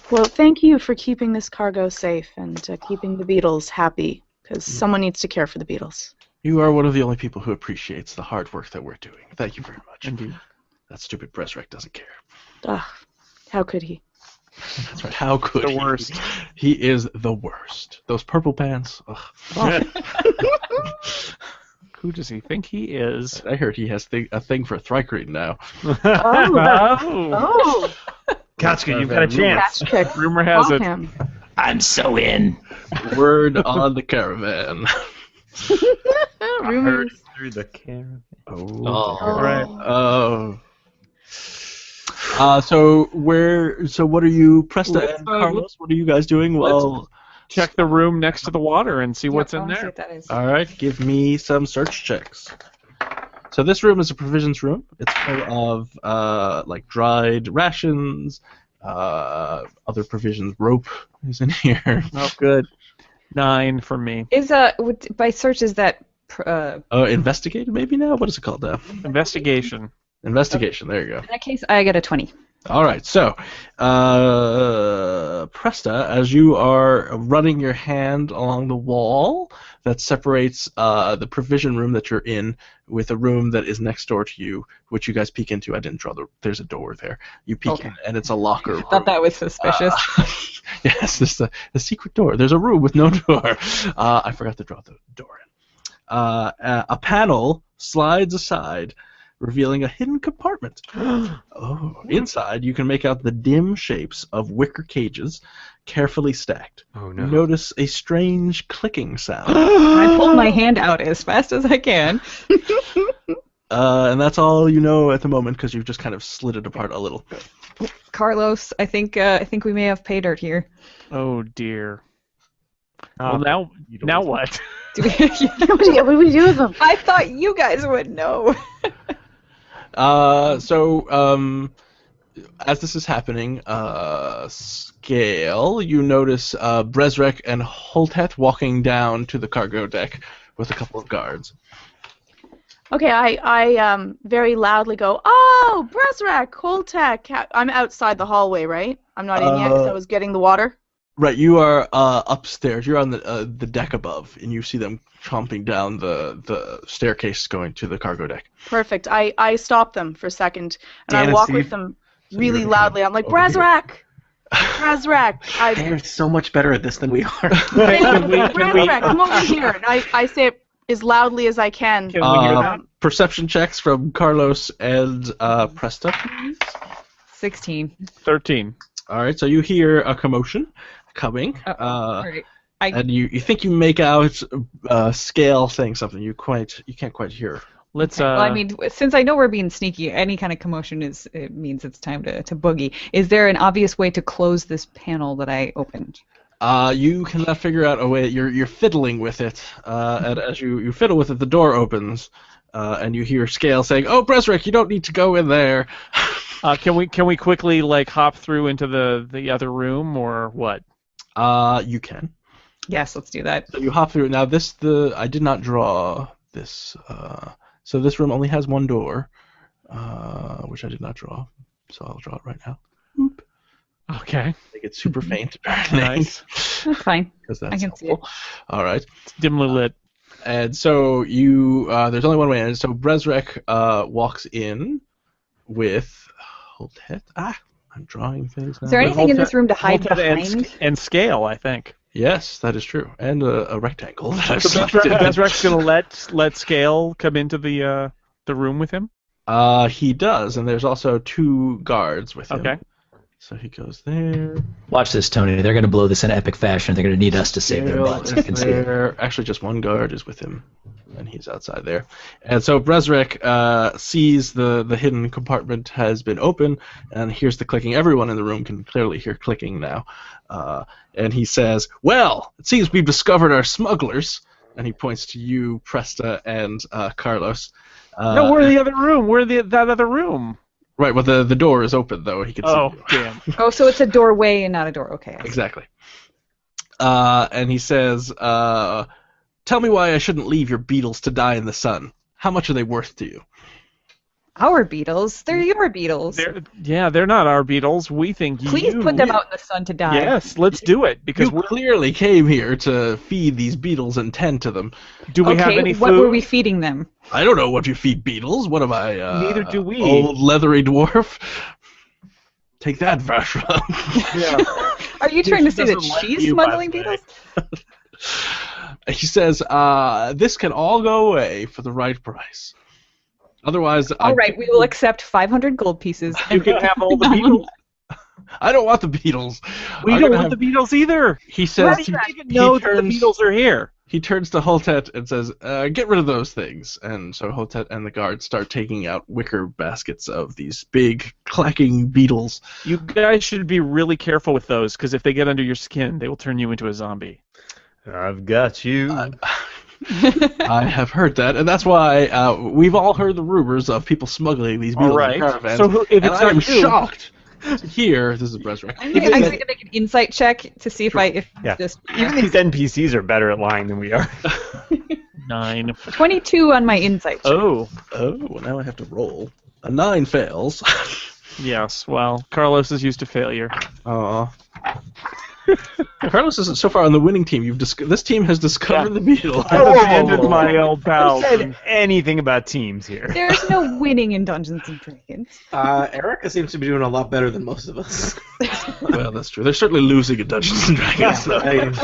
Well, thank you for keeping this cargo safe and keeping the beetles happy, because someone needs to care for the beetles. You are one of the only people who appreciates the hard work that we're doing. Thank you very much. Indeed. That stupid Bresrek doesn't care. Ugh, how could he? That's right. How could the worst? He is the worst. Those purple pants. Ugh. Oh. Who does he think he is? I heard he has a thing for Thrycreen now. Oh. Katsuki, you've got a chance. Rumor has it. I'm so in. Word on the caravan. Rumors. Through the caravan. Oh. All right. Oh. So what are you, Presta and Carlos? What are you guys doing? Well, Check the room next to the water and see what's I in wanna see there. what that is. all right. Give me some search checks. So this room is a provisions room. It's full of like dried rations, other provisions. Rope is in here. Oh, good. 9 for me. Is by search is that Investigate maybe now. What is it called now? Investigation. Investigation. There you go. in that case I get a 20. All right, so Presta, as you are running your hand along the wall that separates the provision room that you're in with a room that is next door to you, which you guys peek into. I didn't draw there's a door there. You peek in, and it's a locker room. Thought that was suspicious. Yes, it's a secret door. There's a room with no door. I forgot to draw the door in. A panel slides aside, revealing a hidden compartment. Inside, you can make out the dim shapes of wicker cages, carefully stacked. Oh no. You notice a strange clicking sound. I pulled my hand out as fast as I can. And that's all you know at the moment because you've just kind of slid it apart a little. Carlos, I think we may have pay dirt here. Oh dear. Well, now what? Do we, What do we do with them? I thought you guys would know. As this is happening, Scale, you notice Brezrek and Holteth walking down to the cargo deck with a couple of guards. Okay, I very loudly go, "Oh, Brezrak, Koltek." I'm outside the hallway, right? I'm not in yet because I was getting the water. Right, you are upstairs. You're on the deck above, and you see them chomping down the staircase going to the cargo deck. Perfect. I stop them for a second, and Dan I and walk Steve. with them So really you're loudly. I'm like, over here. "Brezrak, Brezrak." They're so much better at this than we are. Brezrak, come over here. And I say it as loudly as I can. Can we hear that? Perception checks from Carlos and Presta, please. 16. 13. All right, so you hear a commotion coming, All right. and you think you make out Scale saying something. You can't quite hear. Let's. Well, I mean, since I know we're being sneaky, any kind of commotion it means it's time to boogie. Is there an obvious way to close this panel that I opened? You cannot figure out a way. You're fiddling with it, and as you fiddle with it, the door opens, and you hear Scale saying, "Oh, Brezrek, you don't need to go in there." Can we quickly hop through into the other room or what? You can. Yes, let's do that. So you hop through. Now I did not draw this. So this room only has one door, which I did not draw. So I'll draw it right now. Boop. Okay. Make it super faint, apparently. Nice. That's fine. Because that's I can see helpful. All right. It's dimly lit. And so there's only one way in. So Brezrek walks in with Holteth. I'm drawing things now. Is there anything in this room to hide Holteth behind? and Scale, I think. Yes, that is true. And a rectangle that I've So selected. Bezrek's gonna let Scale come into the room with him. He does, and there's also 2 guards with him. Okay. So he goes there. Watch this, Tony. They're going to blow this in epic fashion. They're going to need us to save their Scale butts. I is can see it. there. Actually, just 1 guard is with him, and he's outside there. And so Brezrek sees the hidden compartment has been open, and hears the clicking. Everyone in the room can clearly hear clicking now. And he says, "Well, it seems we've discovered our smugglers." And he points to you, Presta, and Carlos. No, we're in the other room. We're that other room. Right, well, the door is open, though. He can see Oh, you. damn. Oh, so it's a doorway and not a door. Okay. Exactly. And he says, "Tell me why I shouldn't leave your beetles to die in the sun. How much are they worth to you?" Our beetles. They're your beetles. They're not our beetles. We think Please you. put them out in the sun to die. Yes, let's do it because You clearly came here to feed these beetles and tend to them. do we Okay, have any food? what were we feeding them? I don't know what you feed beetles. What am I? Neither do we. Old leathery dwarf. Take that, Vashra. Yeah. Are you trying to say that doesn't like she's you, by smuggling the way. beetles? He says, "This can all go away for the right price. Otherwise, All right, we will accept 500 gold pieces. You can have all the beetles. I don't want the beetles. We I'm don't gonna want have- the beetles either. He says How do you even know that the beetles are here? he turns to Holtet and says, "Get rid of those things." And so Holtet and the guards start taking out wicker baskets of these big clacking beetles. You guys should be really careful with those, because if they get under your skin, they will turn you into a zombie. I've got you. I have heard that, and that's why we've all heard the rumors of people smuggling these beetles in caravans. So if it's and I am not you, shocked to hear this is Brezrek. I'm going to make an insight check to see if Yeah. just Even these NPCs are better at lying than we are. 9. 22 on my insight check. Oh, Now I have to roll. A 9 fails. yes. Well, Carlos is used to failure. Carlos is so far on the winning team. This team has discovered the beetle. I've abandoned my old Who pals. said anything about teams here? There's no winning in Dungeons and Dragons. Erica seems to be doing a lot better than most of us. Well, that's true. They're certainly losing at Dungeons and Dragons.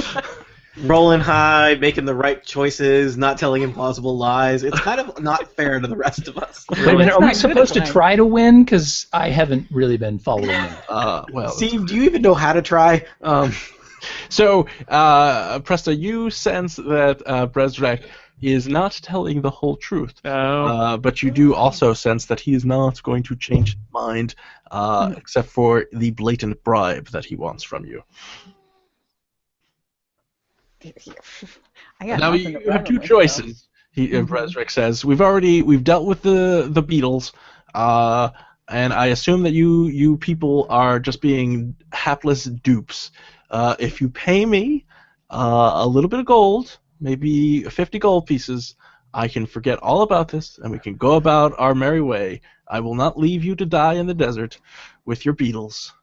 Rolling high, making the right choices, not telling implausible lies. It's kind of not fair to the rest of us. Wait a minute, are not we good supposed to at lying. try to win? Because I haven't really been following it. Well, Steve, do you even know how to try? so, Presta, you sense that Brezrek is not telling the whole truth. But you do also sense that he is not going to change his mind, except for the blatant bribe that he wants from you. I got Now nothing you to have two brag about. choices. Brezrek says, we've dealt with the beetles, and I assume that you people are just being hapless dupes. If you pay me a little bit of gold, maybe 50 gold pieces, I can forget all about this, and we can go about our merry way. I will not leave you to die in the desert with your beetles.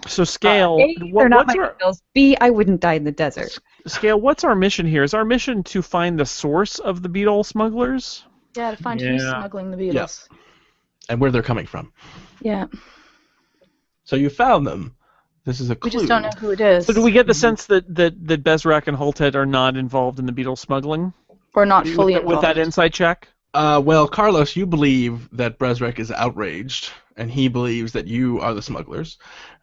So Scale, A, they're not what's my our beetles. B, I wouldn't die in the desert. Scale? What's our mission here? Is our mission to find the source of the beetle smugglers? Yeah, to find who's Yeah. smuggling the beetles. And where they're coming from. Yeah. So you found them. This is a clue. We just don't know who it is. So do we get the sense that Bezrak and Holted are not involved in the beetle smuggling? Or not fully with involved. that insight check? Well, Carlos, you believe that Brezrek is outraged, and he believes that you are the smugglers.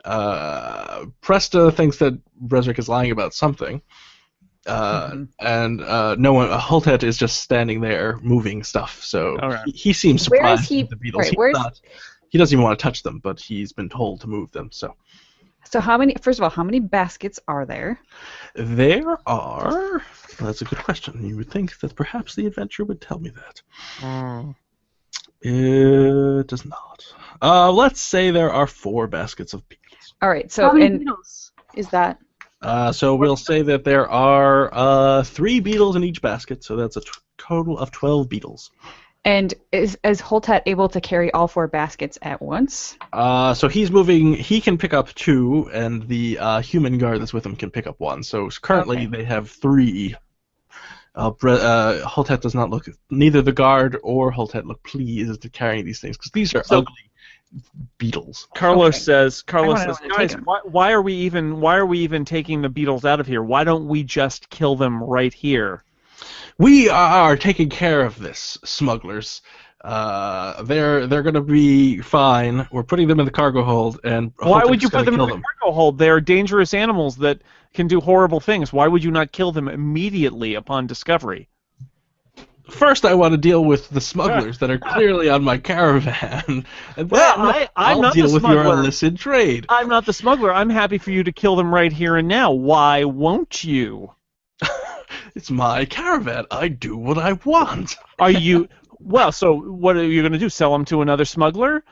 Presta thinks that Brezrek is lying about something. And no one, Holtet is just standing there moving stuff, so All right. he seems Where surprised is he- at the beetles. right, He's where's- not- he doesn't even want to touch them, but he's been told to move them, so. So first of all, how many baskets are there? There are... That's a good question. You would think that perhaps the adventure would tell me that. It does not. Let's say there are 4 baskets of beetles. All right, How so many beetles is that? So we'll say that there are 3 beetles in each basket, so that's a total of 12 beetles. and is Holtat able to carry all 4 baskets at once? So he's moving. He can pick up 2, and the human guard that's with him can pick up 1. So currently Okay. they have 3. Holtet does not look. Neither the guard or Holtet look pleased to carrying these things because these are ugly beetles. Carlos Okay. says, I wanna know "Guys, where to take 'em." why are we even taking the beetles out of here? Why don't we just kill them right here?" We are taking care of this, smugglers. They're going to be fine. We're putting them in the cargo hold, and Why Holtet's would you gonna put them in kill the cargo hold? They're dangerous animals that can do horrible things. Why would you not kill them immediately upon discovery? First, I want to deal with the smugglers that are clearly on my caravan, and Well, then I'm I'll not deal the with your smuggler. illicit trade. I'm not the smuggler. I'm happy for you to kill them right here and now. Why won't you? It's my caravan. I do what I want. Are you... Well, so what are you going to do? Sell them to another smuggler?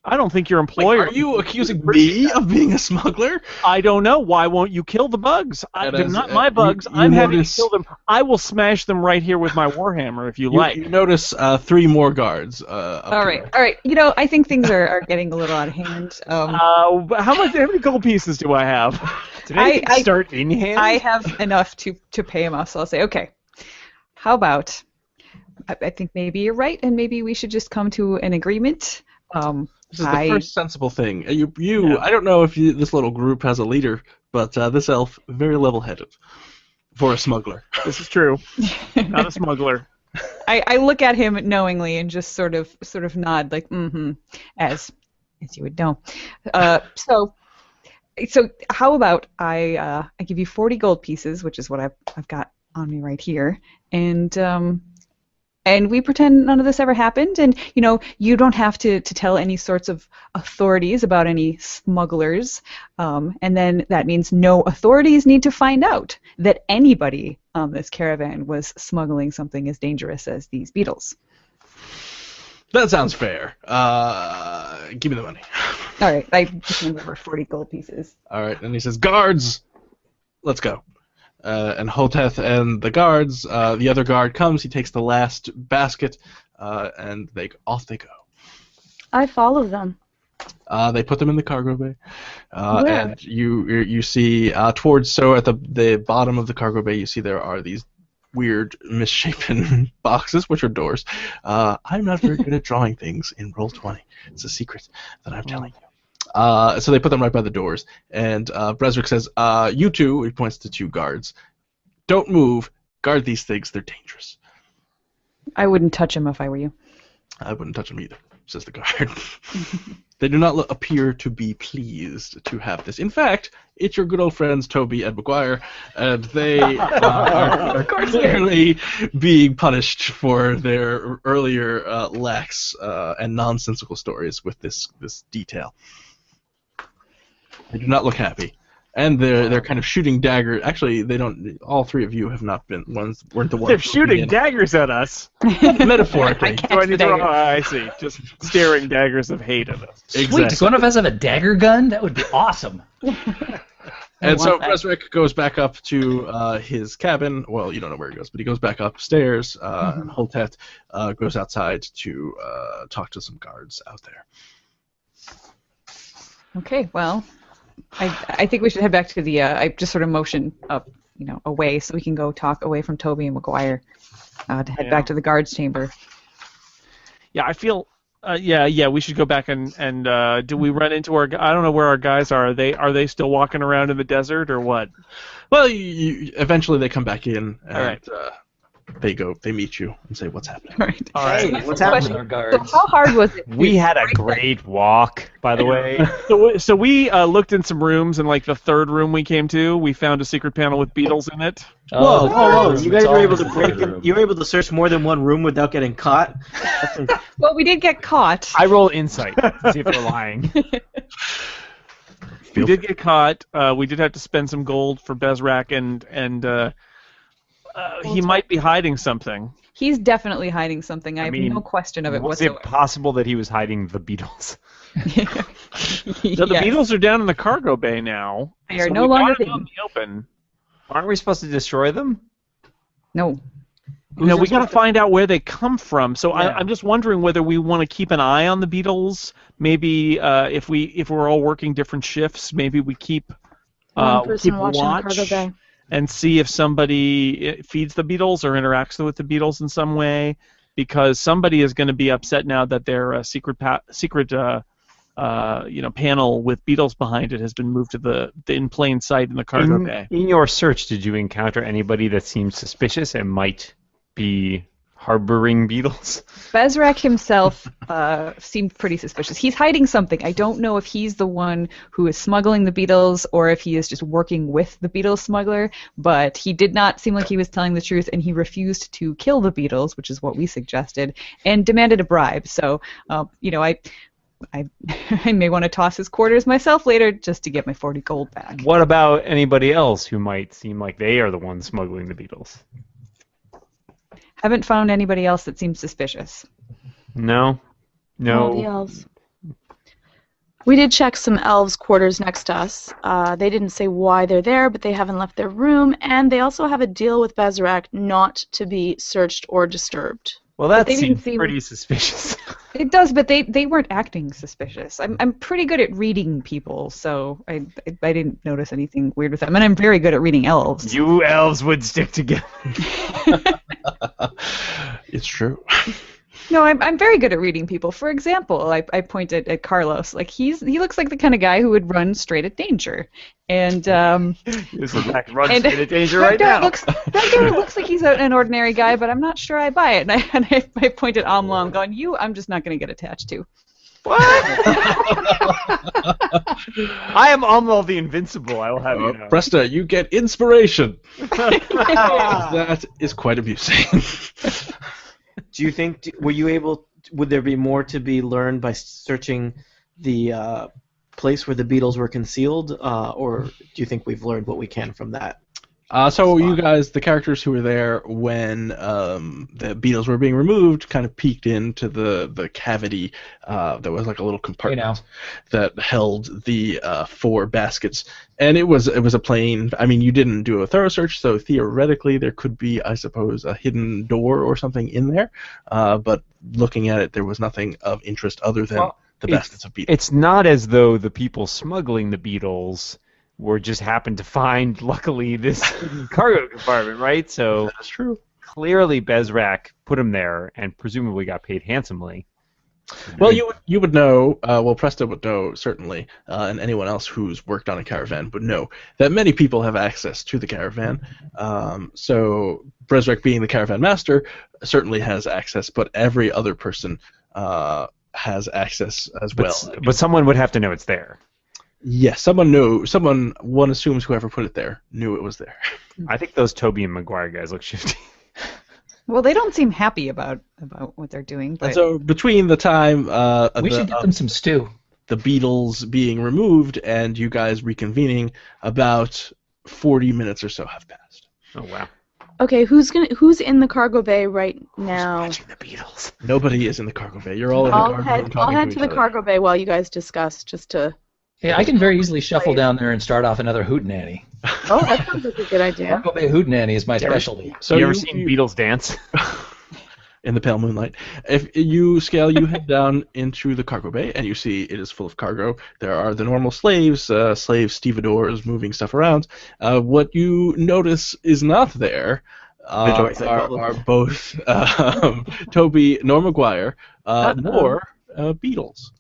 I don't think your Wait, employer... are you accusing me of being a smuggler? I don't know. Why won't you kill the bugs? And They're as- not my you- bugs. you I'm happy notice- to kill them. I will smash them right here with my warhammer if you like. You notice 3 more guards. Up All here. right. You know, I think things are getting a little out of hand. How many gold pieces do I have? Did anything I- start in hand? I have enough to pay him off, so I'll say, okay, how about, I think maybe you're right, and maybe we should just come to an agreement. This is the first sensible thing. I don't know if this little group has a leader, but this elf, very level-headed for a smuggler. This is true. Not a smuggler. I look at him knowingly and just sort of nod, like, as you would know. So how about I give you 40 gold pieces, which is what I've got on me right here, and we pretend none of this ever happened. And you don't have to tell any sorts of authorities about any smugglers. And then that means no authorities need to find out that anybody on this caravan was smuggling something as dangerous as these beetles. That sounds fair. Give me the money. All right, I just handed over 40 gold pieces. All right, and he says, "Guards, let's go." And Hoteth and the guards, the other guard comes. He takes the last basket, and off they go. I follow them. They put them in the cargo bay, Where? and you see towards at the bottom of the cargo bay, you see there are these weird misshapen boxes, which are doors. I'm not very good at drawing things in Roll20. It's a secret that I'm telling you. So they put them right by the doors, and Bresrick says, "You two," he points to two guards, "don't move. Guard these things. They're dangerous." I wouldn't touch him if I were you. I wouldn't touch them either, says the guard. They do not appear to be pleased to have this. In fact, it's your good old friends Toby and McGuire, and they are clearly being punished for their earlier lax and nonsensical stories with this detail. They do not look happy, and they're kind of shooting daggers. Actually, they don't. All three of you have not weren't the ones. They're shooting daggers at us. Metaphorically. I see. Just staring daggers of hate at us. Exactly. Wait, does one of us have a dagger gun? That would be awesome. And so Bresrick goes back up to his cabin. Well, you don't know where he goes, but he goes back upstairs. And Holtet goes outside to talk to some guards out there. Okay, well, I think we should head back to the. I just sort of motion up, away, so we can go talk away from Toby and McGuire to head back to the guards' chamber. Yeah, I feel. We should go back and do we run into our? I don't know where our guys are. Are they still walking around in the desert or what? Well, eventually they come back in and All right. They meet you and say, "What's happening?" All right. Hey, what's happening? Our guards. So how hard was it? We had a great walk, by the way. So we looked in some rooms, and like the third room we came to, we found a secret panel with beetles in it. Whoa! You guys It's were able to always break the it. You were able to search more than one room without getting caught. Well, we did get caught. I roll insight to see if they're lying. We did get caught. We did have to spend some gold for Bezrak, and he might be hiding something. He's definitely hiding something. I have mean, no question of it Was whatsoever. it possible that he was hiding the beetles? The Yes. beetles are down in the cargo bay now. They are so no we longer got them out hidden. in the open. Aren't we supposed to destroy them? No. We got to find out where they come from. So Yeah. I'm just wondering whether we want to keep an eye on the beetles. Maybe if we're all working different shifts, maybe we keep One person keep watching watch the cargo bay. and see if somebody feeds the beetles or interacts with the beetles in some way. Because somebody is going to be upset now that their secret panel with beetles behind it has been moved to the in plain sight in the cargo bay. In your search, did you encounter anybody that seemed suspicious and might be harboring beetles? Bezrak himself seemed pretty suspicious. He's hiding something. I don't know if he's the one who is smuggling the beetles or if he is just working with the beetle smuggler, but he did not seem like he was telling the truth, and he refused to kill the beetles, which is what we suggested, and demanded a bribe. So, I may want to toss his quarters myself later just to get my 40 gold back. What about anybody else who might seem like they are the ones smuggling the beetles? Haven't found anybody else that seems suspicious. No? All the No? elves. We did check some elves' quarters next to us. They didn't say why they're there, but they haven't left their room, and they also have a deal with Bezrak not to be searched or disturbed. Well, that they didn't seems seem- pretty suspicious. It does, but they weren't acting suspicious. I'm pretty good at reading people, so I didn't notice anything weird with them, and I'm very good at reading elves. You elves would stick together. It's true. No, I'm very good at reading people. For example, I pointed at Carlos. Like he looks like the kind of guy who would run straight at danger, and This is back run And- straight at danger right now. that guy looks like he's an ordinary guy, but I'm not sure I buy it. And I pointed at Amla, I'm going, I'm just not going to get attached to. What? I am Amlal the Invincible, I will have you know. Presta, you get inspiration. That is quite amusing. Do you think, would there be more to be learned by searching the place where the beetles were concealed, or do you think we've learned what we can from that? So you guys, the characters who were there when the beetles were being removed, kind of peeked into the cavity that was like a little compartment that held the 4 baskets, and it was a plain. I mean, you didn't do a thorough search, so theoretically there could be, I suppose, a hidden door or something in there. But looking at it, there was nothing of interest other than the baskets of beetles. It's not as though the people smuggling the beetles were just happened to find, luckily, this cargo compartment, right? So That's true. Clearly, Bezrak put them there and presumably got paid handsomely. Well, you would know. Presta would know certainly, and anyone else who's worked on a caravan would know that many people have access to the caravan. So Bezrak, being the caravan master, certainly has access, but every other person has access as well. But someone would have to know it's there. Yes, someone knew. One assumes whoever put it there knew it was there. I think those Toby and Maguire guys look shifty. Well, they don't seem happy about what they're doing. But And so between the time We should get them some stew. the beetles being removed and you guys reconvening, about 40 minutes or so have passed. Oh wow! Okay, who's in the cargo bay right now? Watching the Beatles. Nobody is in the cargo bay. You're all in the I'll cargo head. room I'll talking head to to the each other. cargo bay while you guys discuss, just to. Yeah, I can very easily shuffle down there and start off another hootenanny. Oh, that sounds like a good idea. Cargo Bay hootenanny is my specialty. So you ever seen Beatles dance? in the pale moonlight? If you scale, you head down into the cargo bay, and you see it is full of cargo. There are the normal slaves, stevedores moving stuff around. What you notice is not there are both Toby nor Maguire, nor Beatles.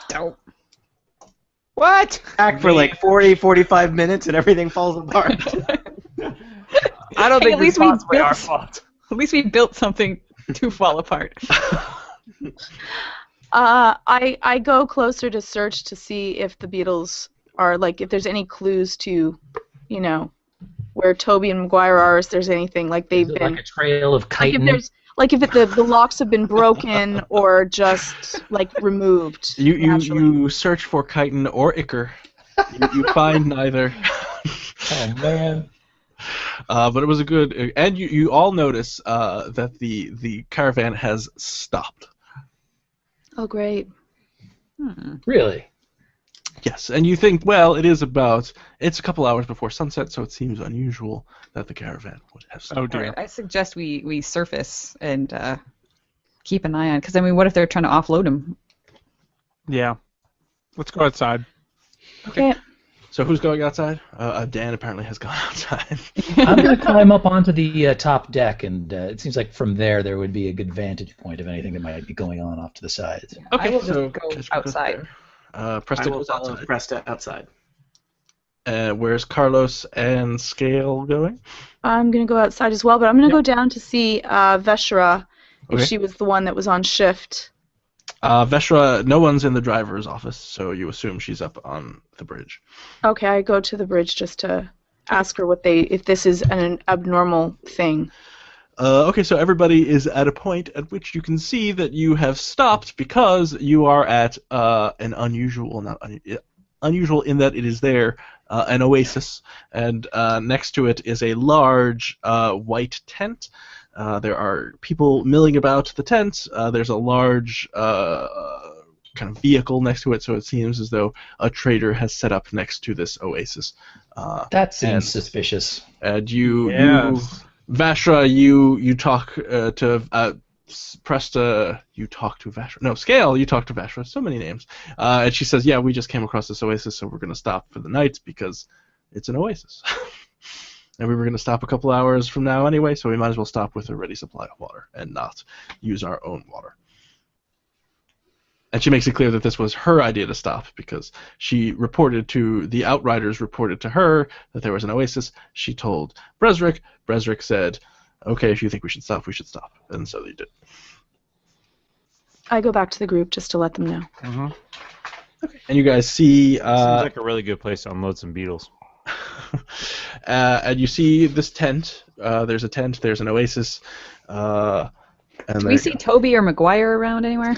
Dope. What? Back for like 40, 45 minutes and everything falls apart. I don't Hey, think at this least is we possibly our built- fault. At least we built something to fall apart. I go closer to search to see if the beetles are if there's any clues to, where Toby and Maguire are. If there's anything they've Is it been like a trail of if chitin? there's the locks have been broken or just removed. naturally. You search for chitin or ichor. You find neither. Oh man. But it was a good, and you all notice that the caravan has stopped. Oh great. Really? Yes, and you think, well, it's a couple hours before sunset, so it seems unusual that the caravan would have stopped. Oh dear. Alright, I suggest we surface and keep an eye on, because what if they're trying to offload them? Yeah. Let's go outside. Okay. So who's going outside? Dan apparently has gone outside. I'm going to climb up onto the top deck, and it seems like from there would be a good vantage point of anything that might be going on off to the sides. Okay, I will just so go Keshka goes outside. there. I Preston will goes follow outside. Presta outside. Where's Carlos and Scale going? I'm gonna go outside as well, but I'm gonna go down to see Veshra if Okay. she was the one that was on shift. Veshra, no one's in the driver's office, so you assume she's up on the bridge. Okay, I go to the bridge just to ask her if this is an abnormal thing. Okay, so everybody is at a point at which you can see that you have stopped because you are at an unusual in that it is there, an oasis, and next to it is a large white tent. There are people milling about the tent. There's a large kind of vehicle next to it, so it seems as though a trader has set up next to this oasis. That seems suspicious. And you Yes. Vashra, you talk to Presta, you talk to Vashra. No, Scale, you talk to Vashra. So many names. And she says, yeah, we just came across this oasis, so we're going to stop for the night because it's an oasis. And we were going to stop a couple hours from now anyway, so we might as well stop with a ready supply of water and not use our own water. And she makes it clear that this was her idea to stop because she reported to the Outriders, reported to her that there was an oasis. She told Brezric. Brezric said, okay, if you think we should stop, we should stop. And so they did. I go back to the group just to let them know. Mm-hmm. And you guys see... Seems like a really good place to unload some beetles. and you see this tent. There's a tent. There's an oasis. And Do we see Toby or McGuire around anywhere?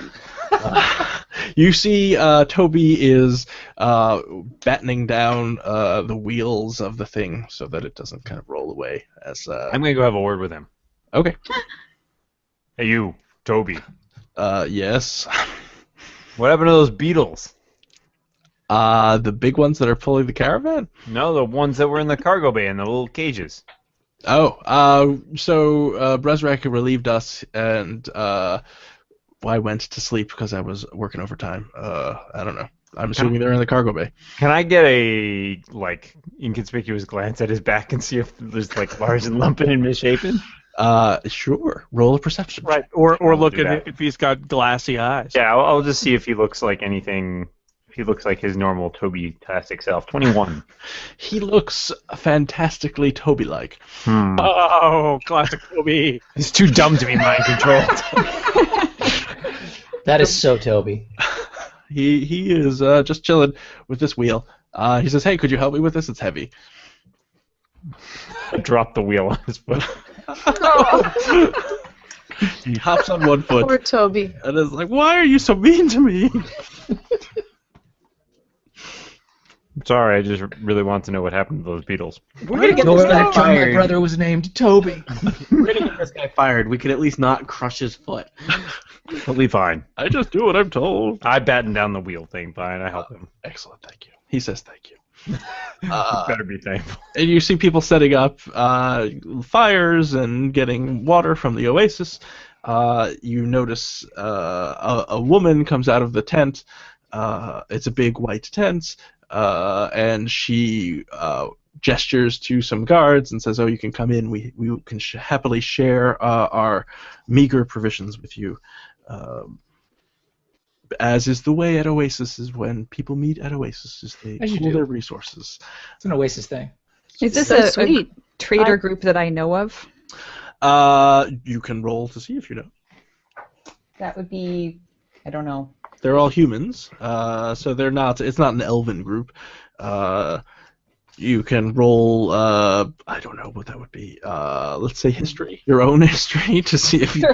You see Toby is battening down the wheels of the thing so that it doesn't kind of roll away. As I'm going to go have a word with him. Okay. Hey, you, Toby. Yes. What happened to those beetles? The big ones that are pulling the caravan? No, the ones that were in the cargo bay in the little cages. Oh, so Brezrek relieved us, and I went to sleep because I was working overtime. I don't know. I'm assuming they're in the cargo bay. Can I get a inconspicuous glance at his back and see if there's large and lumpy and misshapen? Sure. Roll a perception. Right, or look at that. if he's got glassy eyes. Yeah, I'll just see if he looks like anything. If he looks like his normal Toby-tastic self. 21. He looks fantastically Toby-like. Oh, classic Toby. He's too dumb to be mind controlled. That is so Toby. He is just chilling with this wheel. He says, "Hey, could you help me with this? It's heavy." I dropped the wheel on his foot. He hops on one foot Poor Toby. and is like, "Why are you so mean to me?" Sorry, I just really want to know what happened to those beetles. We're gonna get Go this guy back to my fired. brother was named Toby. We're gonna get this guy fired. We could at least not crush his foot. He'll be fine. I just do what I'm told. I batten down the wheel thing, fine. I help him. Excellent, thank you. He says thank you. Better be thankful. And you see people setting up fires and getting water from the oasis. You notice a woman comes out of the tent. It's a big white tent, and she gestures to some guards and says, "Oh, you can come in. We can happily share our meager provisions with you." As is the way at Oasis, when people meet at Oasis, they As you pool do. their resources. It's an Oasis thing. Is this So a sweet. trader group that I know of? You can roll to see if you know. That would be, I don't know. They're all humans, so they're not. It's not an elven group. You can roll. I don't know what that would be. Let's say history, your own history, to see if you.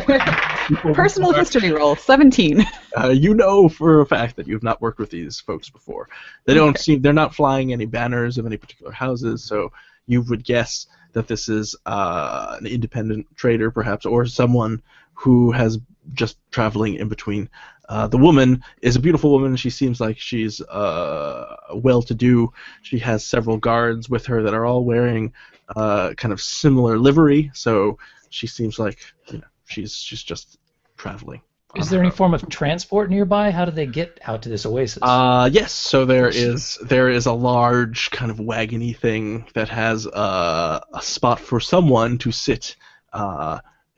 Personal history roll, 17. You know for a fact that you've not worked with these folks before. They don't seem. They're not flying any banners of any particular houses, so you would guess that this is an independent trader, perhaps, or someone who has just traveling in between. The woman is a beautiful woman. She seems like she's well-to-do. She has several guards with her that are all wearing kind of similar livery. So she seems like she's just traveling. Is there any form of transport nearby? How do they get out to this oasis? Yes. So there is a large kind of wagony thing that has a spot for someone to sit.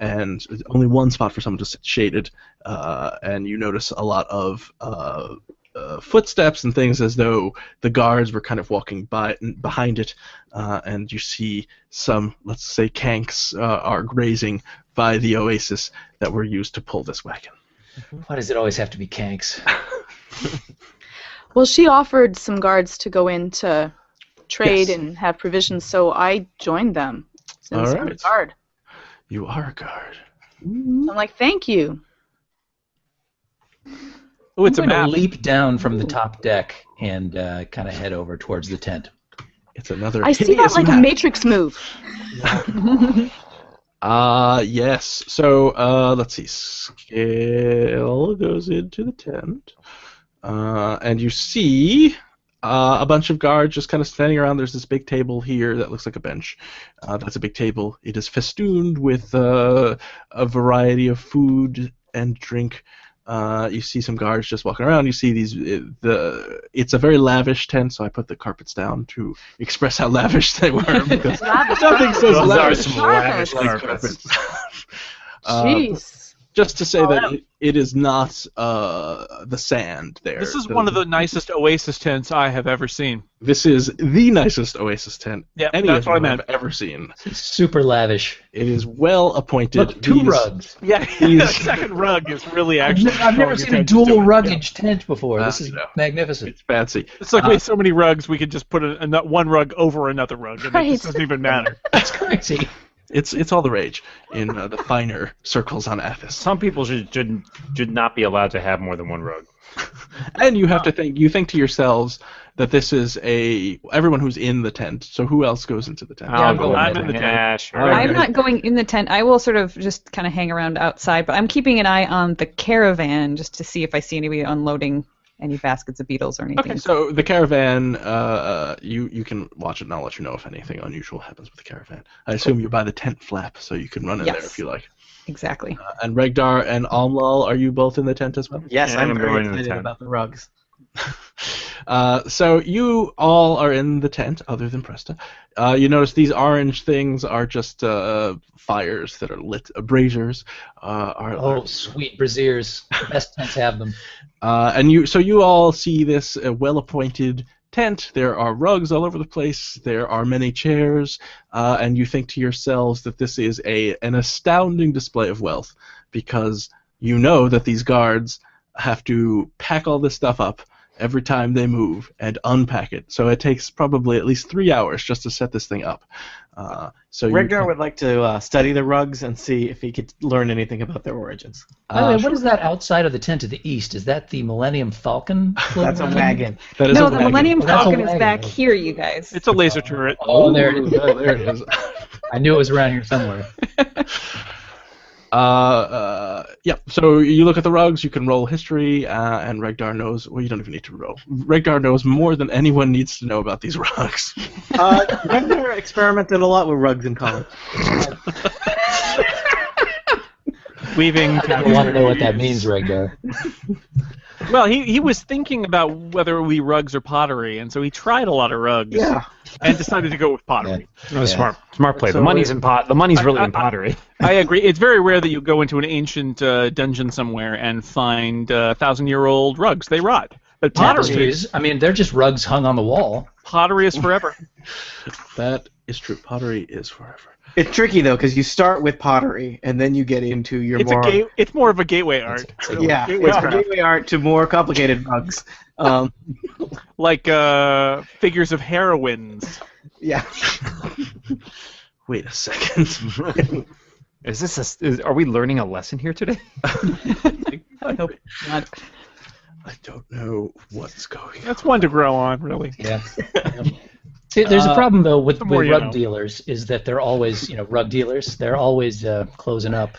And only one spot for someone to sit shaded, and you notice a lot of footsteps and things as though the guards were kind of walking behind it, and you see some, let's say, kanks are grazing by the oasis that were used to pull this wagon. Why does it always have to be kanks? Well, she offered some guards to go in to trade Yes. and have provisions, so I joined them. Since All I'm a right. guard. You are a guard. I'm like, thank you. Oh, it's a I'm going map. to leap down from the top deck and kind of head over towards the tent. It's another. I see hideous that like a map. Matrix move. Yes. So let's see. Scale goes into the tent, and you see a bunch of guards just kind of standing around. There's this big table here that looks like a bench. That's a big table. It is festooned with a variety of food and drink. You see some guards just walking around. You see it's a very lavish tent, so I put the carpets down to express how lavish they were, because Lavish nothing says Those are lavish some Carpets. lavish like carpets. carpets. Jeez. Just to say that it is not the sand there. This is one of the nicest Oasis tents I have ever seen. This is the nicest Oasis tent any that's of what I you meant. have ever seen. It's super lavish. It is well appointed. Look, two rugs. Yeah, the second rug is really actually. I've never seen a dual ruggage tent before. This is magnificent. It's fancy. It's like we have so many rugs, we could just put one rug over another rug, and it just doesn't even matter. That's crazy. It's all the rage in the finer circles on Athas. Some people should not be allowed to have more than one rug. And you have to think. You think to yourselves that this is everyone who's in the tent. So who else goes into the tent? I'll go I'm in the tent. Yeah, sure. Okay. I'm not going in the tent. I will sort of just kind of hang around outside, but I'm keeping an eye on the caravan just to see if I see anybody unloading any baskets of beetles or anything. Okay, so the caravan, you can watch it and I'll let you know if anything unusual happens with the caravan. I assume you're by the tent flap, so you can run in there if you like. Exactly. And Regdar and Amlal, are you both in the tent as well? Yes, Yeah, I'm I'm very going in the excited tent. about the rugs. So you all are in the tent, other than Presta. You notice these orange things are just fires that are lit, braziers. Oh, sweet braziers. The best tents have them. And you all see this well-appointed tent. There are rugs all over the place. There are many chairs, and you think to yourselves that this is an astounding display of wealth, because you know that these guards have to pack all this stuff up every time they move and unpack it. So it takes probably at least 3 hours just to set this thing up. Regdar would like to study the rugs and see if he could learn anything about their origins. By the way, what is that outside of the tent to the east? Is that the Millennium Falcon? That's a wagon. That is No, a the wagon. Millennium Oh, that's a Falcon is wagon. back here, you guys. It's a laser turret. Oh, there it is. Oh, there it is. I knew it was around here somewhere. Yeah, so you look at the rugs, you can roll history, and Regdar knows, well, you don't even need to roll. Regdar knows more than anyone needs to know about these rugs. Regdar experimented a lot with rugs in college. Weaving. I want to know what that means, Regdar. Well, he was thinking about whether it would be rugs or pottery, and so he tried a lot of rugs. Yeah. And decided to go with pottery. That was smart play. So The money's in pot. The money's really in pottery. I agree. It's very rare that you go into an ancient dungeon somewhere and find 1,000-year-old rugs. They rot. But pottery Tapestries. I mean, they're just rugs hung on the wall. is forever. That is true. Pottery is forever. It's tricky though, because you start with pottery and then you get into your more It's more of a gateway art. yeah, Gateway it's craft. gateway art to more complicated rugs. Like figures of heroines. Yeah. Wait a second. Are we learning a lesson here today? I hope not. I don't know what's going on. That's one to grow on, really. Yeah. See, there's a problem though with the more you rug know. dealers is that they're always, rug dealers. They're always closing up.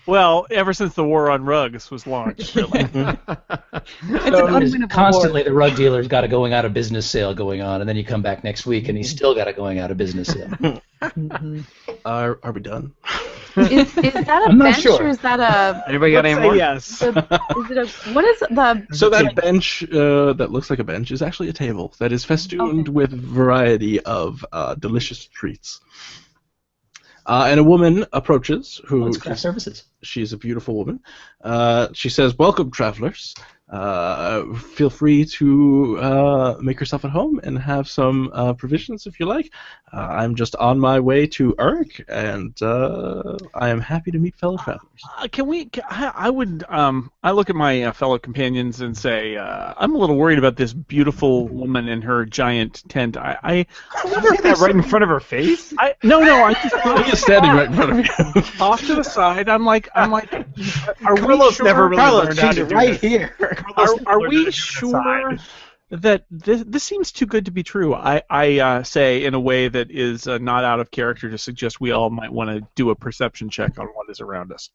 Well, ever since the war on rugs was launched, really. It's an There's unwinnable constantly war. the rug dealer's got a going out of business sale going on, and then you come back next week and he's still got a going out of business sale. Are we done? Is that a I'm not bench sure. or is that a? Anybody got any more? Yes. Is it a? What is the? So that bench that looks like a bench is actually a table that is festooned with a variety of delicious treats. And a woman approaches who It's craft services. she's a beautiful woman. She says, "Welcome, travelers. Feel free to make yourself at home and have some provisions if you like. I'm just on my way to Urk, and I am happy to meet fellow travelers." I look at my fellow companions and say, I'm a little worried about this beautiful woman in her giant tent. I wonder if That right in front of her face? no, I He is standing right in front of you. off to the side. I'm like, are we Carlos sure? never really Carlos, learned how to do right here. Are we sure that this seems too good to be true? I say in a way that is not out of character to suggest we all might want to do a perception check on what is around us.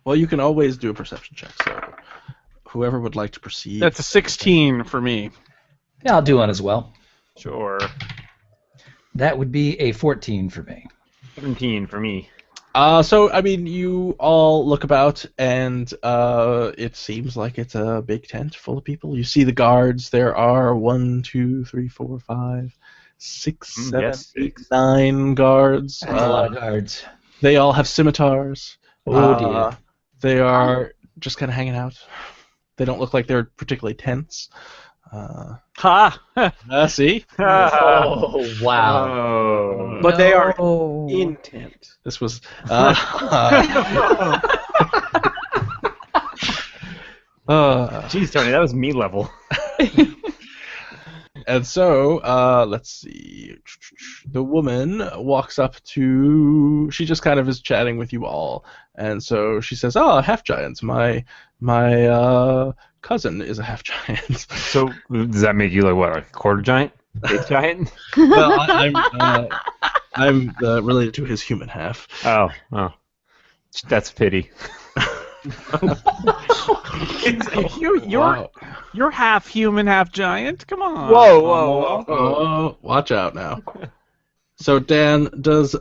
Well, you can always do a perception check. So, whoever would like to proceed. That's a 16 for me. Yeah, I'll do one as well. Sure. That would be a 14 for me. 17 for me. So, I mean, you all look about, and it seems like it's a big tent full of people. You see the guards. There are 1, 2, 3, 4, 5, 6, 7, yes. 8, 9 guards. That's a lot of guards. They all have scimitars. Oh dear. They are just kind of hanging out. They don't look like they're particularly tense. Ha! See? Oh wow. Oh. But they are No. intent. This was. Jeez, Tony, that was me level. And so, let's see. The woman walks up to. She just kind of is chatting with you all, and so she says, "Oh, half giants. My cousin is a half giant." So does that make you like what, a quarter giant? Eighth giant? Well, I'm related to his human half. Oh, that's a pity. You're half human, half giant. Come on. Whoa. Oh, watch out now. So Dan, does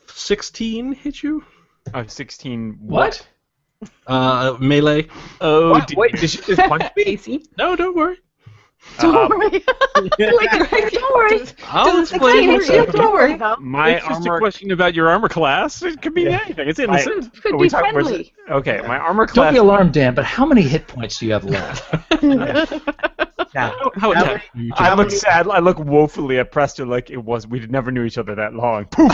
16 hit you? 16. What? Melee? Oh, What? Wait, did she just punch me? Casey. No, don't worry. Don't worry. Don't worry. I'll Explain explain. it. Don't worry though. My it's just a armor. question about your armor class. It could be anything. It's innocent. Could Are we be talking- was friendly. it- Okay, my armor Don't class. be alarmed, Dan, but how many hit points do you have left? How attack you I look sad. I look woefully at Preston like it was. We never knew each other that long. Poof.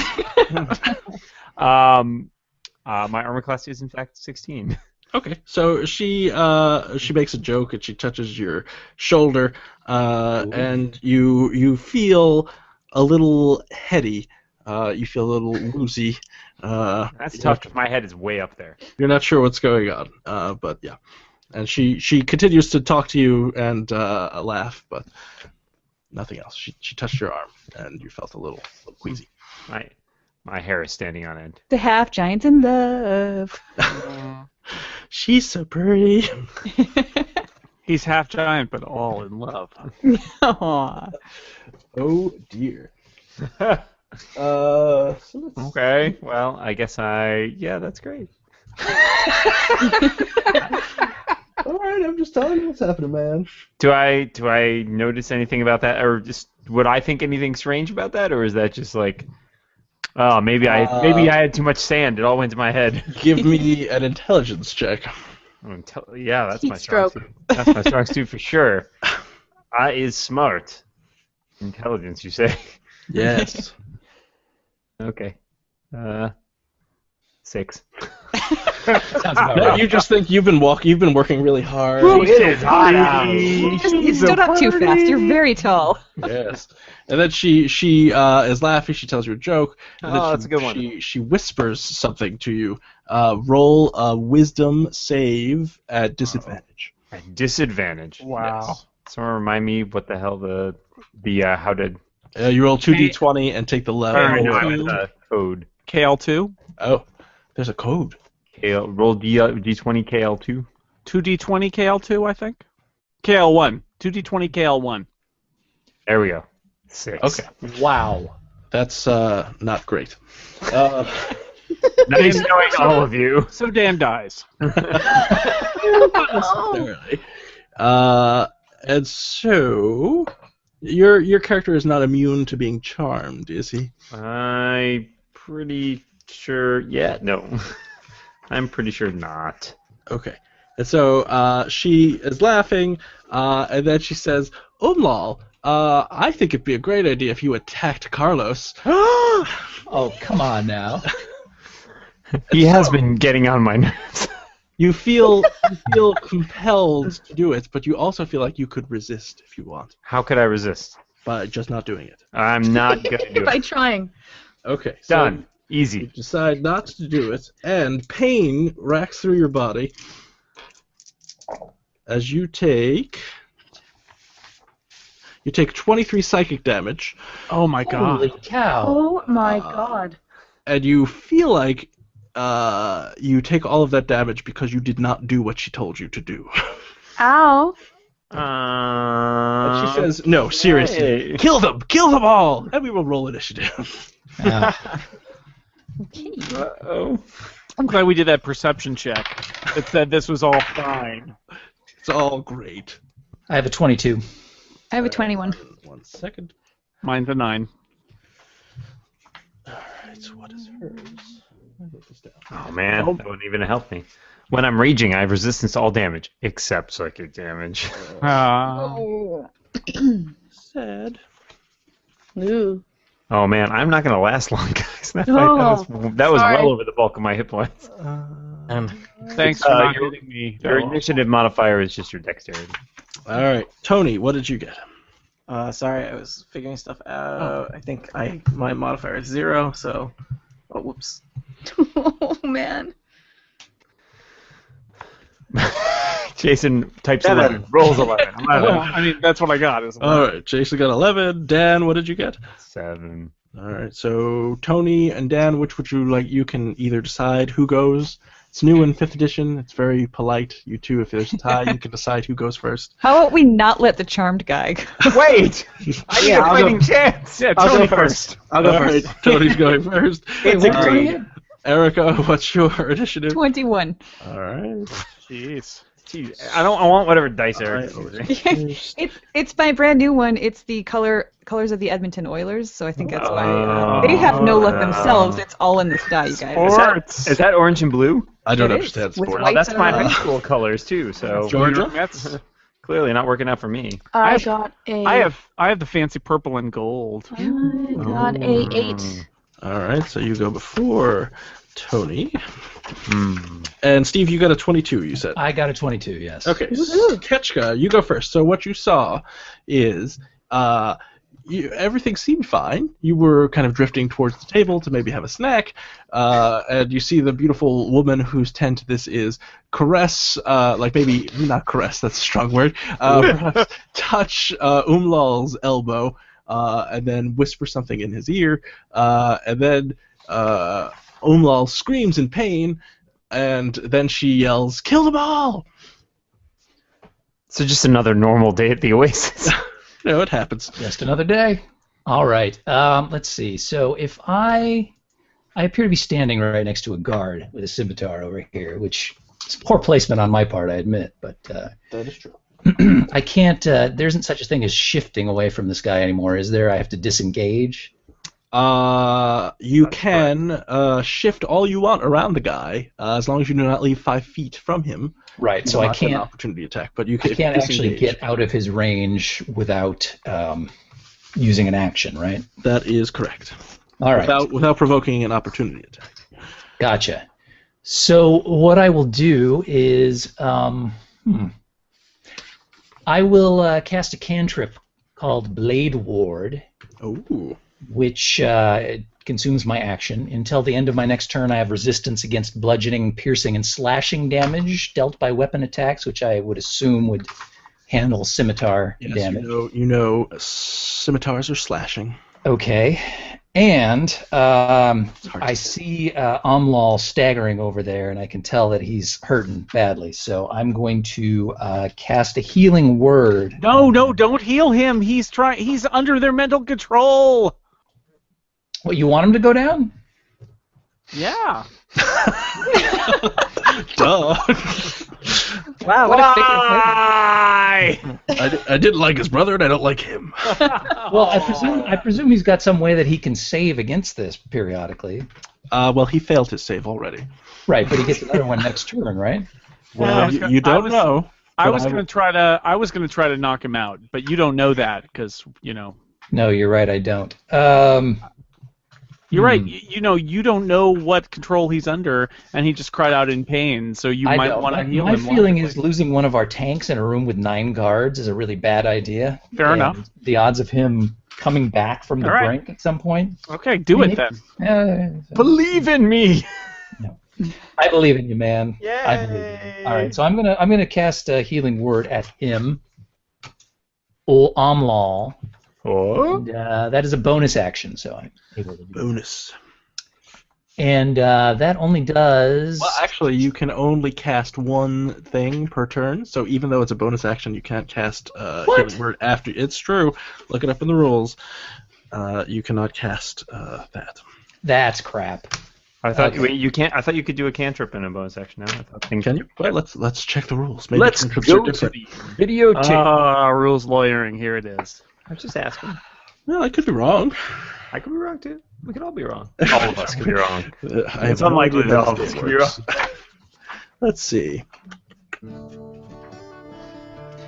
My armor class is in fact 16. Okay, so she makes a joke and she touches your shoulder, and you feel a little heady. You feel a little woozy. That's tough because my head is way up there. You're not sure what's going on, but yeah. And she continues to talk to you and laugh, but nothing else. She touched your arm and you felt a little queasy. My hair is standing on end. The half giants in love. She's so pretty. He's half giant, but all in love. Aw. Oh dear. Okay, well, I guess yeah, that's great. All right, I'm just telling you what's happening, man. Do I notice anything about that, or just would I think anything strange about that, or is that just like, oh, maybe I had too much sand. It all went to my head. Give me an intelligence check. Yeah, that's Heat my strong stroke. suit. That's my strong suit for sure. I is smart. Intelligence, you say? Yes. Okay. 6. Sounds about No, right. you just think you've been working really hard. It is hot out. You stood up too fast. You're very tall. Yes. And then she is laughing. She tells you a joke. And then Oh, that's a good one. She whispers something to you. Roll a wisdom save at disadvantage. At disadvantage. Wow. Yes. Someone remind me what the hell the how did. You roll 2d20 and take the level. I know I meant the code. KL2, Oh, there's a code. Roll D20 KL2. 2d20 KL2, I think. KL1, 2d20 KL1. There we go. 6. Okay. Wow. That's not great. Nice knowing all of you. So Dan dies. Not necessarily. And so your character is not immune to being charmed, is he? I'm pretty sure. Yeah, no. I'm pretty sure not. Okay. And so she is laughing, and then she says, Umlal, I think it'd be a great idea if you attacked Carlos. Oh, come on now. He has been getting on my nerves. You feel compelled to do it, but you also feel like you could resist if you want, How could I resist? by just not doing it. I'm not gonna do By it. trying. Okay. So Done. you Easy. decide not to do it, and pain racks through your body as you take 23 psychic damage, Oh my god. Holy cow. Oh my god. and you feel like you take all of that damage because you did not do what she told you to do. Ow. And she says, "No, seriously, Hey. kill them all, and we will roll initiative." Okay. Uh-oh. I'm glad we did that perception check. It said this was all fine. It's all great. I have a 22. I have a 21. 1 second. Mine's a 9. right, what is hers? I wrote this down. Oh man, that wouldn't even help me. When I'm raging, I have resistance to all damage, except psychic damage. Oh. Sad. Ooh. Oh man, I'm not gonna last long, guys. That was sorry. well over the bulk of my hit points. Thanks for not hitting me. Your initiative modifier is just your dexterity. All right, Tony, what did you get? Sorry, I was figuring stuff out. I think my modifier is 0, so... Oh, whoops. Oh man. Jason types 7. 11, rolls 11. Well, I mean, that's what I got. Is All right, Jason got 11. Dan, what did you get? 7. All right, so Tony and Dan, which would you like? You can either decide who goes. It's new in 5th edition. It's very polite. You two, if there's a tie, you can decide who goes first. How about we not let the charmed guy go? Wait! I need a fighting chance! Yeah, I'll Tony go first. I'll go All first. right, Tony's going first. Wait, what are you? Erica, what's your initiative? 21. All right. Jeez. Jeez, I want whatever dice Eric. It's my brand new one. It's the colors of the Edmonton Oilers, so I think that's why they have no luck themselves. It's all in this die, you guys. Is that orange and blue? I don't It understand is, with sports. white- Oh, that's my Whites, high school colors too. So Georgia? That's, clearly not working out for me. I got a. I have the fancy purple and gold. I got a 8. All right, so you go before Tony. And Steve, you got a 22, you said. I got a 22, yes. Okay, Ketchka, you go first. So what you saw is everything seemed fine. You were kind of drifting towards the table to maybe have a snack, and you see the beautiful woman whose tent this is caress, like maybe not caress, that's a strong word, perhaps touch Umlal's elbow, and then whisper something in his ear, and then Umlal screams in pain, and then she yells, "Kill them all!" So just another normal day at the Oasis. No, it happens. Just another day. All right. Let's see. So if I appear to be standing right next to a guard with a scimitar over here, which is poor placement on my part, I admit, but That is true. I can't. There isn't such a thing as shifting away from this guy anymore, is there? I have to disengage. You can shift all you want around the guy, as long as you do not leave 5 feet from him. Right. So You I will not get an can't. opportunity attack, but you can. I can't actually disengage. get out of his range without using an action, right? That is correct. All right. Without provoking an opportunity attack. Gotcha. So what I will do is I will cast a cantrip called Blade Ward, Oh. which consumes my action. Until the end of my next turn, I have resistance against bludgeoning, piercing, and slashing damage dealt by weapon attacks, which I would assume would handle scimitar Yes, damage. you know, scimitars are slashing. Okay. And hard I to see Umlal staggering over there, and I can tell that he's hurting badly. So I'm going to cast a healing word. No, don't heal him. He's under their mental control. What, you want him to go down? Yeah. Duh. Wow, what a thick Why? I didn't like his brother, and I don't like him. Well, I presume he's got some way that he can save against this periodically. Well, he failed his save already. Right, but he gets another one next turn, right? Well, you don't know. I but was gonna try to knock him out, but you don't know that because No, you're right, I don't. You're right. You don't know what control he's under, and he just cried out in pain. So you I might know. want to heal My him. feeling is losing one of our tanks in a room with 9 guards is a really bad idea. Fair And enough. The odds of him coming back from the All right. brink at some point. Okay, do it then. Believe in me. I believe in you, man. Yay. I believe in you. All right, so I'm gonna cast a healing word at him, Ol Amlal. Oh. And, that is a bonus action, so I'm able to do that. Bonus. And that only does. Well, actually, you can only cast one thing per turn, so even though it's a bonus action, you can't cast healing word after. It's true. Look it up in the rules. You cannot cast that. That's crap. I thought Okay. wait, you can't. I thought you could do a cantrip in a bonus action. No, I thought Can you? Well, let's check the rules. Maybe Let's cantrips go are to different. the video tape. Rules lawyering. Here it is. I was just asking. Well, I could be wrong. I could be wrong too. We could all be wrong. All of us could be wrong. I It's have no unlikely idea that how all of this us could be works. wrong. Let's see. A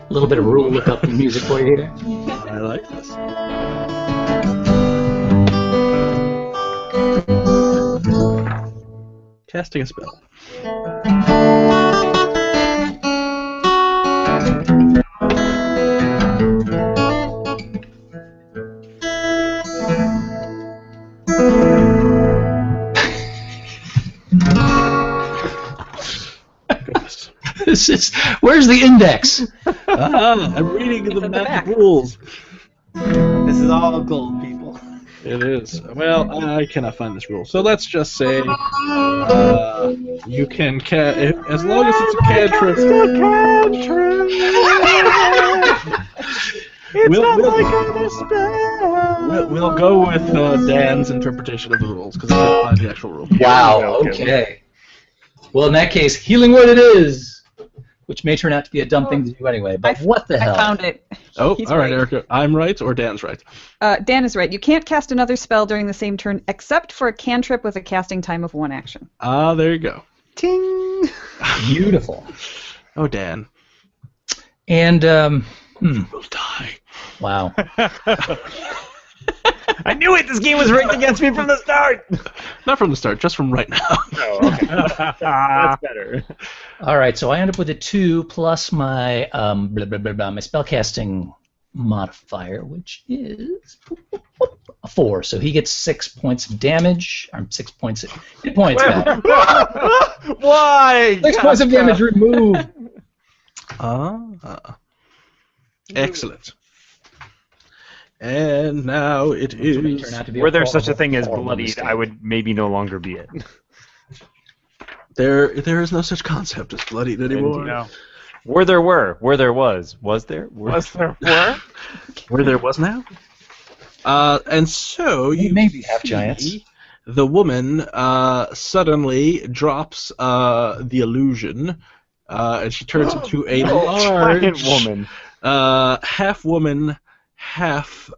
little bit of rule lookup music for you here. I like this. Casting a spell. Goodness. This is. Where's the index? I'm reading the magic rules. This is all gold, people. It is. Well, I cannot find this rule. So let's just say you can as long as it's a cantrip. We'll go with Dan's interpretation of the rules because I can't find the actual rule. Wow. Okay. Well, in that case, healing word it is, which may turn out to be a dumb thing to do anyway. But what the hell? I found it. Oh, He's all right, right. Erica. I'm right or Dan's right? Dan is right. You can't cast another spell during the same turn except for a cantrip with a casting time of 1 action. Ah, there you go. Ting! Beautiful. Oh, Dan. And We'll die. wow. I knew it! This game was rigged against me from the start! Not from the start, just from right now. Oh, okay. That's better. All right, so I end up with a 2 plus my my spellcasting modifier, which is a 4. So he gets 6 points of damage. Or 6 points of hit points back. Why? 6 points of damage removed. Excellent. And now it is. Turn out to be Were there such a thing as horrible bloodied, mistake. I would maybe no longer be it. There is no such concept as bloodied anymore. No. Where there was. Was there? Was there were? Where there was now. And so you maybe half see giants. the woman suddenly drops the illusion, and she turns into a large Giant woman. half woman, half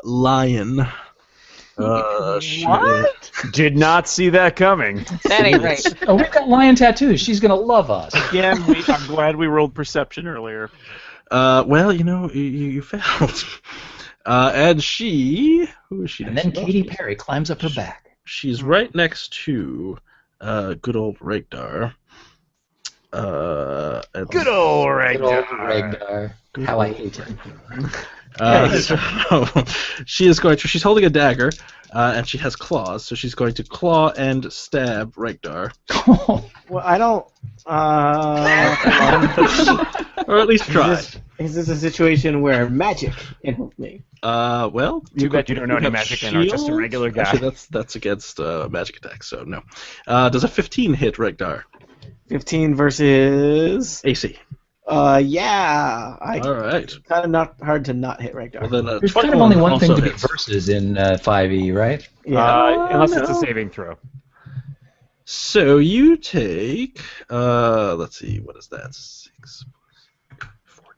lion. What? Did not see that coming. That ain't right. Oh, we've got lion tattoos. She's gonna love us. Again, I'm glad we rolled perception earlier. Well, you failed. And she, who is she? And next then to? Katy Perry climbs up her back. She's right next to good old Regdar. And Good old Good old Regdar. Regdar. How I hate him. So she's holding a dagger, and she has claws, so she's going to claw and stab Regdar. Well, I don't. Or at least try. Is this a situation where magic can help me? Well, Too bad you don't know any have magic and are just a shield? regular guy. Actually, that's against magic attacks, so no. Does a 15 hit Regdar? 15 versus. AC. Yeah. All right. Kind of not hard to not hit Regdar. Well, then There's kind of only one thing also to be hits. versus in 5e, right? Yeah. Unless it's a saving throw. So you take, let's see, what is that? 6, 14.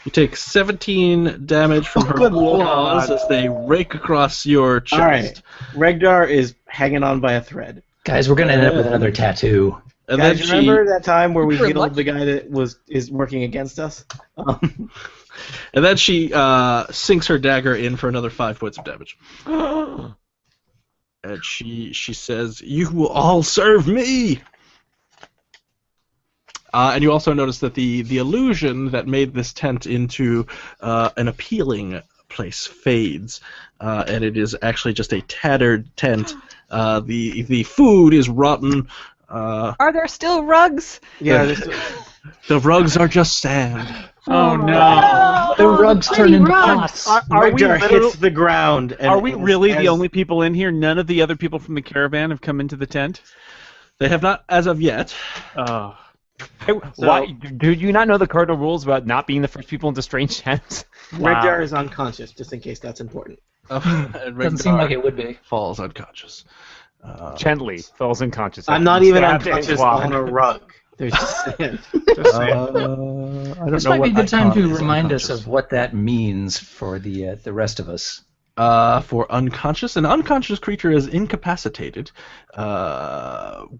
You take 17 damage from her Good claws Lord. as they rake across your chest. All right. Regdar is hanging on by a thread. Guys, we're gonna end up with another tattoo. And Guys, then remember that time where we You're healed lucky. the guy that is working against us? she sinks her dagger in for another 5 points of damage. And she says, "You will all serve me." And you also notice that the illusion that made this tent into an appealing place fades, and it is actually just a tattered tent. The food is rotten. Are there still rugs? Yeah. The rugs are just sand. Oh no! The rugs turn Tiny into rugs. pots. Are we Regdar literal- hits the ground. And Are we it really as- the only people in here? None of the other people from the caravan have come into the tent. They have not, as of yet. Oh. Hey, why? Did you not know the cardinal rules about not being the first people into strange tents? Regdar is unconscious, just in case that's important. And Doesn't seem Regdar like it would be. falls unconscious. Gently falls unconscious. I'm not even Stabbed and unconscious clawed. on a rug. There's just sand. I don't This know might what be a good time icon to is remind us unconscious. of what that means for the rest of us. For unconscious, an unconscious creature is incapacitated,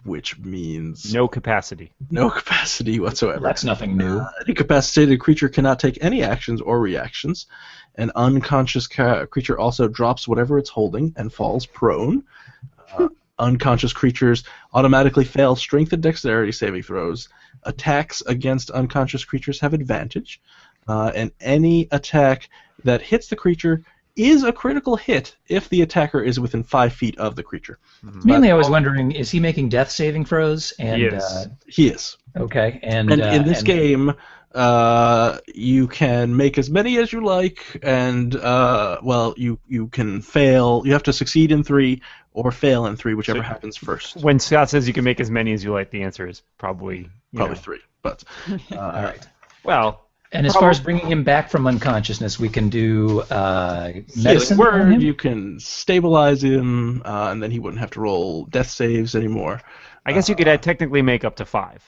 which means No capacity. no capacity whatsoever. That's nothing new. An incapacitated creature cannot take any actions or reactions. An unconscious creature also drops whatever it's holding and falls prone. Unconscious creatures automatically fail strength and dexterity saving throws. Attacks against unconscious creatures have advantage, and any attack that hits the creature is a critical hit if the attacker is within 5 feet of the creature. Mainly, I was wondering, is he making death saving throws? And, He is. He is. Okay, and In this and- game, you can make as many as you like, and you can fail. You have to succeed in 3 or fail in 3, whichever happens first. When Scott says you can make as many as you like, the answer is probably Probably 3, but all right. Well, And as far as bringing him back from unconsciousness, we can do healing medicine on word. him? You can stabilize him, and then he wouldn't have to roll death saves anymore. I guess you could technically make up to 5.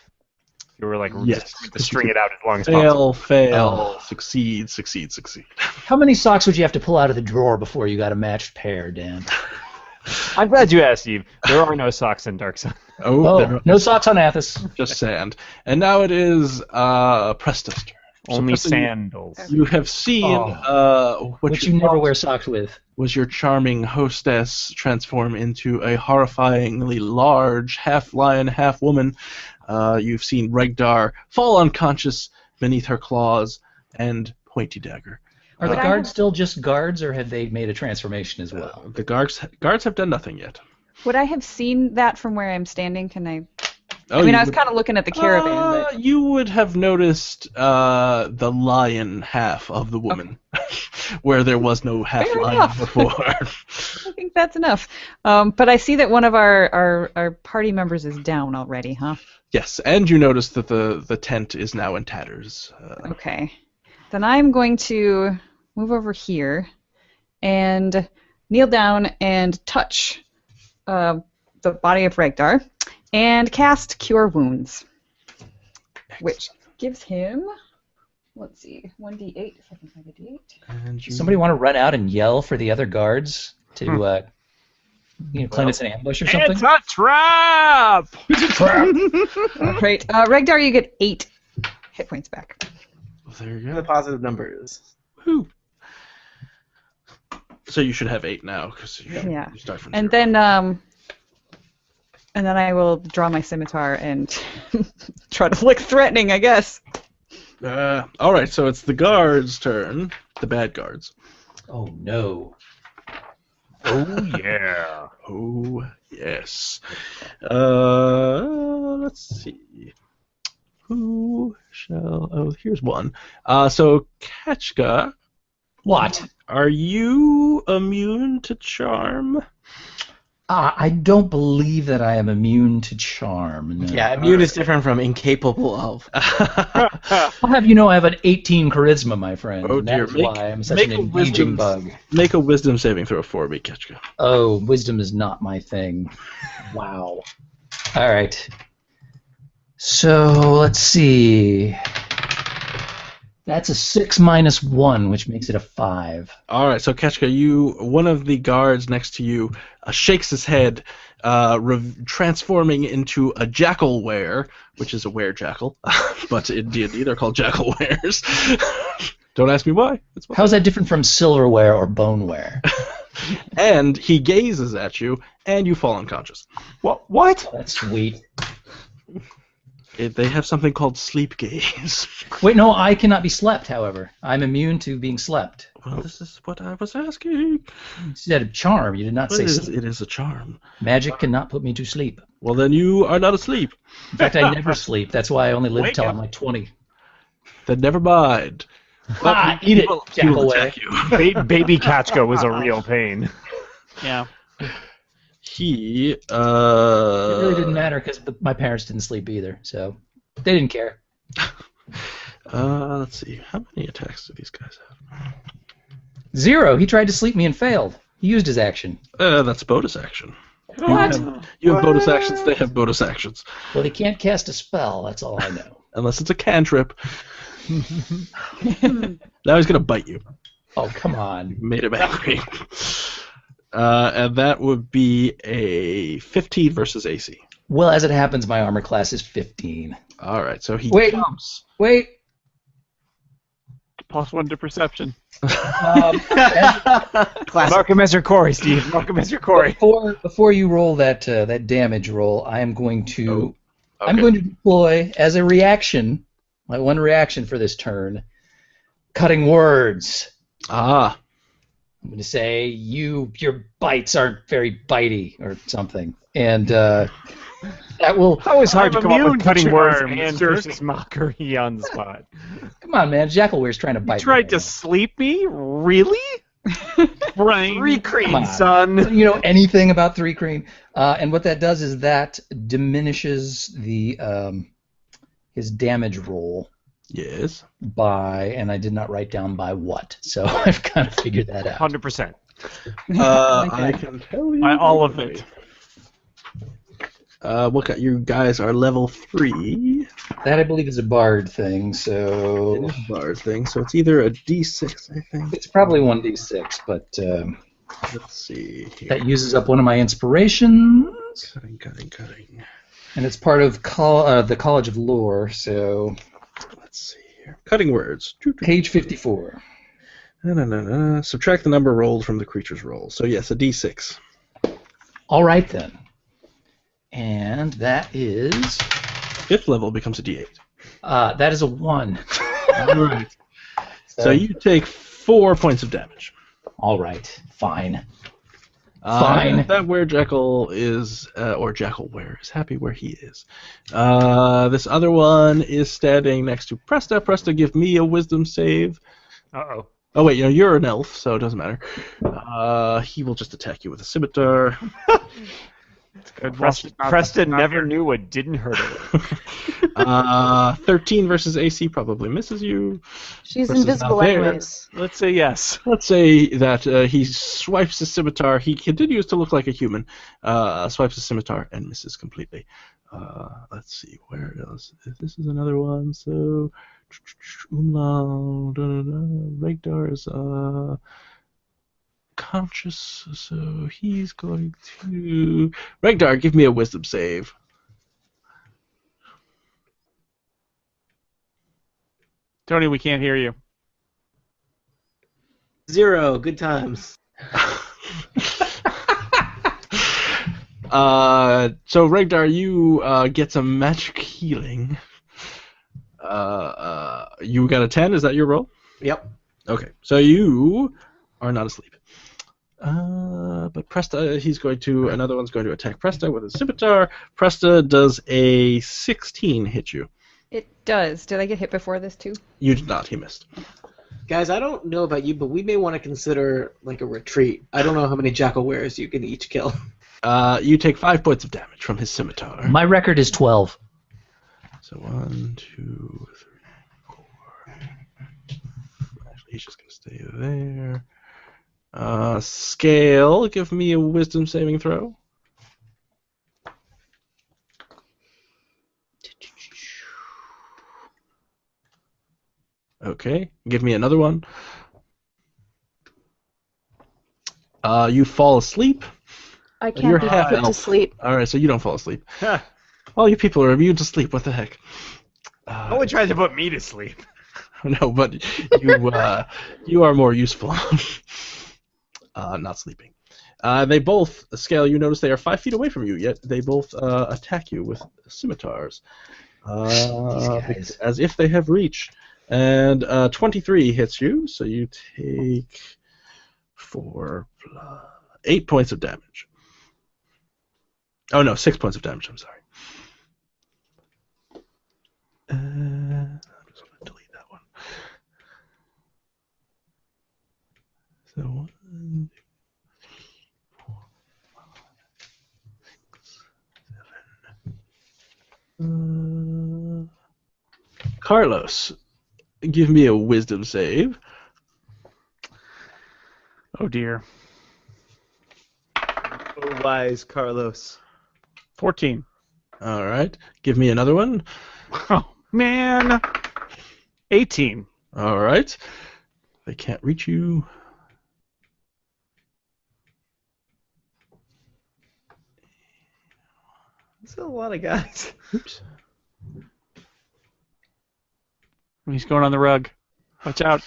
You were like Yes, just to string it out as long as Fail, possible. fail, succeed, succeed, succeed. How many socks would you have to pull out of the drawer before you got a matched pair, Dan? I'm glad you asked, Steve. There are no socks in Dark Sun. Oh, no socks on Athas. just sand. And now it is Presta's turn. So Only Presta, sandals. You have seen what Which you you never thought wear socks with. was your charming hostess transform into a horrifyingly large half-lion, half-woman. You've seen Regdar fall unconscious beneath her claws and pointy dagger. Are the But I guards have- still just guards, or have they made a transformation as well? The guards have done nothing yet. Would I have seen that from where I'm standing? Can I? Oh, I mean, you I was would- kind of looking at the caravan, but You would have noticed the lion half of the woman, where there was no half Fair lion enough. before. I think that's enough. But I see that one of our party members is down already, huh? Yes, and you notice that the tent is now in tatters. Okay. Then I'm going to move over here and kneel down and touch the body of Regdar and cast Cure Wounds, which gives him, let's see, 1d8, if I can find a d8. And you, Somebody want to run out and yell for the other guards to, claim it's an ambush or something? It's a trap! All right. Regdar, you get 8 hit points back. there you The go. positive numbers. Whew. So you should have 8 now, because Yeah. you start from And 0. then I will draw my scimitar and try to look threatening, I guess. All right, so it's the guards' turn, the bad guards. Oh, no. Oh, yeah. Oh, yes. Let's see. Who shall... Oh, here's one. So, Ketchka, What? are you immune to charm? I don't believe that I am immune to charm. No. Yeah, immune is different from incapable of. I'll have you know I have an 18 charisma, my friend. Oh, and dear. That's why I'm such an make a engaging wisdom- bug. Make a wisdom saving throw for me, Ketchka. Oh, wisdom is not my thing. Wow. All right. So let's see. That's a 6 minus 1, which makes it a 5. All right, so Ketchka, one of the guards next to you shakes his head, transforming into a jackal were, which is a were-jackal, but in D&D they're called jackal wares. Don't ask me why. It's How is that different from silverware or boneware? And he gazes at you, and you fall unconscious. What? That's sweet. They have something called sleep gaze. Wait, no, I cannot be slept, however. I'm immune to being slept. Well, this is what I was asking. You said a charm. You did not say It sleep. is a charm. Magic cannot put me to sleep. Well, then you are not asleep. In fact, I never sleep. That's why I only live Wake till up. I'm like 20. Then never mind. Ah, eat it, He will jackal attack were. you. Baby Kachka was a real pain. Yeah. He, It really didn't matter because my parents didn't sleep either, so they didn't care. let's see. How many attacks do these guys have? 0. He tried to sleep me and failed. He used his action. That's bonus action. You have bonus actions. They have bonus actions. Well, they can't cast a spell. That's all I know. Unless it's a cantrip. Now he's gonna bite you. Oh, come on. Made him angry. And that would be a 15 versus AC. Well, as it happens, my armor class is 15. All right, so he Wait. jumps. Wait. +1 to perception. Classic. Mark him as your Corey, Steve. Mark him as your Corey. Before you roll that damage roll, I am going to Okay. I'm going to deploy as a reaction, my one reaction for this turn, cutting words. Ah. I'm going to say your bites aren't very bitey or something, and that will. Always hard to I'm come up immune with to cutting words charms, and jerk. vicious mockery on the spot. Come on, man. Jackalware's trying to bite. You tried me to right sleep me? Really? Brain. 3 Come cream, on. son. now. You know anything about 3 Crane? And what that does is that diminishes the his damage roll Yes. by, and I did not write down by what, so I've kind of figured that out. 100%. I can tell you. By all of it. You guys are level 3. That I believe is a bard thing, It so is a bard thing, so it's either a D6, I think. it's probably 1d6, but Let's see here. that uses up one of my inspirations, Cutting. and it's part of the College of Lore, so Let's see here. Cutting words. page 54. Subtract the number rolled from the creature's roll. So yes, a D6. All right then, and that is 5th level becomes a D8. that is a 1. All right. So you take 4 points of damage. All right, fine. Fine. That Werejackal is, or Jackalware is happy where he is. This other one is standing next to Presta. Presta, give me a wisdom save. Uh-oh. Oh wait, you're an elf, so it doesn't matter. He will just attack you with a scimitar. Preston never knew what didn't hurt him. 13 versus AC probably misses you. She's Versus invisible not there. anyways. Let's say yes. Let's say that he swipes his scimitar. He continues to look like a human. Swipes his scimitar and misses completely. Let's see, where else? This is another one. So, Umlaut, Regdar is conscious, so he's going to. Regdar, give me a wisdom save. Tony, we can't hear you. 0. Good times. So Regdar, you get some magic healing. You got a 10. Is that your roll? Yep. Okay, so you are not asleep. But Presta, another one's going to attack Presta with a scimitar. Presta does a 16 hit you. It does. Did I get hit before this too? You did not. He missed. Guys, I don't know about you, but we may want to consider like a retreat. I don't know how many Jackalwares you can each kill. You take 5 points of damage from his scimitar. My record is 12. So 1, 2, 3, 4. Actually, he's just going to stay there. Scale, give me a wisdom saving throw. Okay, give me another one. You fall asleep. I You're can't be half put to elf. sleep. Alright, so you don't fall asleep. All you people are immune to sleep, what the heck? No one tried to put me to sleep. No, but you are more useful. Not sleeping. They both, Scale, you notice they are 5 feet away from you, yet they both attack you with scimitars. As if they have reach. And 23 hits you, so you take 8 points of damage. Oh no, 6 points of damage, I'm sorry. I'm just going to delete that one. So 1, 2, 4, 5, 6, 7. Carlos, give me a wisdom save. Oh dear. Oh, wise Carlos. 14. All right. Give me another one. Oh, man. 18. All right. They can't reach you. That's a lot of guys. Oops. He's going on the rug. Watch out.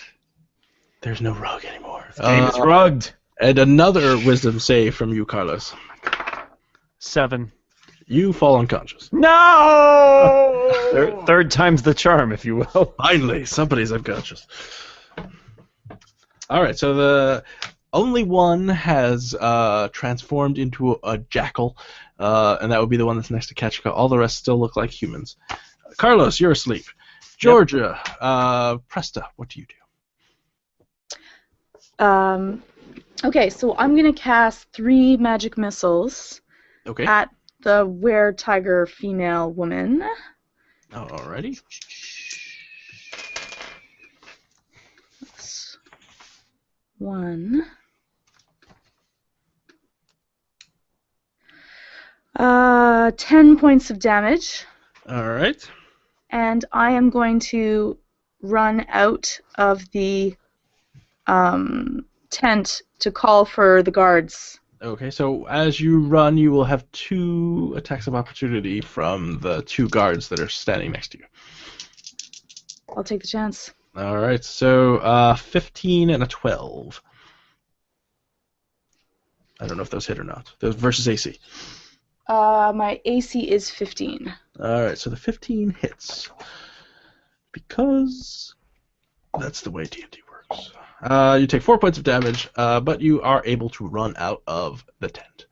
There's no rug anymore. This game is rugged. And another wisdom save from you, Carlos. 7. You fall unconscious. No! Third time's the charm, if you will. Finally, somebody's unconscious. All right, so the only one has transformed into a jackal, and that would be the one that's next to Ketchka. All the rest still look like humans. Carlos, you're asleep. Georgia, Presta, what do you do? Okay, so I'm gonna cast 3 magic missiles Okay. at the were-tiger female woman. Alrighty. That's 1. 10 points of damage. Alright. And I am going to run out of the tent to call for the guards. Okay, so as you run, you will have 2 attacks of opportunity from the 2 guards that are standing next to you. I'll take the chance. Alright, so 15 and a 12. I don't know if those hit or not. Those versus AC. My AC is 15. Alright, so the 15 hits. Because that's the way D&D works. You take 4 points of damage, but you are able to run out of the tent.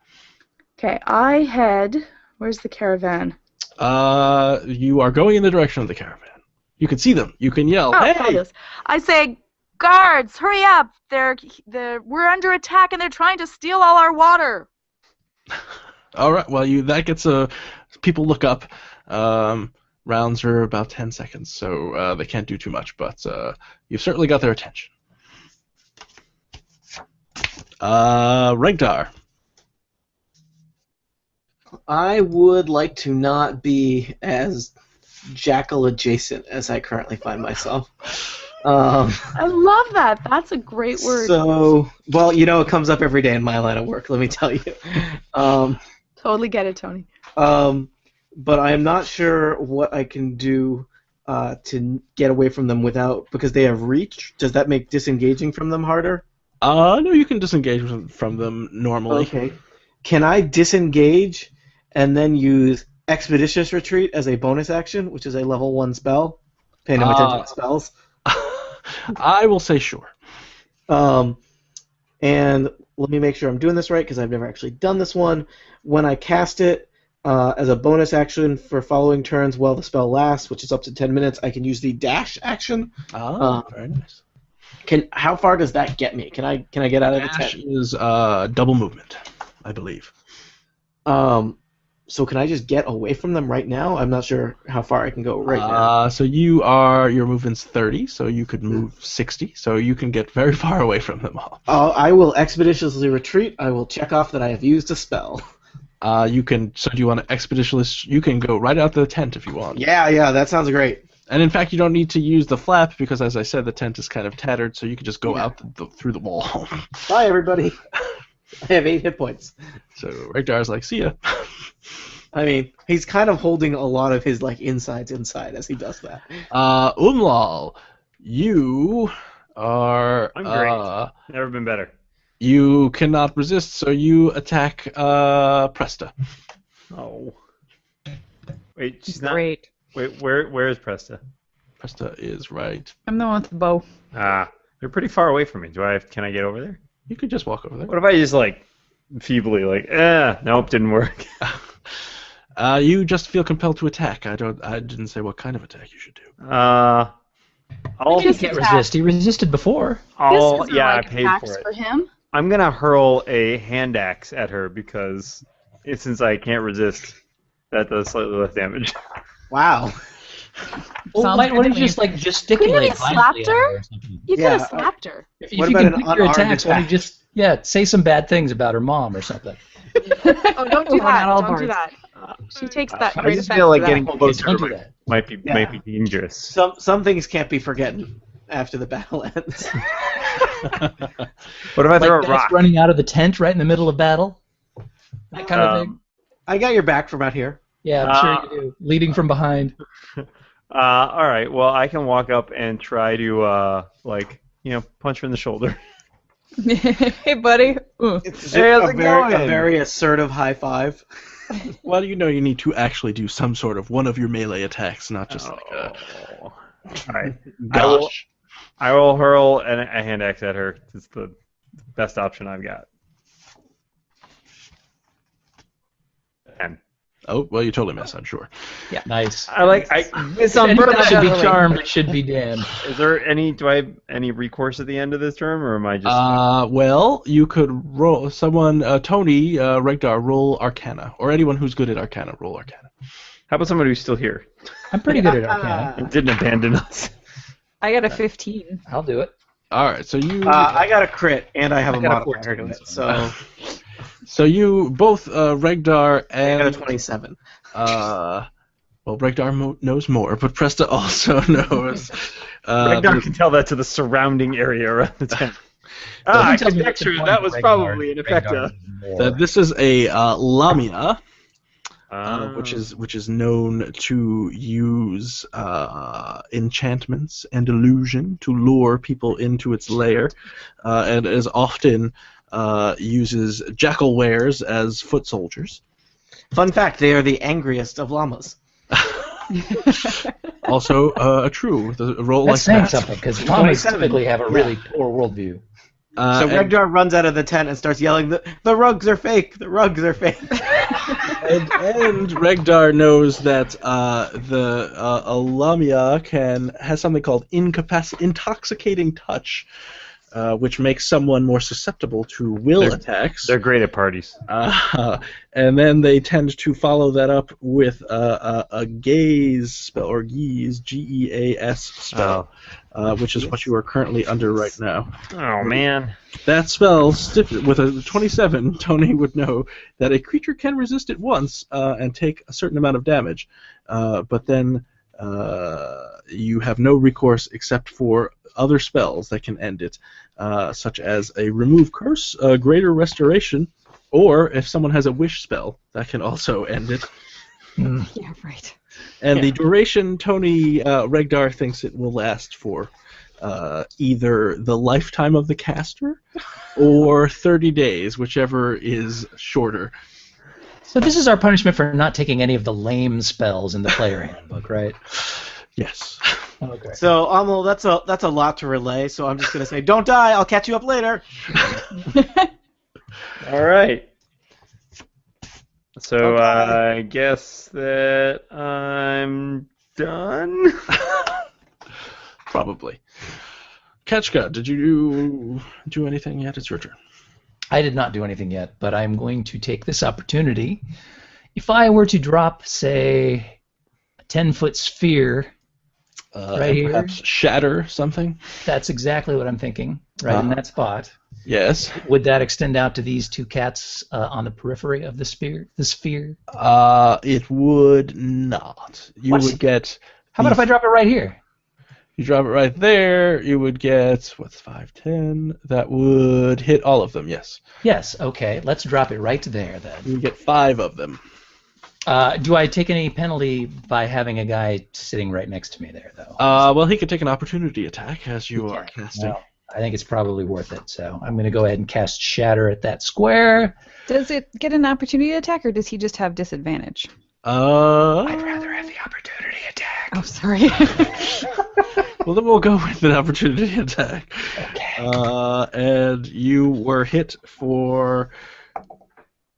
Okay, I head... Where's the caravan? You are going in the direction of the caravan. You can see them. You can yell, Oh, hey! Carlos. I say, guards, hurry up! We're under attack and they're trying to steal all our water. All right. Well, that gets people look up. Rounds are about 10 seconds, so they can't do too much. But you've certainly got their attention. Regdar. I would like to not be as jackal adjacent as I currently find myself. I love that. That's a great word. So, well, it comes up every day in my line of work, let me tell you. Totally get it, Tony. But I am not sure what I can do to get away from them because they have reach. Does that make disengaging from them harder? No, you can disengage from them normally. Okay. Can I disengage and then use Expeditious Retreat as a bonus action, which is a level 1 spell? Paying no attention to spells. I will say sure. And let me make sure I'm doing this right because I've never actually done this one. When I cast it as a bonus action for following turns while the spell lasts, which is up to 10 minutes, I can use the dash action. Very nice. How far does that get me? Can I get out of the Dash tent? is double movement, I believe. So can I just get away from them right now? I'm not sure how far I can go right now. So your movement's 30, so you could move 60, so you can get very far away from them all. I will expeditiously retreat. I will check off that I have used a spell. You can. So do you want to expeditiously? You can go right out the tent if you want. Yeah, that sounds great. And in fact, you don't need to use the flap because, as I said, the tent is kind of tattered, so you can just go out through the wall. Bye, everybody. I have 8 hit points. So Regdar's like, see ya. I mean, he's kind of holding a lot of his insides inside as he does that. Umlal, you are. I'm great. Never been better. You cannot resist, so you attack Presta. Oh. Wait, she's not. Great. Wait, where is Presta? Presta is right. I'm the one with the bow. They're pretty far away from me. Can I get over there? You could just walk over there. What if I just feebly nope, didn't work. You just feel compelled to attack. I didn't say what kind of attack you should do. He can't resist. He resisted before. I paid axe for it. for him. I'm gonna hurl a hand axe at her because since I can't resist, that does slightly less damage. Wow. Well, why don't you just gesticulate Couldn't you have violently slapped at her? or something? You could have slapped her. If What you about can an pick your unarmed attacks, why don't you attack? just say some bad things about her mom or something? Oh, don't do Oh, that. not all Don't do bards. that. She takes that I great just offense feel like to getting that. closer Don't do that. might be dangerous. Some things can't be forgotten after the battle ends. What if I throw a Like rock? running out of the tent right in the middle of battle? That kind of thing? I got your back from out here. Yeah, I'm sure you do. Leading from behind. All right. Well, I can walk up and try to punch her in the shoulder. Hey, buddy. Ooh. It's Hey, how's a it very, going? a very assertive high five. Well, you know you need to actually do some sort of one of your melee attacks, not just like a All right. gosh. I will hurl a hand axe at her. It's the best option I've got. 10. Oh, well, you totally missed, I'm sure. Nice. It's on Anyone purpose. should be charmed, should be damned. Is there do I have any recourse at the end of this term, or am I just? Well, you could roll Tony, Regdar, roll Arcana, or anyone who's good at Arcana, roll Arcana. How about someone who's still here I'm pretty good at Arcana. and didn't abandon us? I got a 15. I'll do it. All right, so you. I got a crit, and I have a got a modifier 14 to on it, this so So you both Regdar I got a and 27. well, Regdar knows more, but Presta also knows. Ragnar can tell that to the surrounding area around the tent. I Tell me what conjecture the that was point probably Ragnar- an effect. Ragnar is that more. this is a Lamia, Oh. which is known to use enchantments and illusion to lure people into its lair, and is often uses jackal wares as foot soldiers. Fun fact, they are the angriest of llamas. Also, true. The roll That's like saying that. something, because llamas 27. typically have a really poor worldview. So And- Regdar runs out of the tent and starts yelling, the rugs are fake! The rugs are fake! And Regdar knows that the Lamia has something called intoxicating touch, which makes someone more susceptible to will attacks. They're great at parties. And then they tend to follow that up with a gaze spell, or gease, Geas spell, which is what you are currently under right now. Oh man. That spell, with a 27, Tony would know that a creature can resist it once and take a certain amount of damage, but then you have no recourse except for other spells that can end it, such as a remove curse, a greater restoration, or if someone has a wish spell, that can also end it. Yeah, right. And the duration, Tony Regdar thinks it will last for either the lifetime of the caster or 30 days, whichever is shorter. So this is our punishment for not taking any of the lame spells in the player handbook, right? Yes. Okay. So, Amul, that's a lot to relay, so I'm just going to say, don't die, I'll catch you up later! All right. So Okay. I guess that I'm done. Probably. Ketchka, did you do anything yet? It's your turn. I did not do anything yet, but I'm going to take this opportunity. If I were to drop, say, a 10-foot sphere right here, Perhaps shatter something? that's exactly what I'm thinking, right in that spot. Yes. Would that extend out to these two cats on the periphery of the sphere? It would not. You What? would get... How about if I drop it right here? You drop it right there, you would get, 5, 10? That would hit all of them, yes. Yes, okay. Let's drop it right there then. You would get 5 of them. Do I take any penalty by having a guy sitting right next to me there, though? Well, he could take an opportunity attack as you are casting. Well, I think it's probably worth it, so I'm going to go ahead and cast Shatter at that square. Does it get an opportunity attack, or does he just have disadvantage? I'd rather have the opportunity attack. Oh, sorry. Well, then we'll go with an opportunity attack. Okay. And you were hit for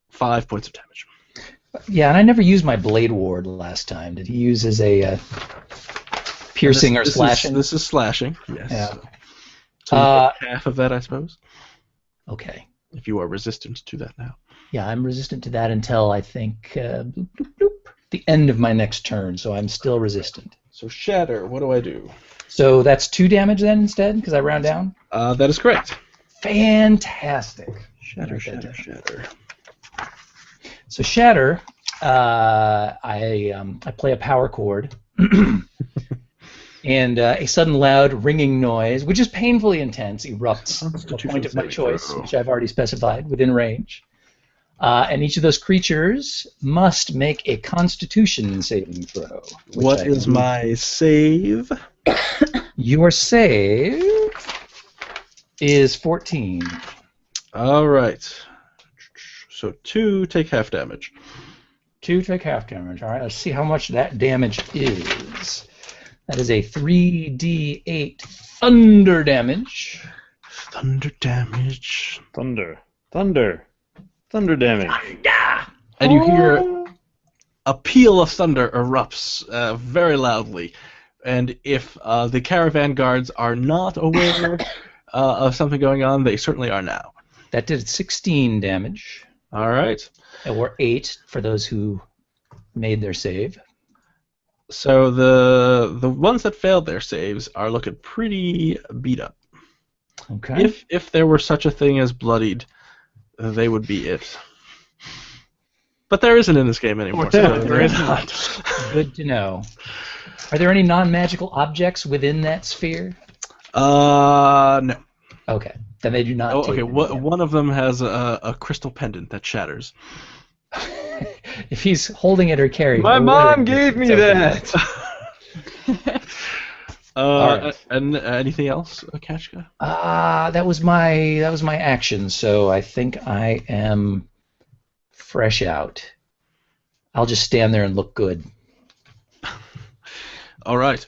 5 points of damage. Yeah, and I never used my Blade Ward last time. Did he use as a piercing or slashing? This is slashing, yes. Yeah. So you get half of that, I suppose, Okay. if you are resistant to that now. Yeah, I'm resistant to that until I think bloop, bloop, bloop, the end of my next turn, so I'm still resistant. So shatter, what do I do? So that's 2 damage then instead, because I round down? That is correct. Fantastic. Shatter, Write that shatter, down. shatter. So Shatter, I play a power chord, and a sudden loud ringing noise, which is painfully intense, erupts to a point of my choice, which I've already specified within range. And each of those creatures must make a Constitution saving throw. What is my save? Your save is 14. All right. So 2 take half damage. 2 take half damage. All right, let's see how much that damage is. That is a 3d8 thunder damage. Thunder damage. Thunder damage. And you hear a peal of thunder erupts very loudly. And if the caravan guards are not aware of something going on, they certainly are now. That did 16 damage. All right. Or 8 for those who made their save. So the ones that failed their saves are looking pretty beat up. Okay. If there were such a thing as bloodied, they would be it. But there isn't in this game anymore. So there is not. Good to know. Are there any non-magical objects within that sphere? No. Okay. Then they do not. Oh, take okay. any damage. One of them has a crystal pendant that shatters. If he's holding it or carrying it. My or mom wearing it, gave me it's okay. that. Alright. And anything else, Kachka? That was my action, so I think I am fresh out. I'll just stand there and look good. All right.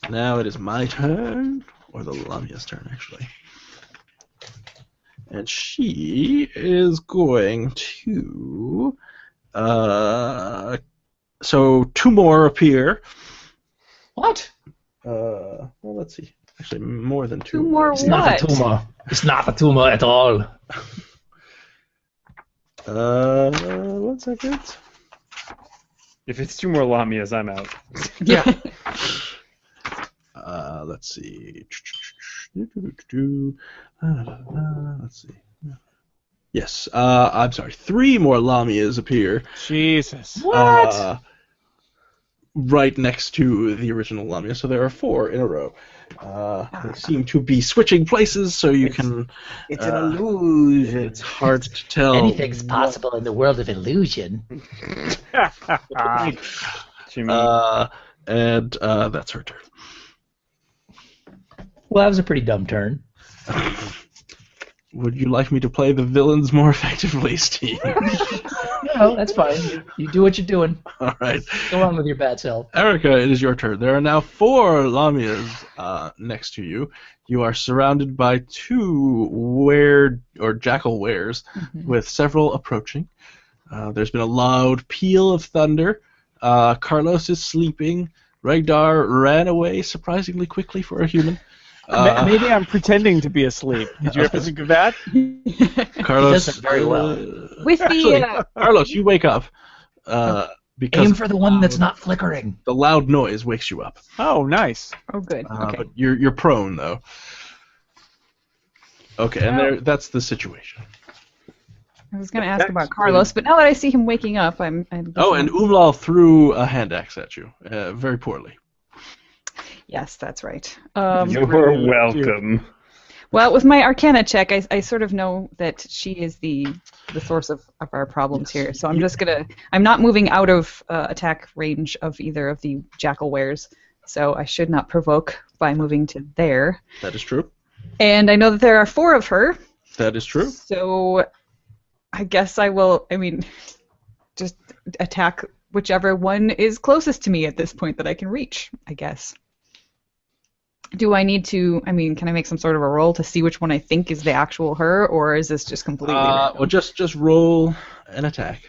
Now it is my turn, or the Lamia's turn, actually. And she is going to... so 2 more appear. What? Well, let's see. Actually, more than 2. 2 more It's not a what? tumor. It's not a tumor at all. 1 second. If it's 2 more Lamias, I'm out. Yeah. Let's see. Let's see. Yes, I'm sorry. 3 more Lamias appear. Jesus. What? Right next to the original Lamia, so there are 4 in a row. They seem to be switching places, so you can... It's an illusion. It's hard to tell. Anything's possible in the world of illusion. Jimmy. And that's her turn. Well, that was a pretty dumb turn. Would you like me to play the villains more effectively, Steve? No, that's fine. You do what you're doing. All right. Go on with your bad self. Erica, it is your turn. There are now 4 Lamias next to you. You are surrounded by 2 jackal wares, with several approaching. There's been a loud peal of thunder. Carlos is sleeping. Regdar ran away surprisingly quickly for a human. Maybe I'm pretending to be asleep. Did you ever think of that? Carlos He does it very well. With actually, the Carlos, you wake up because Aim for the one that's not flickering. the loud noise wakes you up. Oh, nice. oh good. Okay. But you're prone though. Okay, and that's the situation. I was going to ask about Carlos, but now that I see him waking up, I'm Oh, and Umlal threw a hand axe at you, very poorly. yes, that's right. You're welcome. Well, with my Arcana check, I sort of know that she is the source of our problems here. So I'm not moving out of attack range of either of the jackal wares. So I should not provoke by moving to there. That is true. And I know that there are 4 of her. That is true. So I guess I will, just attack whichever one is closest to me at this point that I can reach, I guess. Do I need to, can I make some sort of a roll to see which one I think is the actual her, or is this just completely random? Well, just roll an attack,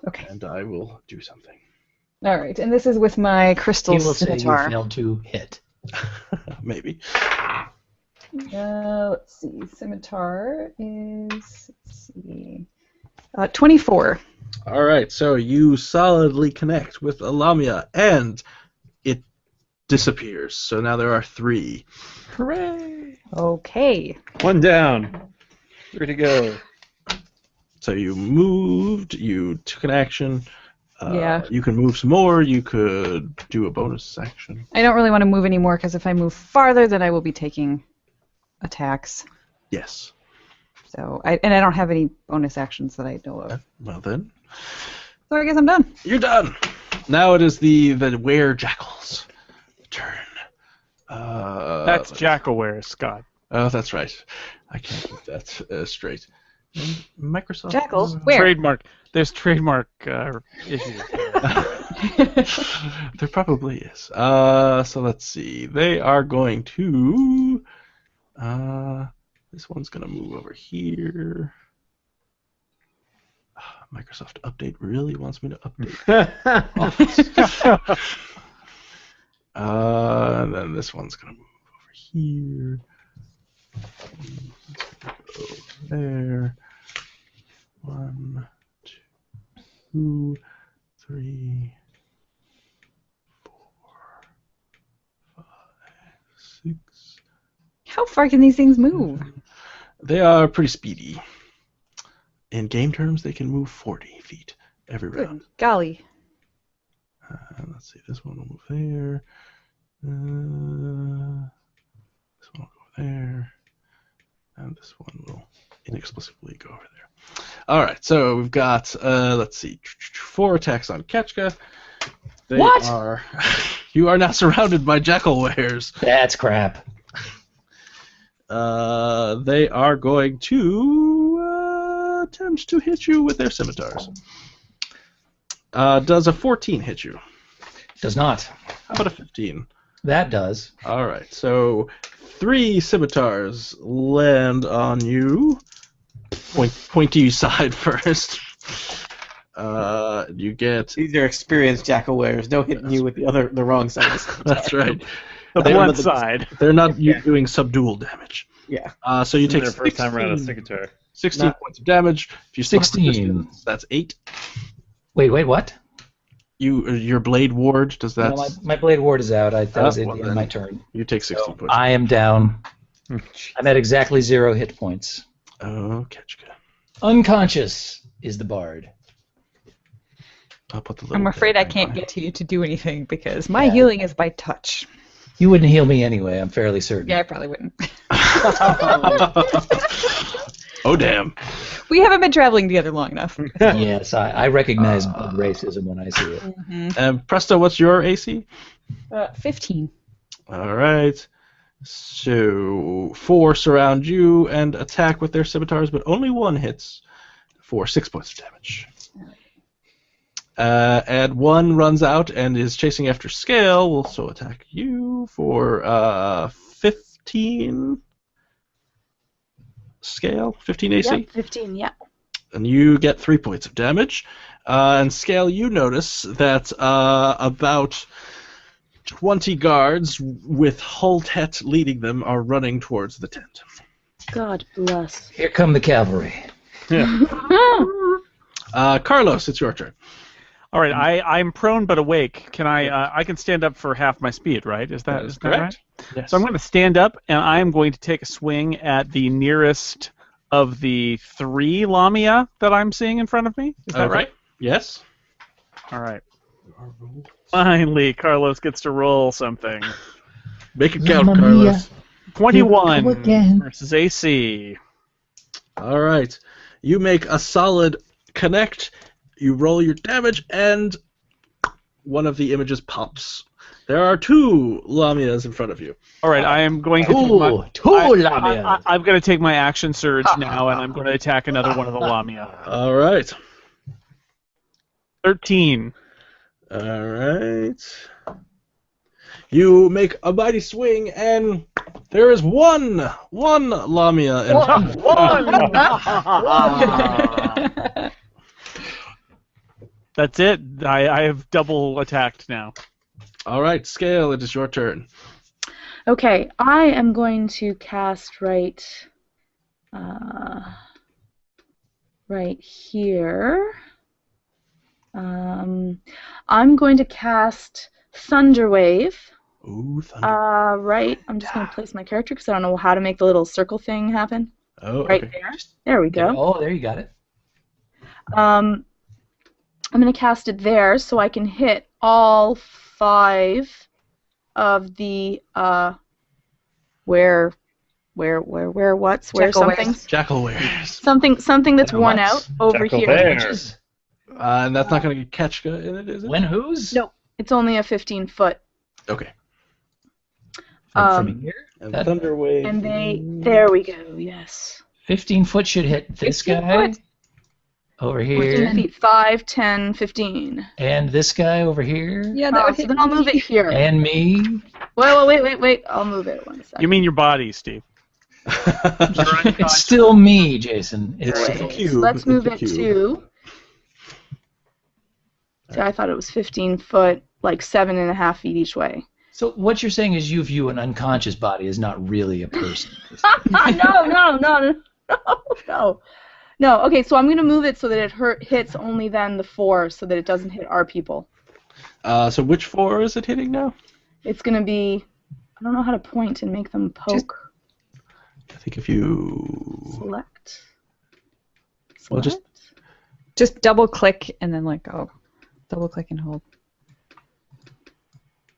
Okay. and I will do something. All right, and this is with my crystal He will say you scimitar. failed to hit. Maybe. Let's see. Scimitar is, 24. All right, so you solidly connect with a Lamia, and it disappears. So now there are 3. Hooray! Okay. 1 down. 3 to go. So you moved, you took an action. Yeah. You can move some more. You could do a bonus action. I don't really want to move anymore because if I move farther, then I will be taking attacks. Yes. So I don't have any bonus actions that I know of. Well then, So I guess I'm done. you're done. Now it is the were-jackal's turn. That's Jackaware, Scott. Oh, that's right. I can't keep that straight. And Microsoft. Jackals? Where? Trademark. There's trademark issues. There probably is. So let's see. They are going to. This one's going to move over here. Microsoft Update really wants me to update. Office. And then this one's going to move over here. Go there. 1, 2, 3, 4, 5, 6. How far can these things move? They are pretty speedy. In game terms, they can move 40 feet every round. Good golly. Let's see, this one will move there. This one will go there. And this one will inexplicably go over there. Alright, so we've got, let's see, 4 attacks on Ketchka. They What? Are, you are now surrounded by Jackalwares. That's crap. They are going to attempt to hit you with their scimitars. Does a 14 hit you? Does not. How about a 15? That does. All right, so 3 scimitars land on you. Point to you side first. You get. These are experienced Jackalwares. No hitting you with the wrong side. That's right. The blunt side. They're not doing subdual damage. Yeah. So you take their first time around a Signature. 16 points of damage. If you 16. That's 8. Wait, what? Your blade ward, does that? No, my blade ward is out. That was well in then. my turn. You take 16 points. I am down. I'm at exactly 0 hit points. Oh, Ketchka. Unconscious is the bard. I'll put the little I'm afraid I thing can't by. get to you to do anything because my Yeah. healing is by touch. You wouldn't heal me anyway, I'm fairly certain. Yeah, I probably wouldn't. Oh, damn. We haven't been traveling together long enough. Yes, I recognize bug racism when I see it. And Presto, what's your AC? 15. All right. So 4 surround you and attack with their scimitars, but only 1 hits for 6 points of damage. And 1 runs out and is chasing after Scale. Will also attack you for 15. Scale, 15 AC. Yep, 15, yeah. And you get 3 points of damage. And Scale, you notice that about 20 guards with Holtet leading them are running towards the tent. God bless. Here come the cavalry. Carlos, it's your turn. All right, I'm prone but awake. Can I can stand up for half my speed, right? Is that right? correct. Yes. So I'm going to stand up, and I am going to take a swing at the nearest of the 3 Lamia that I'm seeing in front of me. Is that Okay. right? Yes. All right. Finally, Carlos gets to roll something. Make it count, Mamma Carlos. 21 Here we go again. versus AC. All right. You make a solid connect. You roll your damage, and one of the images pops. There are 2 Lamias in front of you. All right, I am going to take my, Two Lamia. I'm going to take my action surge now, and I'm going to attack another one of the Lamia. All right. 13. All right. You make a mighty swing, and there is one Lamia in front. That's it. I have double attacked now. All right, Scale, it is your turn. Okay, I am going to cast right here. I'm going to cast Thunderwave. Ooh, thunder. Right. I'm just going to place my character because I don't know how to make the little circle thing happen. Oh, Right okay. there. There we go. Oh, there you got it. I'm going to cast it there so I can hit all 5 of the where Jackal something's Jackal wares. something that's worn out over Jackal here. bears. And that's not going to get Ketchka in it, is it? When whose? No, it's only a 15-foot. Okay. From here? And That- Thunder Wave. And there we go. Yes. 15 foot should hit this 15 guy. foot. Over 15 here. feet, 5, 10, 15. And this guy over here. Yeah, that would So hit then I'll move it here. And me. Wait. I'll move it 1 second. You mean your body, Steve? It's still me, Jason. It's Wait, still cube. let's move It's a it cube. to. See, I thought it was 15 foot, like 7.5 feet each way. So what you're saying is you view an unconscious body as not really a person. No. Okay, so I'm gonna move it so that it hits only then the 4, so that it doesn't hit our people. So which 4 is it hitting now? It's gonna be. I don't know how to point and make them poke. I think if you... Select. Well, Just double click and then let go. Double click and hold.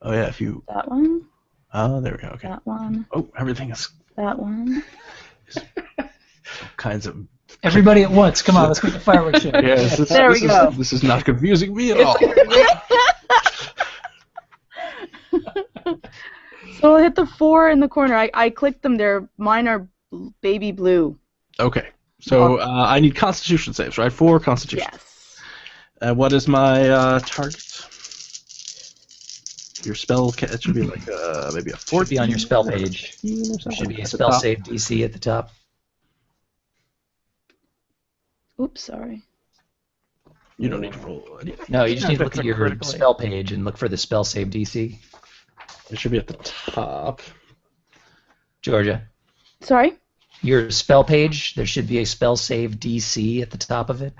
Oh, yeah, if you... That one. Oh, there we go, okay. That one. Oh, everything is That one. kinds of... Everybody at once. Come on, let's make a fireworks show. Yes, There we go. This is not confusing me at all. So I'll hit the 4 in the corner. I clicked them. Mine are baby blue. Okay, so I need Constitution saves, right? 4 Constitution. Yes. What is my target? Your spell it should be like maybe a 14. Should be on your spell page. Or There something should be a at the spell top. save DC at the top. Oops, sorry. You don't need to roll anything. No, you just need to That's look at a your critical hit. spell page and look for the spell save DC. It should be at the top. Georgia, Sorry? your spell page, there should be a spell save DC at the top of it.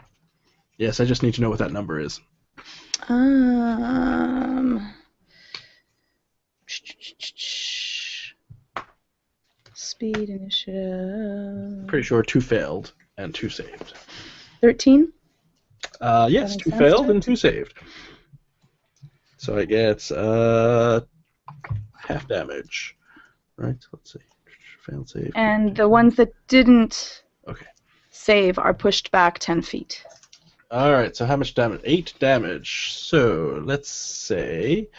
Yes, I just need to know what that number is. Speed initiative. Pretty sure 2 failed and 2 saved. 13? Yes, That 2 makes failed sense. and 2 saved. So I get half damage. Right, let's see. Failed save. And the ones that didn't Okay. save are pushed back 10 feet. Alright, so how much damage? 8 damage. So let's say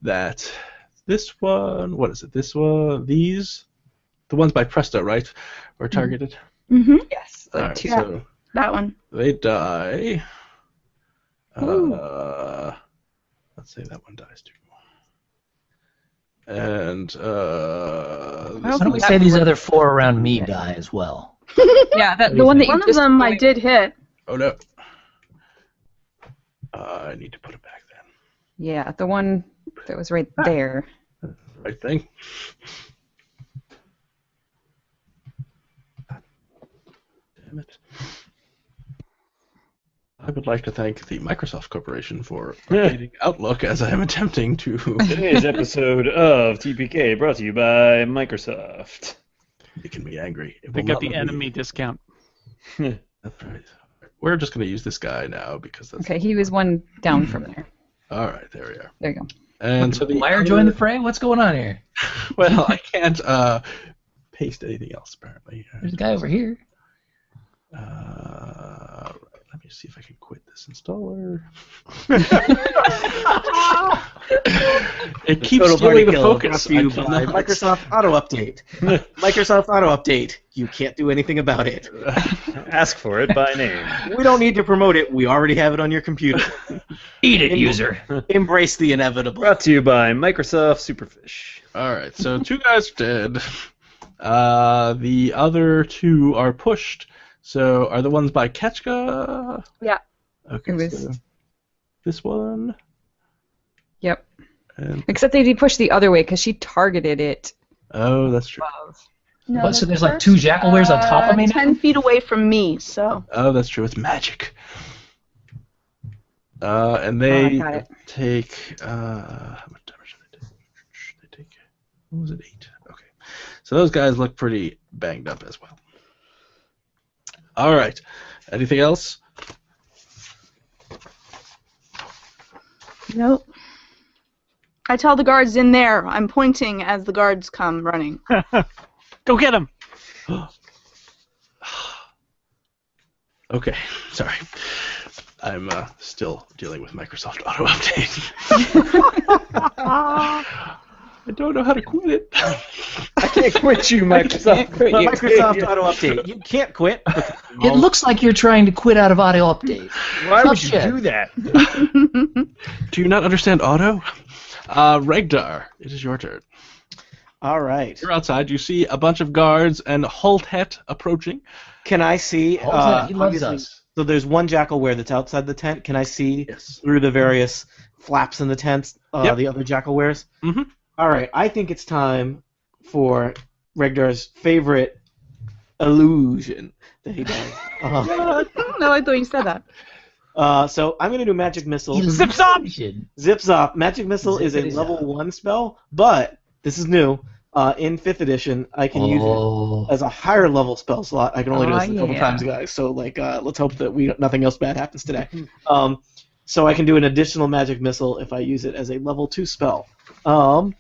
that this one, what is it? This one, these, the ones by Presto, right, were targeted? Mm-hmm. Yes. Alright, Two. so That one. they die. Let's say that one dies too. And Why don't we say these other 4 around me die as well? Yeah, the one that you One of just them I did hit. oh no, I need to put it back then. Yeah, the one that was right there. Right thing. Damn it. I would like to thank the Microsoft Corporation for updating Outlook as I am attempting to. Today's episode of TPK brought to you by Microsoft. Making me angry. It They will got not the let me- enemy discount. That's right. We're just going to use this guy now because that's. Okay, he was one down from there. All right, there we are. There you go. And so the Wire other- join the fray? What's going on here? Well, I can't paste anything else apparently. There's a guy over here. Let me see if I can quit this installer. It keeps Total stealing the party kill focus. brought to you I by cannot- Microsoft Auto Update. Microsoft Auto Update. You can't do anything about it. Ask for it by name. We don't need to promote it. We already have it on your computer. Eat it, user. Embrace the inevitable. Brought to you by Microsoft Superfish. All right, so 2 guys are dead. The other 2 are pushed. So are the ones by Ketchka? Yeah. Okay. It was- So this one. Yep. And, Except they pushed the other way because she targeted it. oh, that's true. No, What, so that's there's like first, 2 jackal wares on top of me now? 10 feet away from me, so. Oh, that's true. It's magic. And they got it. take how much damage did they take? They take what was it? 8. Okay. So those guys look pretty banged up as well. All right. Anything else? Nope. I tell the guards in there. I'm pointing as the guards come running. Go get him. Okay, sorry. I'm still dealing with Microsoft Auto Update. I don't know how to quit it. I can't quit you, Microsoft. Microsoft Auto Update. You can't quit. It looks like you're trying to quit out of auto update. Why would Tough you shit. do that? Do you not understand auto? Regdar, it is your turn. All right. You're outside. You see a bunch of guards and Holtet approaching. Can I see? He loves obviously- us. So there's one jackalware that's outside the tent. Can I see Yes. through the various flaps in the tent Yep. the other jackalwares? Mhm. All right. I think it's time for Regdar's favorite illusion that he does. No, I thought you said that. So I'm gonna do Magic Missile. Zip zop! Illusion. Zip Zop. Magic Missile is a Zippity level zop. 1 spell, but this is new. In 5th edition, I can use it as a higher level spell slot. I can only do this a couple yeah. times, guys. So let's hope that nothing else bad happens today. So I can do an additional Magic Missile if I use it as a level 2 spell. And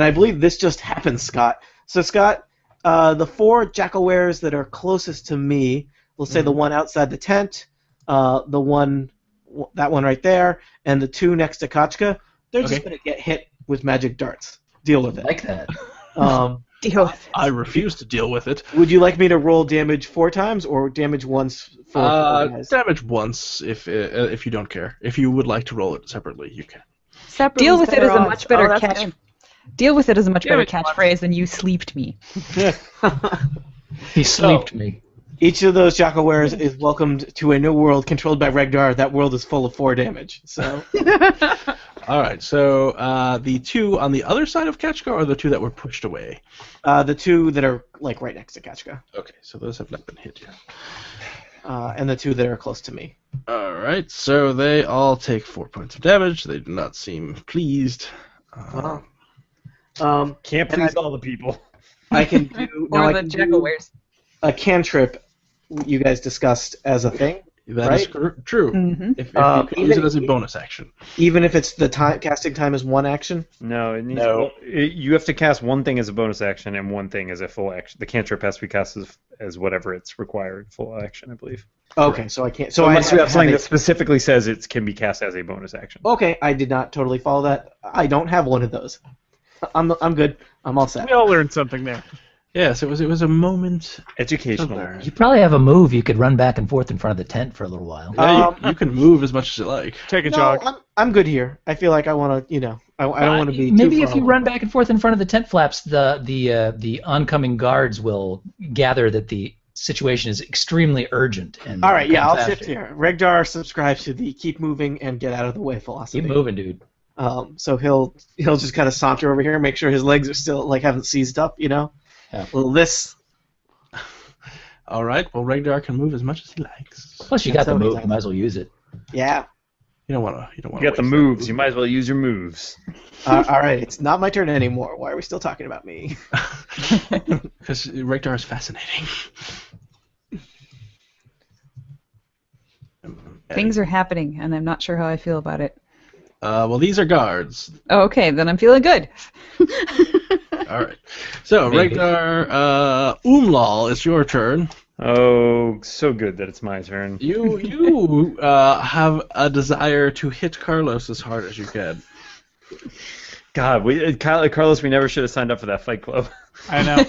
I believe this just happened, Scott. So Scott, the 4 jackalwares that are closest to me, we'll say the one outside the tent, that one right there, and the 2 next to Kachka, they're just Okay. going to get hit with magic darts. Deal with it. Like that. Deal with it. I refuse to deal with it. Would you like me to roll damage 4 times or damage once for 4 guys? Damage once if you don't care. If you would like to roll it separately, you can. Separately Deal with it better is a odds. much better that's catch. good. Deal with it is a much better Damage catchphrase than you sleeped me. He sleeped me. Each of those jackalwares is welcomed to a new world controlled by Regdar. That world is full of 4 damage. So All right. So the 2 on the other side of Ketchka are the 2 that were pushed away. the 2 that are like right next to Kachka, Okay. So those have not been hit yet. and the 2 that are close to me. All right. So they all take 4 points of damage. They do not seem pleased. Can't And please all the people. I can do now. Or I the can do jackalwares. a cantrip you guys discussed as a thing, That is true. Mm-hmm. If you could use even- it as a bonus action. even if it's the time casting time is 1 action. No, it needs No. you have to cast one thing as a bonus action and one thing as a full action. The cantrip has to be cast as whatever it's required full action, I believe. Okay, so I can't. So Unless you have something it- that specifically says it can be cast as a bonus action. Okay, I did not totally follow that. I don't have one of those. I'm good. I'm all set. We all learned something there. Yes, it was a moment. Educational. You probably have a move you could run back and forth in front of the tent for a little while. Yeah, you can move as much as you like. Take a No, jog. I'm good here. I feel like I want to, I don't want to be Maybe too if far you away. run back and forth in front of the tent flaps, the oncoming guards will gather that the situation is extremely urgent. And All right, yeah, come I'll faster. shift here. Regdar subscribes to the keep moving and get out of the way philosophy. Keep moving, dude. So he'll just kind of saunter over here, make sure his legs are still haven't seized up, Yeah. Well, this. All right. Well, Regdar can move as much as he likes. Plus, you got That's the how he move. does You might as well use it. Yeah. You don't want to. You You got the moves. You might as well use your moves. All right, it's not my turn anymore. Why are we still talking about me? Because Regdar is fascinating. Things are happening, and I'm not sure how I feel about it. Well, these are guards. Oh, okay, then I'm feeling good. All right. So, Maybe. Regdar, Umlal, it's your turn. Oh, so good that it's my turn. You have a desire to hit Carlos as hard as you can. God, Carlos, we never should have signed up for that fight club. I know.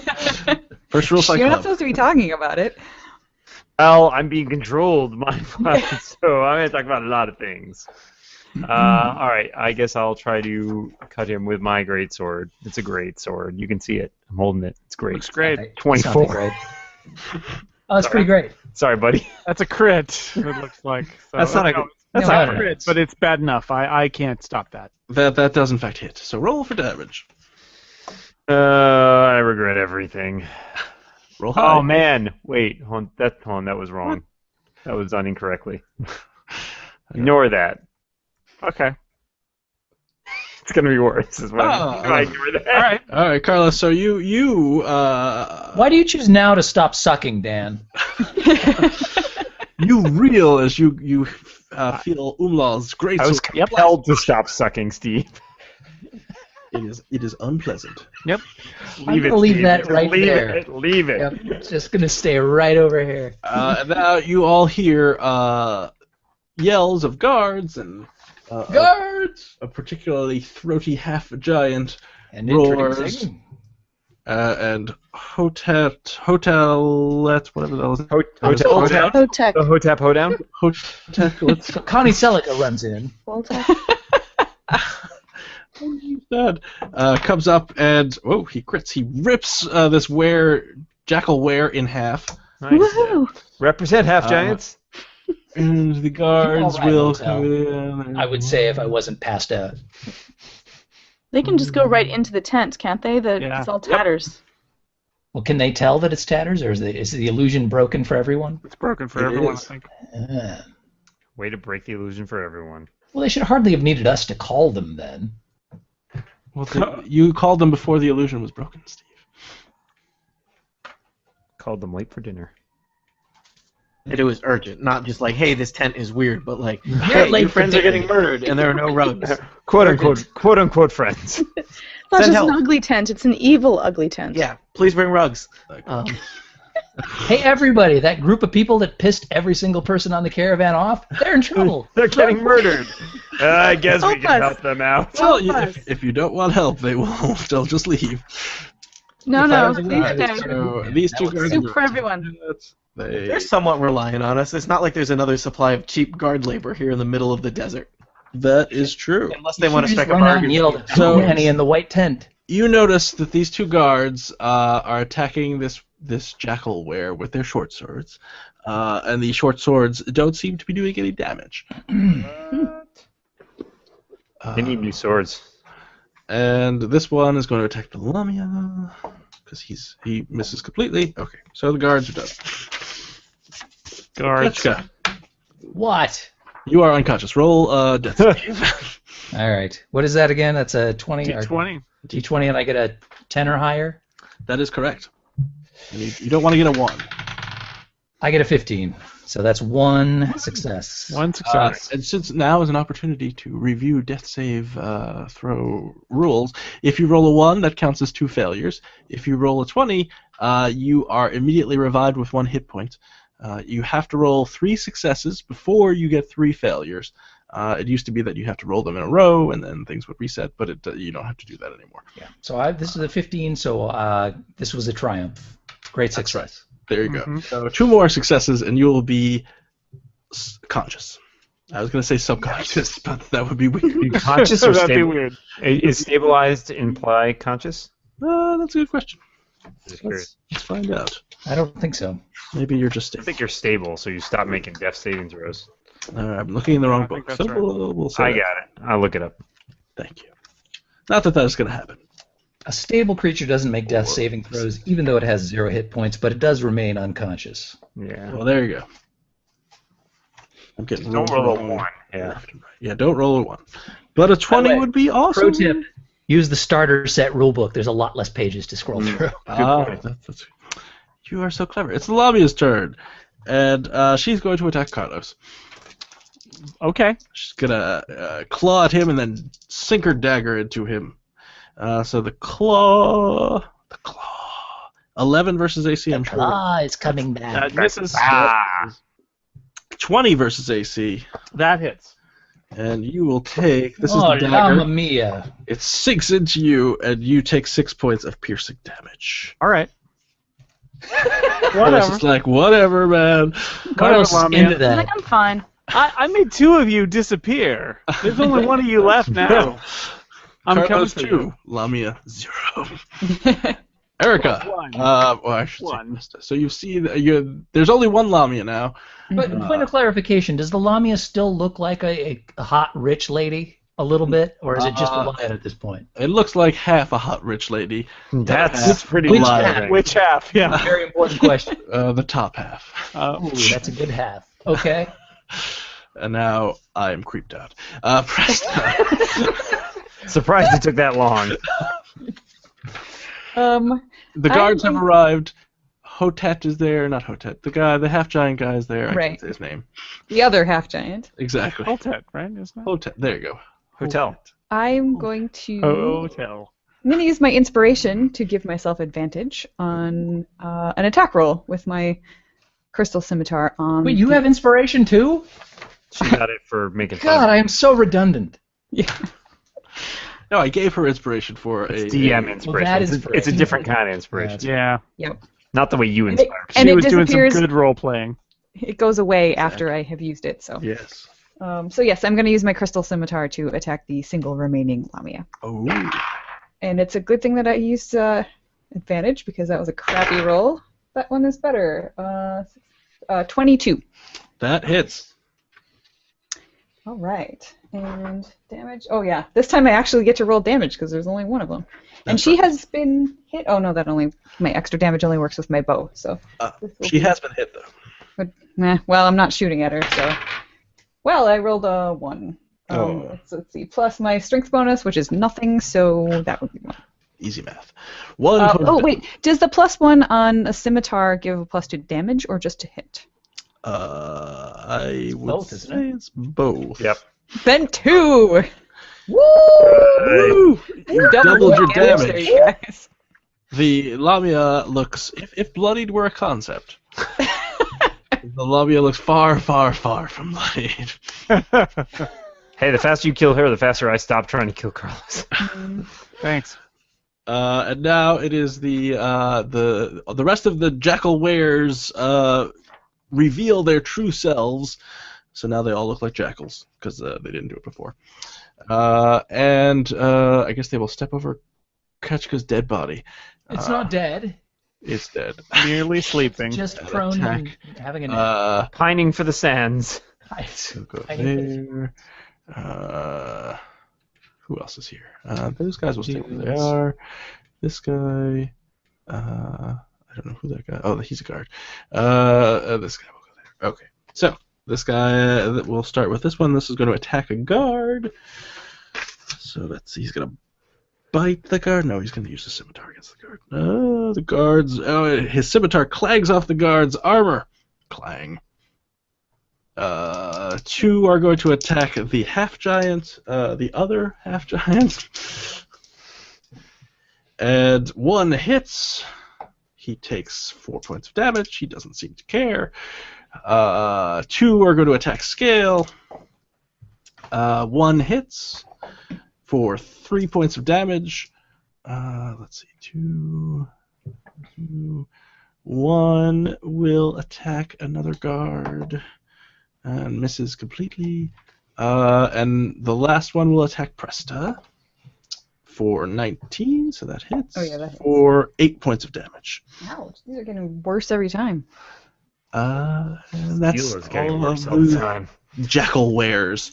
First rule Fight You're not Club. supposed to be talking about it. Well, I'm being controlled, my mind, so I'm going to talk about a lot of things. All right, I guess I'll try to cut him with my great sword. It's a great sword. You can see it. I'm holding it. It's great. Looks great. It's not 24. that great. Oh, that's pretty great. Sorry, buddy. That's a crit, it looks like. So, That's not a no, good. That's No, not no, a no. crit. but it's bad enough. I can't stop that. That does in fact hit. So roll for damage. I regret everything. Roll high. Oh man, wait, hold on, that was wrong. That was done incorrectly. Ignore that. Okay. It's gonna be worse. Is what Ah, I ignore that. All right, Carlos. So you Why do you choose now to stop sucking, Dan? you reel as you feel Umlal's great. I was compelled to stop sucking, Steve. It is unpleasant. Yep. I'm gonna leave Steve. that Just right leave there. It. Leave it. Yep, it's just gonna stay right over here. Now you all hear yells of guards and Guards! a particularly throaty half-giant And roars. introducing And hotelet, whatever that was. Hotep. Hotep. The Hotep Hoedown. Hotelet. Connie Selica runs in. Dad comes up and he crits. He rips this jackal were in half, Nice. Woohoo! Represent half giants. and the guards All right, will Hotel. come in. I would say if I wasn't passed out. They can just go right into the tent, can't they? Yeah. It's all tatters. Well, can they tell that it's tatters, or is the illusion broken for everyone? It's broken for It everyone, is. I think. Way to break the illusion for everyone. Well, they should hardly have needed us to call them then. Well, you called them before the illusion was broken, Steve. Called them late for dinner. And it was urgent, not just like, hey, this tent is weird, but like, You're hey, late your for friends are dinner. getting murdered and there are no rugs. Quote unquote friends. It's not Send just help. an ugly tent, it's an evil ugly tent. Yeah, please bring rugs. Hey, everybody, that group of people that pissed every single person on the caravan off, they're in trouble. They're getting murdered. I guess we Help can us. help them out. Well, us. if you don't want help, they'll just leave. No, If I no, was a please guy, stay. So these two guards Soup for everyone. They're somewhat relying on us. It's not like there's another supply of cheap guard labor here in the middle of the desert. That is true. Unless they want to You just strike a run out bargain. and yelled, So- "Annie in the white tent." You notice that these two guards are attacking this jackal were with their short swords, and the short swords don't seem to be doing any damage. They need new swords. And this one is going to attack the Lamia because he misses completely. Okay, so the guards are done. Guards. Ketchka, What? you are unconscious. Roll death save. All right. What is that again? That's a 20? or- D20. D20, and I get a 10 or higher? That is correct. And you don't want to get a 1. I get a 15. So that's one success. One success. And since now is an opportunity to review death save throw rules, if you roll a 1, that counts as 2 failures. If you roll a 20, you are immediately revived with 1 hit point. You have to roll 3 successes before you get 3 failures. It used to be that you have to roll them in a row and then things would reset, but you don't have to do that anymore. Yeah. So this is a 15, so this was a triumph. Great That's success. There you go. So 2 more successes and you will be conscious. I was going to say subconscious, but that would be weird. Conscious or That'd be stable? weird. Is stabilized imply conscious? That's a good question. Just curious. Let's find out. I don't think so. Maybe you're just I stable. think you're stable, so you stop making death saving throws. I'm looking in the wrong I think book. that's So right. we'll say I that. got it. I'll look it up. Thank you. Not that is going to happen. A stable creature doesn't make death saving throws, even though it has 0 hit points, but it does remain unconscious. Yeah. Well, there you go. I'm getting Don't rolls roll a wrong 1. Yeah. left and right. Yeah, don't roll a 1. But a 20 way, would be awesome. Pro tip: use the starter set rulebook. There's a lot less pages to scroll through. point. That's, you are so clever. It's the Lamia's turn. And she's going to attack Carlos. Okay. She's going to claw at him and then sink her dagger into him. So the claw. 11 versus AC, I'm sure. Is coming back. That misses. 20 versus AC. That hits. And you will take. This is Oh, the Mamma dagger. Mia! It sinks into you, and you take 6 points of piercing damage. All right. Carlos Whatever. is like, whatever, man. Carlos is Lamia. into I'm that. like, I'm fine. I made 2 of you disappear. There's only 1 of you left now. I'm coming Carlos for 2, you. Lamia 0. Erica. One. Well, I should say One. Krista. So you see, there's only one Lamia now. But point of clarification: does the Lamia still look like a hot rich lady a little bit, or is it just a lion at this point? It looks like half a hot rich lady. That's pretty Which loud. half? Which half? Yeah. Very important question. The top half. Ooh, that's a good half. Okay. And now I am creeped out. Preston. Surprised it took that long. The guards have arrived. Hotet is there, not Hotet. The half giant guy is there. I Right. can't say his name. The other half giant. Exactly. Holtet, right? Isn't it? Hotet. There you go. Hotel. I'm going to. Hotel. I'm going to use my inspiration to give myself advantage on an attack roll with my crystal scimitar on. Wait, you have inspiration too? She got it for making fun. God, I am so redundant. Yeah. No, I gave her inspiration for It's a DM inspiration. that is It's a inspiration. different kind of inspiration. Yeah. Yep. Not the way you And it- inspire. and She it was doing some disappears. good role playing. It goes away after I have used it. So. Yes. So yes, I'm going to use my crystal scimitar to attack the single remaining Lamia. Oh. And it's a good thing that I used advantage because that was a crappy roll. That one is better. 22. That hits. All right. And damage. Oh yeah, this time I actually get to roll damage because there's only one of them. And That's she right. has been hit. Oh no, my extra damage only works with my bow. So. this will She be- has been hit, though. But, well, I'm not shooting at her, so. Well, I rolled a 1. Let's see. Plus my strength bonus, which is nothing, so that would be 1. Easy math. One. point of Wait. Does the +1 on a scimitar give a +2 damage or just to hit? I would both, isn't say it's both. Yep. Then 2! Woo! You doubled your there, damage. you guys. The Lamia looks, if bloodied were a concept, the Lamia looks far, far, far from bloodied. Hey, the faster you kill her, the faster I stop trying to kill Carlos. Thanks. And now it is the rest of the jackal wares reveal their true selves. So now they all look like jackals because they didn't do it before. And I guess they will step over Ketchka's dead body. It's not dead. It's dead. Merely sleeping. Just prone attack. to having a nap. Pining for the sands. So go I hate there. Who else is here? Those guys will stay where they are. This guy. I don't know who that guy. Oh, he's a guard. This guy will go there. Okay. So this guy. We'll start with this one. This is going to attack a guard. So let's see. He's going to bite the guard. No, he's going to use the scimitar against the guard. The guards. Oh, his scimitar clangs off the guard's armor. Clang. 2 are going to attack the half giant, the other half giant, and 1 hits. He takes 4 points of damage. He doesn't seem to care. 2 are going to attack Scale. 1 hits for 3 points of damage. Let's see, 2, 1 will attack another guard. And misses completely. And the last one will attack Presta for 19, so that hits. Oh, yeah, that hits. For 8 points of damage. Ouch. These are getting worse every time. And that's Healer's getting all worse of all the the time. jackal wares.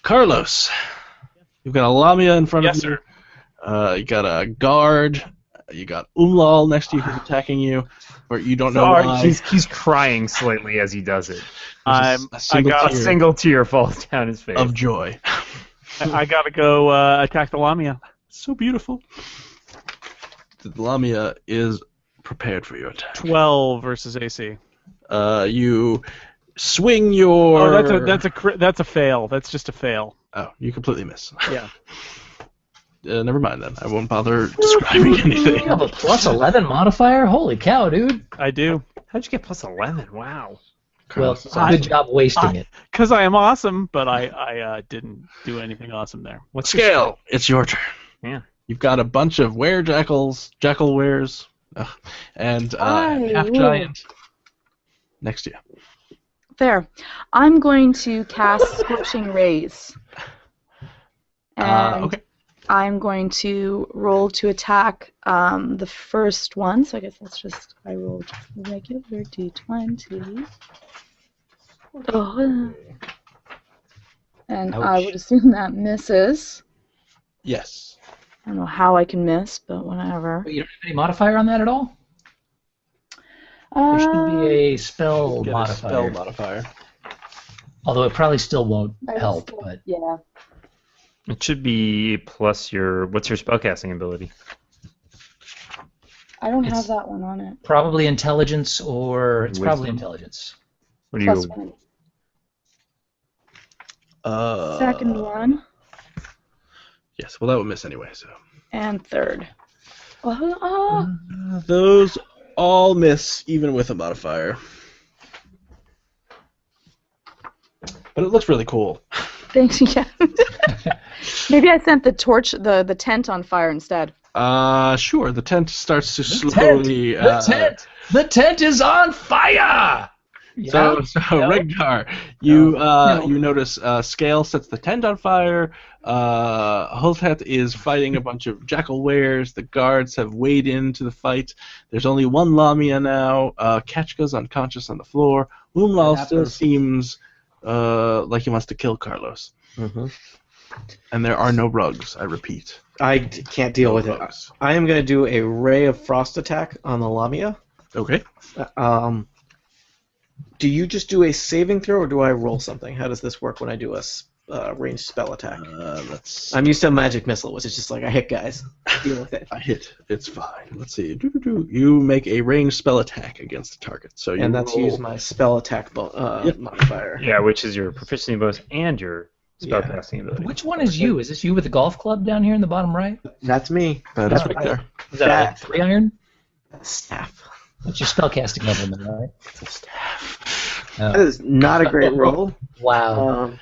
Carlos, you've got a Lamia in front Yes, of you. sir. You got a guard. You got Umlal next to you who's attacking you, but you don't know Sorry, why. he's crying slightly as he does it. There's I single got A tear single tear falls down his face. of joy. I gotta go attack the Lamia. So beautiful. The Lamia is prepared for your attack. 12 versus AC. You swing your. Oh, that's a fail. That's just a fail. Oh, you completely miss. Yeah. Never mind then. I won't bother describing anything. You have a +11 modifier? Holy cow, dude. I do. How'd you get +11? Wow. Well, Carlos, good job wasting it. Because I am awesome, but I didn't do anything awesome there. What's your Scale. It's your turn. Yeah. You've got a bunch of jackal wares, and half giant next to you. There. I'm going to cast Scorching Rays. And Okay. I'm going to roll to attack the first one. So I guess that's just, I rolled regular d20. Oh. And I Ouch. would assume that misses. Yes. I don't know how I can miss, but whatever. Wait, you don't have any modifier on that at all? There should be a spell Get modifier. a spell modifier. Although it probably still won't I would help, still- but Yeah. It should be plus your. What's your spellcasting ability? I don't It's- have that one on it. Probably intelligence, or it's probably Wisdom. intelligence. What do Plus you? one. Second one Yes, well, that would miss anyway, so. and third. Oh, Those all miss, even with a modifier. But it looks really cool. thanks. Yeah. Maybe I sent the torch, the tent on fire instead. Sure. The tent starts to The slowly. The tent is on fire. Yeah. So No. Regdar, you No. you notice Scale sets the tent on fire. Holtet is fighting a bunch of jackal wares. The guards have weighed into the fight. There's only one Lamia now. Ketchka's unconscious on the floor. Umlal still seems like he wants to kill Carlos. Mm-hmm. And there are no rugs, I repeat. Can't deal with it. Rugs. I am going to do a Ray of Frost attack on the Lamia. Okay. Do you just do a saving throw, or do I roll something? How does this work when I do a ranged spell attack? I'm used to a magic missile, which is just like I hit guys. Deal with it. I hit. It's fine. Let's see. You make a ranged spell attack against the target. So you And that's roll- use my spell attack modifier. Yeah, which is your proficiency bonus and your spellcasting ability. Which one is you? Is this you with the golf club down here in the bottom right? That's me. That is right there. Is that a 3-iron? Staff. That's your spellcasting level, then, right? It's a staff. Oh. That is not a great roll. Wow.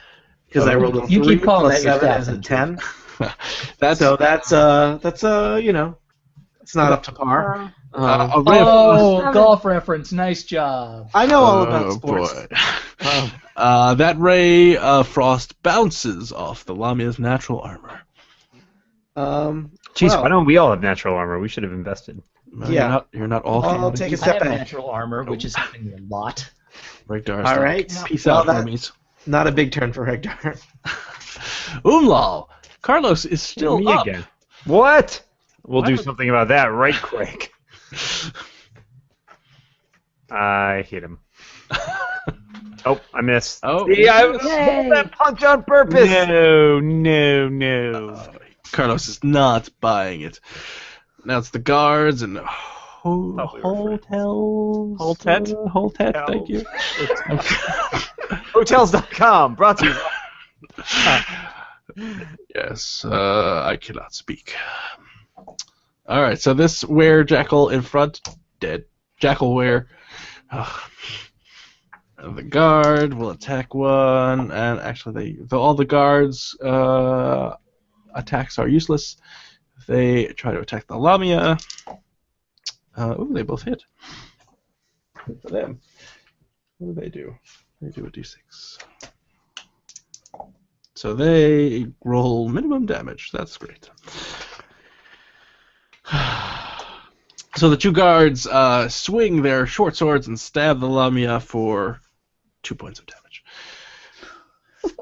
Because I rolled a 3 You keep calling plus that your 7 staff. is a 10. That's So that's it's not up to par. a ray of Oh, golf reference. Nice job. I know all about sports. Boy. Oh. That ray of frost bounces off the Lamia's natural armor. Jeez, well, why don't we all have natural armor? We should have invested. No, Yeah. You're not all. I'll take a I step have back. natural armor, which is happening a lot. Regdar. All right. Peace Well, out, that- homies. Not a big turn for Hector. Umlal. Carlos is still Me up. again. What? We'll do What? something about that right quick. I hit him. Oh, I missed. Oh. See, I Yay. rolled that punch on purpose. No. Carlos is not buying it. Now it's the guards and Holtet? Holtet, thank you. Hotels.com, brought to you. Yes, I cannot speak. All right, so this were-jackal in front, dead. Jackal were. The guard will attack one, and actually, all the guards' attacks are useless. They try to attack the Lamia. They both hit. Good for them. What do? They do a d6. So they roll minimum damage. That's great. So the two guards swing their short swords and stab the Lamia for 2 points of damage,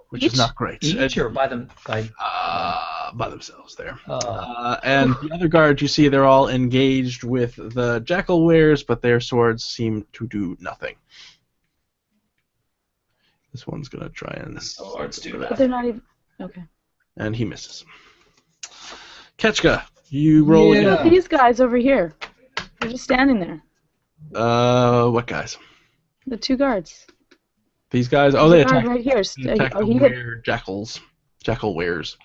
which is not great. Each or by them? By themselves there. uh, And the other guards, you see, they're all engaged with the jackal wares, but their swords seem to do nothing. This one's gonna try and Swords do But they're not even. Okay. and he misses. Ketchka, you roll Yeah. Look at these guys over here. They're just standing there. what guys? The two guards. These guys? Oh, There's they a guard attack. right here. They attack the He hit. jackal wares.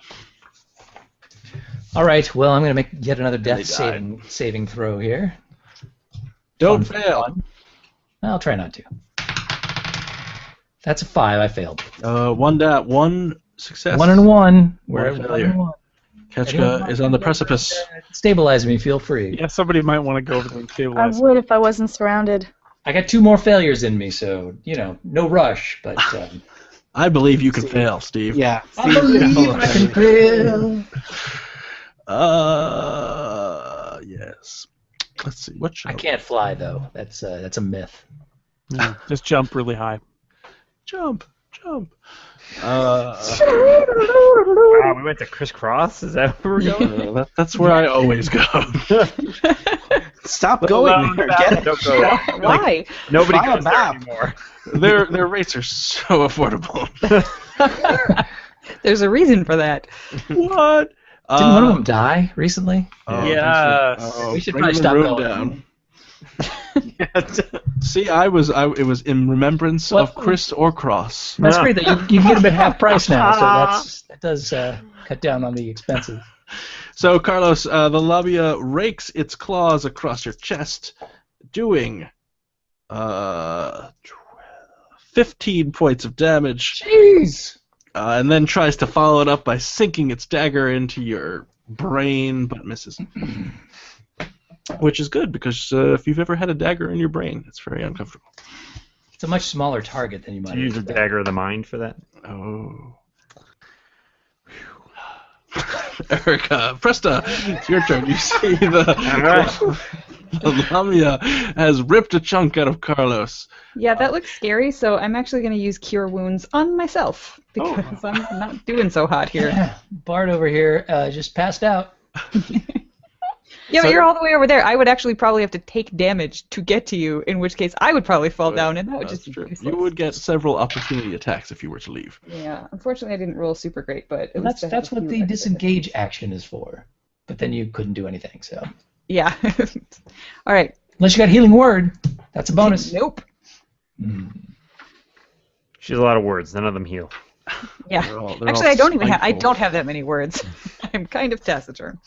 all right. Well, I'm going to make yet another They death saving throw here. Don't Fun. fail. I'll try not to. That's a 5. I failed. One success. 1 and 1. We're One at 1 failure. and 1. Ketchka is on the precipice. Stabilize me. Feel free. Yeah, somebody might want to go over there and I stabilize. would if I wasn't surrounded. I got 2 more failures in me, so no rush. But I believe you can fail, Steve. Yeah. I believe I can fail. Yes. Let's see. What should I can't fly though. That's a myth. Yeah, just jump really high. jump? Wow, we went to crisscross? Is that where we're going? That's where I always go. Stop going there. Get it. Don't go there. Why? Nobody Buy a goes there map. anymore. Their rates are so affordable. There's a reason for that. What? Didn't one of them die recently? Oh, Yes. We should bring probably the stop room going. down. See, it was in remembrance Well, of Chris or Cross. That's great that you can get them at half price now, so that does cut down on the expenses. So, Carlos, the Lamia rakes its claws across your chest, doing 15 points of damage. Jeez! And then tries to follow it up by sinking its dagger into your brain, but misses. Which is good, because if you've ever had a dagger in your brain, it's very uncomfortable. It's a much smaller target than you might Do you use a expect. dagger of the mind for that? Oh. Erica, Presta, it's your turn. You see the Lamia has ripped a chunk out of Carlos. Yeah, that looks scary, so I'm actually going to use Cure Wounds on myself, because I'm not doing so hot here. Yeah, Bart over here just passed out. Yeah, but you're all the way over there. I would actually probably have to take damage to get to you, in which case I would probably fall down, and that would That's just be true. useless. You would get several opportunity attacks if you were to leave. Yeah, unfortunately I didn't roll super great, but at least I have That's a what few the extra disengage action is for. But then you couldn't do anything, so. hits. Yeah. All right. Unless you got healing word, that's a bonus. Nope. She has a lot of words. None of them heal. Yeah. They're Actually, all I don't even have. I spiteful. don't have that many words. I'm kind of taciturn.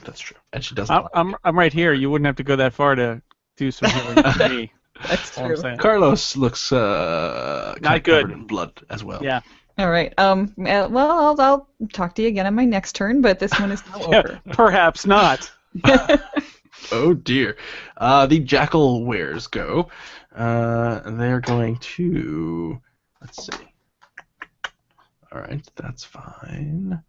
That's true. And she doesn't. I'm right here. You wouldn't have to go that far to do some healing for me. That's all I'm true. saying. Carlos looks kind Not of good. covered in blood as well. Yeah. All right. Well, I'll talk to you again on my next turn, but this one is now over. Perhaps not. Oh dear. The jackal wares go. And they're going to. Let's see. All right, that's fine.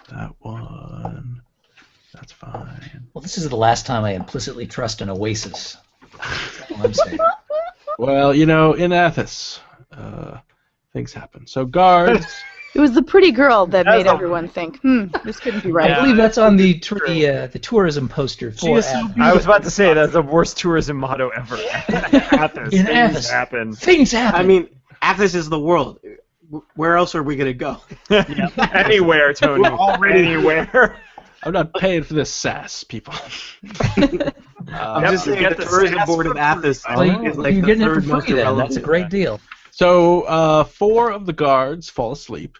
That one. That's fine. Well, this is the last time I implicitly trust an oasis. That's all I'm saying. Well, in Athas, things happen. So guards. It was the pretty girl that made everyone think, this couldn't be right. I believe that's on the tourism poster for Athens. I was about to say that's the worst tourism motto ever. Athens. In Things Athens. happen. Things happen. I mean, Athas is the world. Where else are we gonna go? Anywhere, Tony. Anywhere. I'm not paying for this sass, people. I'm just saying get the the tourism stats board of for Athas Well, is like you're the getting it for third most free then. irrelevant. That's a great deal. So 4 of the guards fall asleep.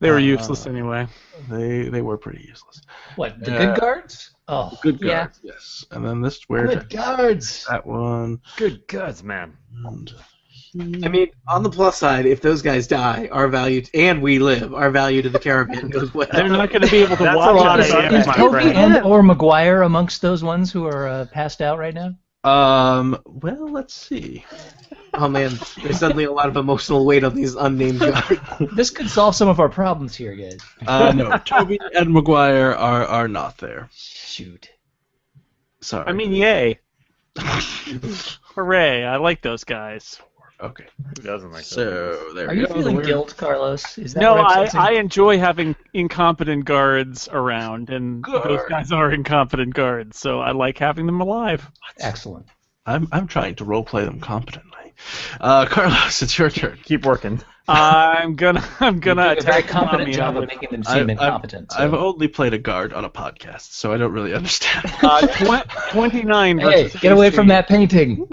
They were useless anyway. They were pretty useless. What, the good guards? Oh, Good Yeah. guards, yes. And then this where good guards. that one. Good guts, man. And I mean, on the plus side, if those guys die, our value and we live, our value to the caravan goes well. They're not going to be able to That's watch a lot us. of Is damage, my Toby friend. and or McGuire amongst those ones who are passed out right now? well, let's see. Oh man, there's suddenly a lot of emotional weight on these unnamed guards. This could solve some of our problems here, guys. No, Toby and McGuire are not there. Shoot. Sorry. I mean, yay. Hooray. I like those guys. okay. Who doesn't like that? So there Are we you go. feeling We're- guilt, Carlos? Is that No, what I'm sensing? I enjoy having incompetent guards around, and those Guard. guys are incompetent guards, so I like having them alive. Excellent. I'm trying to roleplay them competently. Carlos, it's your turn. Keep working. I'm gonna You do a very attack competent Lamia job of with making them seem incompetent. I've so- only played a guard on a podcast, so I don't really understand. 29 Hey, versus get away AC. from that painting.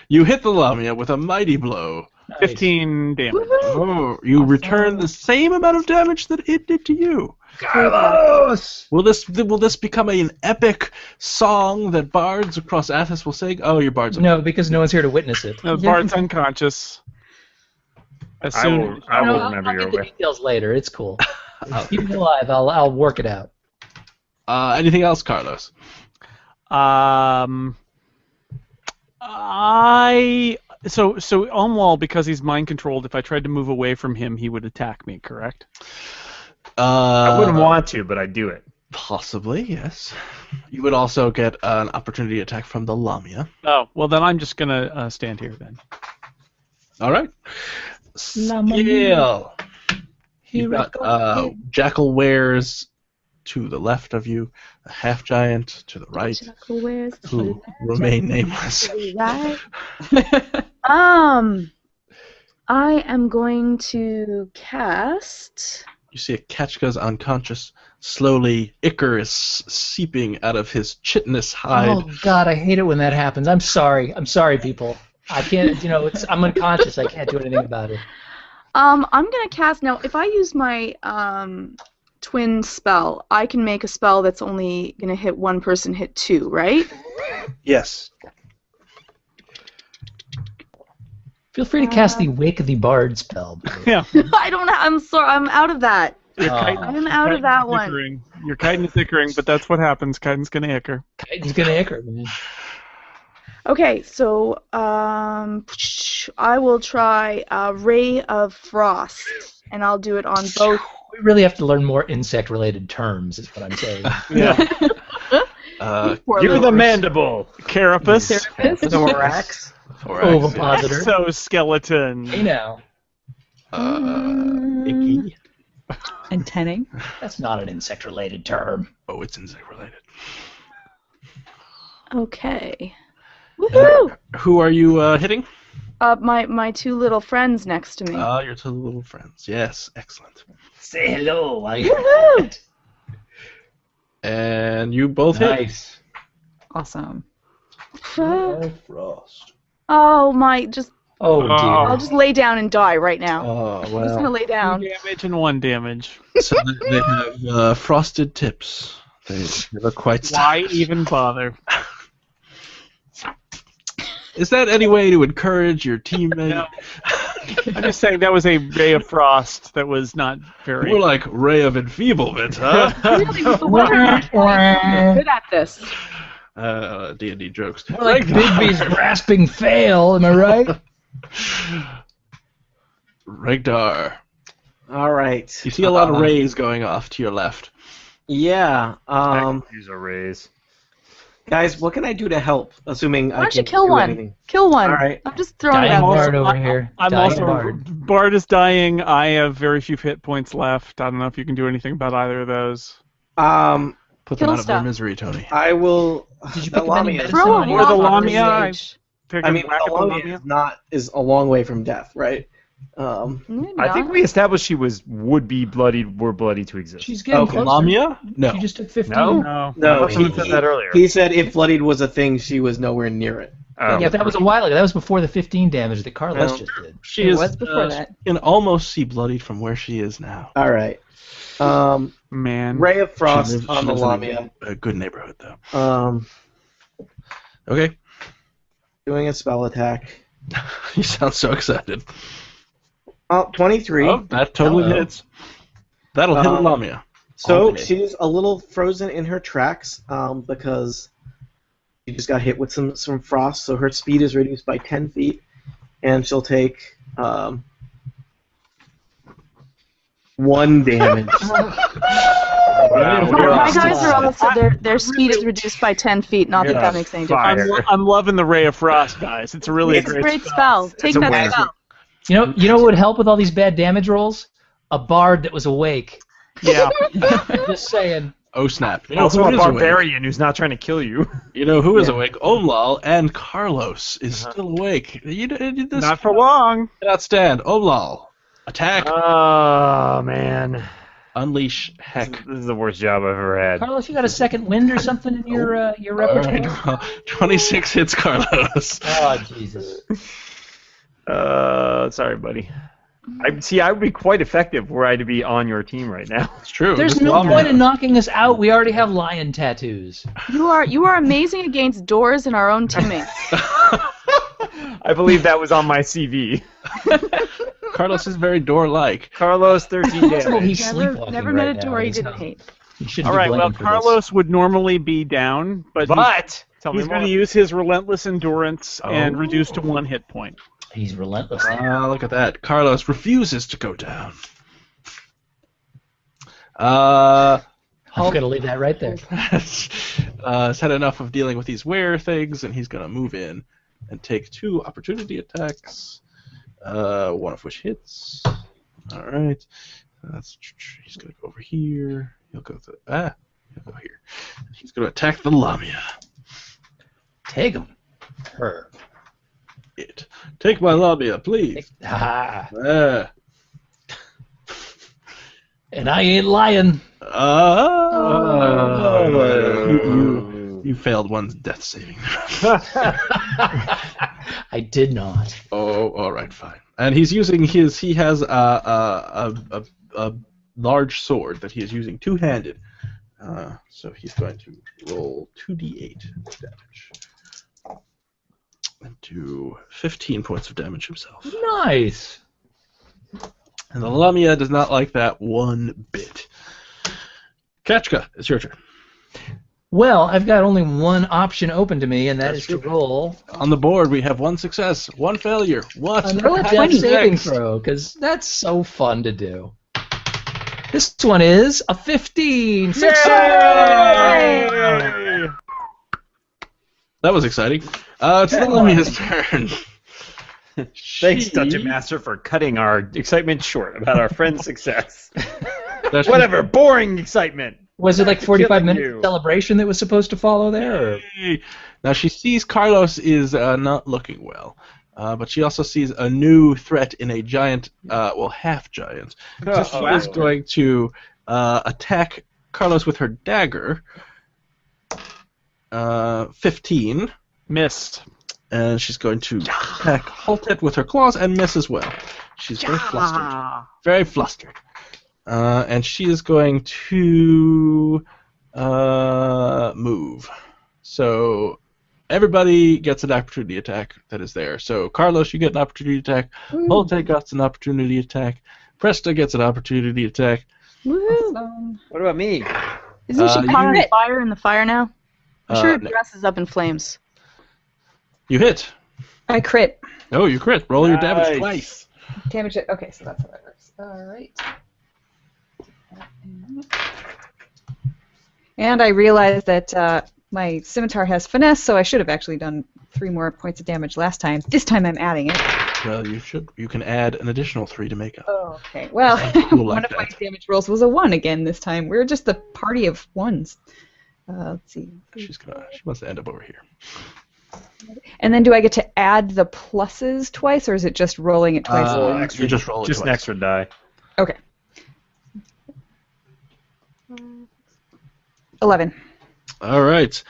You hit the Lamia with a mighty blow. 15 damage. Oh, you return the same amount of damage that it did to you. Carlos! Will this become an epic song that bards across Athas will sing? Oh, your bards. No, because no one's here to witness it. The Bart's unconscious. As I soon will, I No, will I'll remember get your the way. details later. It's cool. Keep it alive. I'll work it out. Anything else, Carlos? So Umwal, because he's mind controlled, if I tried to move away from him, he would attack me, correct? I wouldn't want to, but I do it. Possibly, yes. You would also get an opportunity attack from the Lamia. Oh, well then I'm just gonna stand here then. All right. Lamia. Skill. Here You've I got go. Jackal wears to the left of you, a half giant to the right, Where's the who remain nameless. right? I am going to cast. You see Ketchka's unconscious. Slowly, ichor is seeping out of his chitinous hide. Oh God, I hate it when that happens. I'm sorry, people. I can't. I'm unconscious. I can't do anything about it. I'm gonna cast now. If I use my twin spell, I can make a spell that's only gonna hit one person, hit two, right? Yes. Feel free to cast the Wake of the Bard spell. Yeah. I don't. I'm sorry. I'm out of that. I'm out of that one. Ickering. Your chitin is ickering, but that's what happens. Chitin's gonna icker. It's gonna icker, man. Okay, so I will try Ray of Frost, and I'll do it on both. We really have to learn more insect-related terms, is what I'm saying. Yeah. You're the mandible. Carapace. Thorax. Ovipositor. Exoskeleton. Hey now. Icky. Antennae. That's not an insect-related term. Oh, it's insect related. Okay. Woohoo! Who are you hitting? My two little friends next to me. Your two little friends. Yes, excellent. Say hello. Woohoo! And you both hit. Nice. Awesome. Frost. Oh my! Oh dear. I'll just lay down and die right now. Oh, I'm just gonna well. lay down. 2 damage and 1 damage. So they have frosted tips. They look quite Why even bother? Is that any way to encourage your teammate? No. I'm just saying that was a ray of frost that was not very. More like ray of enfeeblement, huh? Really, with the weather, I'm good at this. D&D jokes. More like Bigby's grasping fail, am I right? Regdar. All right. You see a lot of rays going off to your left. Yeah. Use a raise. Guys, what can I do to help? Assuming Why I don't you can kill do one? anything. Kill one. All right. I'm just throwing it Dying out there. Bard over here. I'm Dying also Bard. Bard is dying. I have very few hit points left. I don't know if you can do anything about either of those. Put them Kill out of their stuff. misery, Tony. I will. Did you the put them in Lamia. medicine Throw on a you? Or the rock on Lamia. I stage. take I a mean, whack at the the Lamia Lamia. is a long way from death, right? I think we established she would be bloodied, were bloody to exist. She's getting Okay. closer. Lamia? No. She just took 15. No? No. No, I thought someone said that earlier. He said if bloodied was a thing, she was nowhere near it. Oh. Yeah, that was a while ago. That was before the 15 damage that Carlos No. just did. She It is was before that. can almost see bloodied from where she is now. All right. Man. Ray of She Frost lives- on she the lives in Lamia. a good neighborhood, though. Okay. Doing a spell attack. You sound so excited. 23. Oh, that totally Hello. hits. That'll hit a Lamia. So Okay. she's a little frozen in her tracks because she just got hit with some frost, so her speed is reduced by 10 feet, and she'll take 1 damage. My guys are also their speed is reduced by 10 feet. Not that Yeah. that makes any difference. Fire. I'm loving the ray of frost, guys. It's really It's a a great spell. spell. Take a that winner. spell. You know what would help with all these bad damage rolls? A bard that was awake. Yeah. Just saying. Oh, snap. You know Also who a is awake? barbarian who's not trying to kill you. You know who is awake? Omlal and Carlos is still awake. This Not for long. cannot stand. Omlal, attack. Oh, man. Unleash heck. This is the worst job I've ever had. Carlos, you got a second wind or something in your All repertoire? right, well, 26 hits Carlos. Oh, Jesus. Sorry, buddy. I would be quite effective were I to be on your team right now. It's true. There's This no Lamia- point in knocking us out. We already have lion tattoos. You are amazing against doors and our own teammates. I believe that was on my CV. Carlos is very door-like. Carlos, 13 Well, he's damage. sleepwalking Never met right a now. door he He's didn't not- hate. He shouldn't All be right. Well, blamed for this. Carlos would normally be down, but Tell me he's more. going to use his relentless endurance and Oh. reduce to 1 hit point. He's relentless. Look at that. Carlos refuses to go down. Uh, I'm going to leave that right there. has had enough of dealing with these were things, and he's going to move in and take 2 opportunity attacks, one of which hits. All right. He's going to go over here. He'll go here. He's going to attack the Lamia. Take him. Her. It. Take my Lamia, please. Ah. Ah. And I ain't lying. You failed one death saving. I did not. Oh, all right, fine. And he's using his. He has a large sword that he is using two-handed. So he's going to roll 2d8 damage and do 15 points of damage himself. Nice. And the Lamia does not like that one bit. Kachka, it's your turn. Well, I've got only one option open to me, and that is to roll On the board, we have one success, one failure. What? another death saving throw, because that's so fun to do. This one is a 15. Success! Yay! That was exciting. It's the Lamia's turn. Thanks, Dungeon Master, for cutting our excitement short about our friend's success. That's Whatever, boring excitement. Was it like 45 Killing minutes you. celebration that was supposed to follow there? Or? Now she sees Carlos is not looking well, but she also sees a new threat in a giant, half giant. So she is going to attack Carlos with her dagger. 15. Missed. And she's going to attack Holtet with her claws and miss as well. She's very flustered. Very flustered. And she is going to move. So everybody gets an opportunity attack that is there. So Carlos, you get an opportunity attack. Holtet gets an opportunity attack. Presta gets an opportunity attack. Woohoo! What about me? Isn't she caught on you- fire in the fire now? I'm sure her No. dress is up in flames. You hit. I crit. Oh, you crit. Roll your damage Nice. twice. Damage it. Okay, so that's how that works. All right. And I realized that my scimitar has finesse, so I should have actually done 3 more points of damage last time. This time I'm adding it. Well, you should. You can add an additional 3 to make up. Oh, okay. Well, Cool one like of my that. damage rolls was a 1 again this time. We're just a party of 1s. Let's see. She wants to end up over here. And then do I get to add the pluses twice, or is it just rolling it twice? You just roll it Just an twice. extra die. Okay. 11. All right.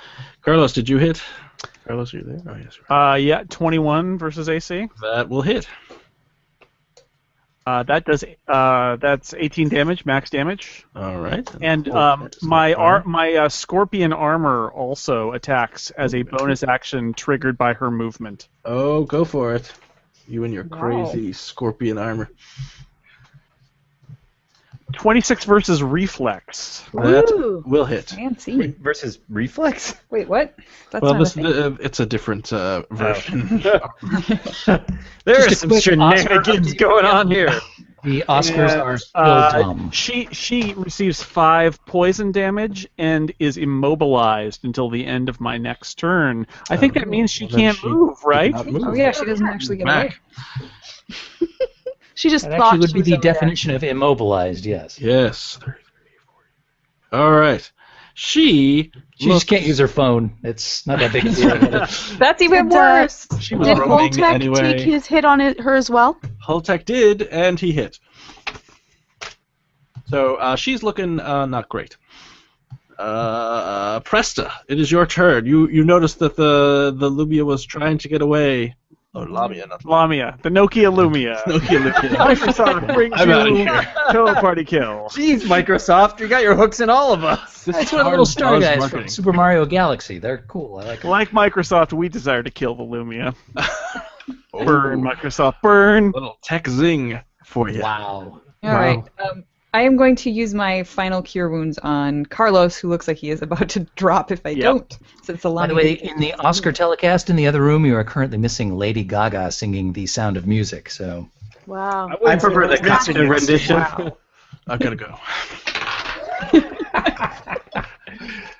Carlos, did you hit? Carlos, are you there? Oh, yes. Yeah, 21 versus AC. That will hit. That's 18 damage, max damage. All right. And Oh, my scorpion armor also attacks as a bonus action triggered by her movement. Oh, go for it. You and your Wow. crazy scorpion armor. 26 versus reflex. That Ooh. will hit. Fancy. Versus reflex? Wait, what? That's Well, not this a thing. it's a different version. There are Just a some quick shenanigans Oscar- going on here. The Oscars Yeah, are still dumb. She receives 5 poison damage and is immobilized until the end of my next turn. I think that means she well, then can't she move, right? cannot move. Oh, yeah, she doesn't actually get away. Mac. She just That thought actually would she be was the over there. definition of immobilized, yes. Yes. 30, 40. All right. She She just can't use her phone. It's not that big a deal. That's even Did, worse. She was Did roaming Holtec anyway. take his hit on her as well? Holtec did, and he hit. So she's looking not great. Presta, it is your turn. You noticed that the Lumia was trying to get away. Oh, Lamia, not Lamia, the Nokia Lumia. Nokia, Lumia. Microsoft brings I'm outta you here. Total Party Kill. Jeez, Microsoft, you got your hooks in all of us. That's what little star guys from Super Mario Galaxy. They're cool. I like them. Like Microsoft, we desire to kill the Lumia. Oh, Burn, Microsoft, burn. little tech zing for you. Wow. All right. I am going to use my final cure wounds on Carlos, who looks like he is about to drop if I don't, since the By line. the way, in the Oscar telecast in the other room, you are currently missing Lady Gaga singing The Sound of Music. So Wow. I prefer the Kachka rendition. I've got to go.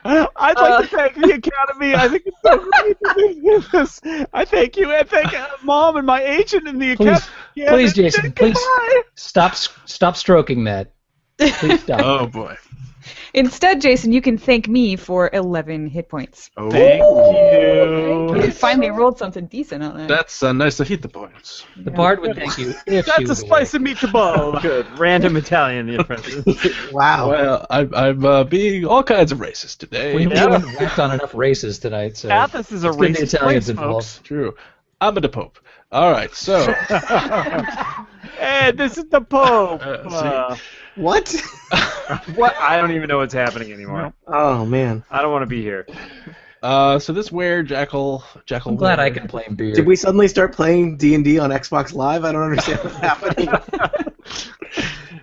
I'd like to thank the Academy. I think it's so great that they do this. I thank you. I thank Mom and my agent in the Academy. please, Jason, please Goodbye. stop stroking that. Please stop. Oh boy. Instead, Jason, you can thank me for 11 hit points. Oh, Thank you. You finally rolled something decent on that. that's nice to hit the points. The bard would thank you if she That's a was spicy awake. meatball. Good. Random Italian, the apprentice. Wow. Well, I'm being all kinds of racist today. We haven't whacked on enough races tonight, so Athas is a it's good the racist Italians place, involved. folks. True. I'm a the Pope. All right, so Hey, this is the Pope. see? What? What? I don't even know what's happening anymore. Oh man. I don't want to be here. so this jackal. I'm glad I can play beer. Did we suddenly start playing D&D on Xbox Live? I don't understand what's happening.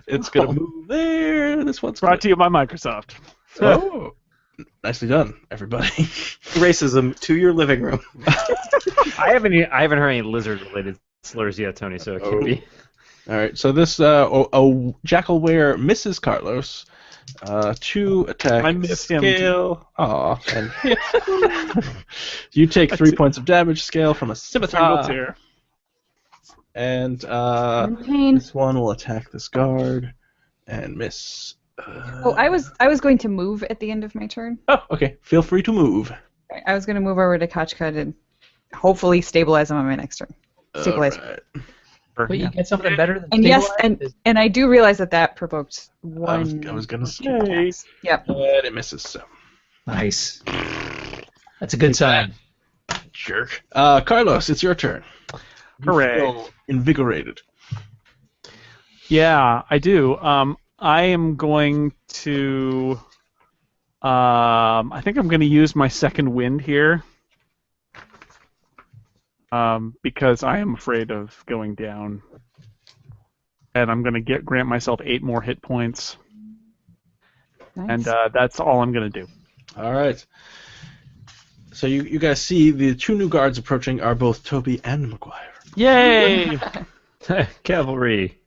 It's gonna move there. This one's Brought to you by Microsoft. Oh, nicely done, everybody. Racism to your living room. I haven't heard any lizard-related slurs yet, Tony. So it could be. All right, so this jackalware misses Carlos. 2 attack. I missed him. Scale. Aw, and hit. You take 3 points of damage. Scale from a Single scimitar. tear. And In pain. this one will attack this guard and miss. Oh, I was going to move at the end of my turn. Oh, okay. Feel free to move. I was going to move over to Kachka and hopefully stabilize him on my next turn. Stabilize. All right. But you get something better than And yes, stabilize? and I do realize that provoked one. I was gonna say. Yep. And it misses. So Nice. That's a good sign. jerk. Carlos, it's your turn. You Hooray. feel invigorated. Yeah, I do. I am going to. I think I'm going to use my second wind here. Because I am afraid of going down. And I'm going to grant myself 8 more hit points. Nice. And that's all I'm going to do. All right. So you guys see the 2 new guards approaching are both Toby and McGuire. Yay! Cavalry.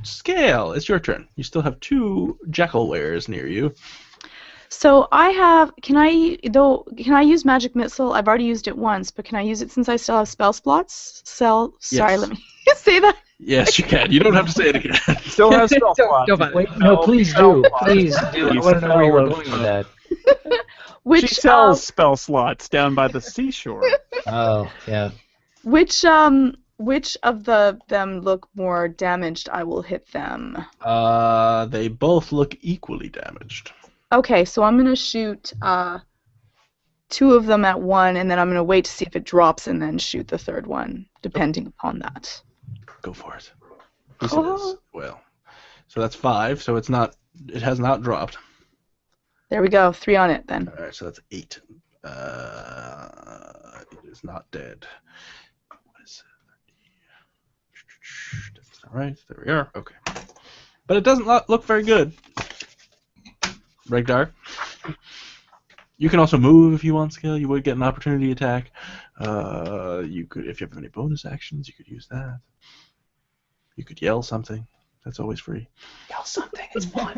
Scale, it's your turn. You still have 2 jackalwares near you. So I have. Can I use magic missile? I've already used it once, but can I use it since I still have spell slots? Sorry, Yes. let me say that. Yes, you can. You don't have to say it again. Still has spell Don't slots. bother. Wait, no, please do. Please do. I You want to know where you were spell going with that. Which She sells spell slots down by the seashore. Oh, yeah. which of them look more damaged? I will hit them. They both look equally damaged. Okay, so I'm gonna shoot 2 of them at one, and then I'm gonna wait to see if it drops, and then shoot the third one, depending upon that. Go for it. Yes, it is. Well, so that's 5. So it's not. It has not dropped. There we go, 3 on it then. All right, so that's 8. It is not dead. What is it? That's all right. There we are. Okay, but it doesn't look very good. Regdar. You can also move if you want, Skill. You would get an opportunity attack. You could, if you have any bonus actions, you could use that. You could yell something. That's always free. Yell something. It's fun.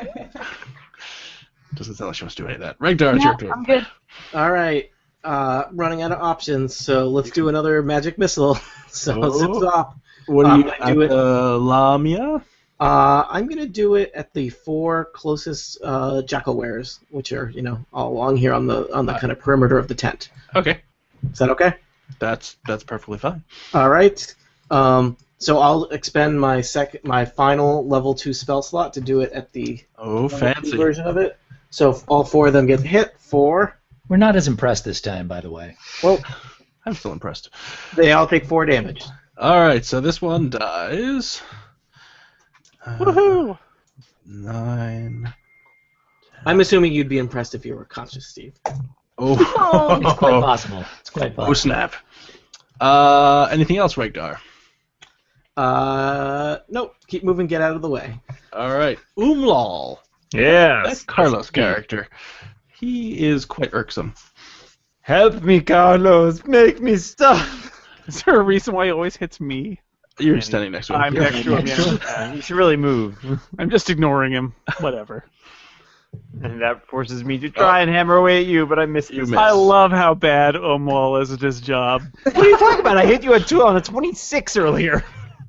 Doesn't sound like she wants to do any of that. Regdar, it's your turn. I'm good. All right. Running out of options, so let's do another magic missile. So Oh. zip stop. What do you I do it. Lamia? I'm gonna do it at the 4 closest jackalwares, which are all along here on the kind of perimeter of the tent. Okay, Is that okay? that's perfectly fine. All right. So I'll expend my final level 2 spell slot to do it at the Oh, level 2 fancy. version of it. So if all 4 of them get hit. 4. We're not as impressed this time, by the way. Well, I'm still impressed. they all take 4 damage. All right, so this one dies. Woohoo! 9. I'm assuming you'd be impressed if you were conscious, Steve. Oh, It's quite possible. It's quite oh possible. snap. Anything else, Regdar? Nope. Keep moving. Get out of the way. All right, Umlal. Yes. That Carlos character. He is quite irksome. Help me, Carlos. Make me stop. Is there a reason why he always hits me? You're standing next to him. I'm next to him, yeah. You should really move. I'm just ignoring him. Whatever. And that forces me to try and hammer away at you, but I missed You this. missed. I love how bad Omwal is at his job. What are you talking about? I hit you at 2 on a 26 earlier.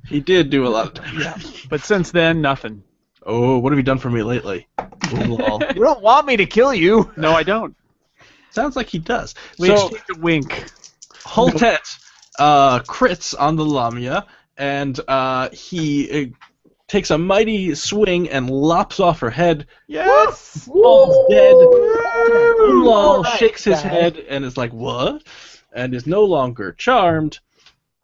He did do a lot of damage. But since then, nothing. Oh, what have you done for me lately? Ooh, lol. You don't want me to kill you. No, I don't. Sounds like he does. We So, exchanged a wink. Holtet crits on the Lamia, and he takes a mighty swing and lops off her head. Yes. Falls dead. Lol Alright, shakes his guys. head and is like, what? And is no longer charmed.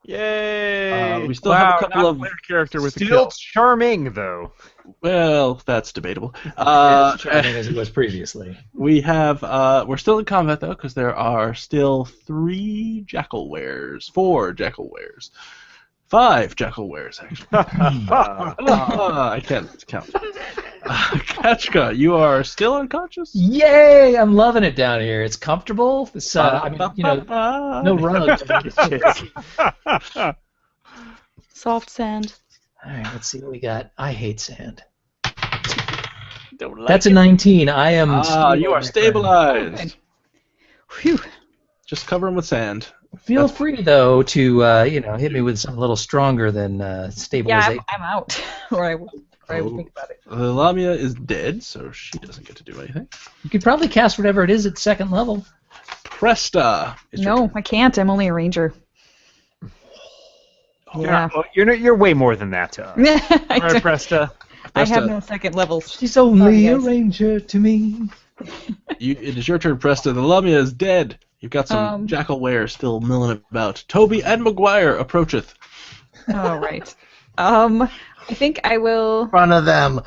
Yay. We still have a Wow, couple not of... player character with a Still kill. charming, though. Well, that's debatable. As charming as it was previously. We have... we're still in combat, though, because there are still 3 jackal wares. 4 jackal wares. 5 jackal wares, actually. I can't count. Kachka, you are still unconscious? Yay! I'm loving it down here. It's comfortable. This, I mean, you know, no rug. Soft sand. All right, let's see what we got. I hate sand. Don't like That's a it. 19. I am. You stable, are my friend. stabilized. Whew. Just cover them with sand. Feel free though to hit me with something a little stronger than Yeah, stabilization. I'm out. or I would think about it. The Lamia is dead, so she doesn't get to do anything. You could probably cast whatever it is at second level. Presta. It's your No, turn. I can't. I'm only a ranger. Yeah. Well, you're way more than that. I, All right, don't- Presta. I have Presta. no second levels. She's only Sorry, a guys. ranger to me. It is your turn, Presta. The Lamia is dead. You've got some jackal ware still milling about. Toby and Maguire approacheth. All right. I think I will. In front of them.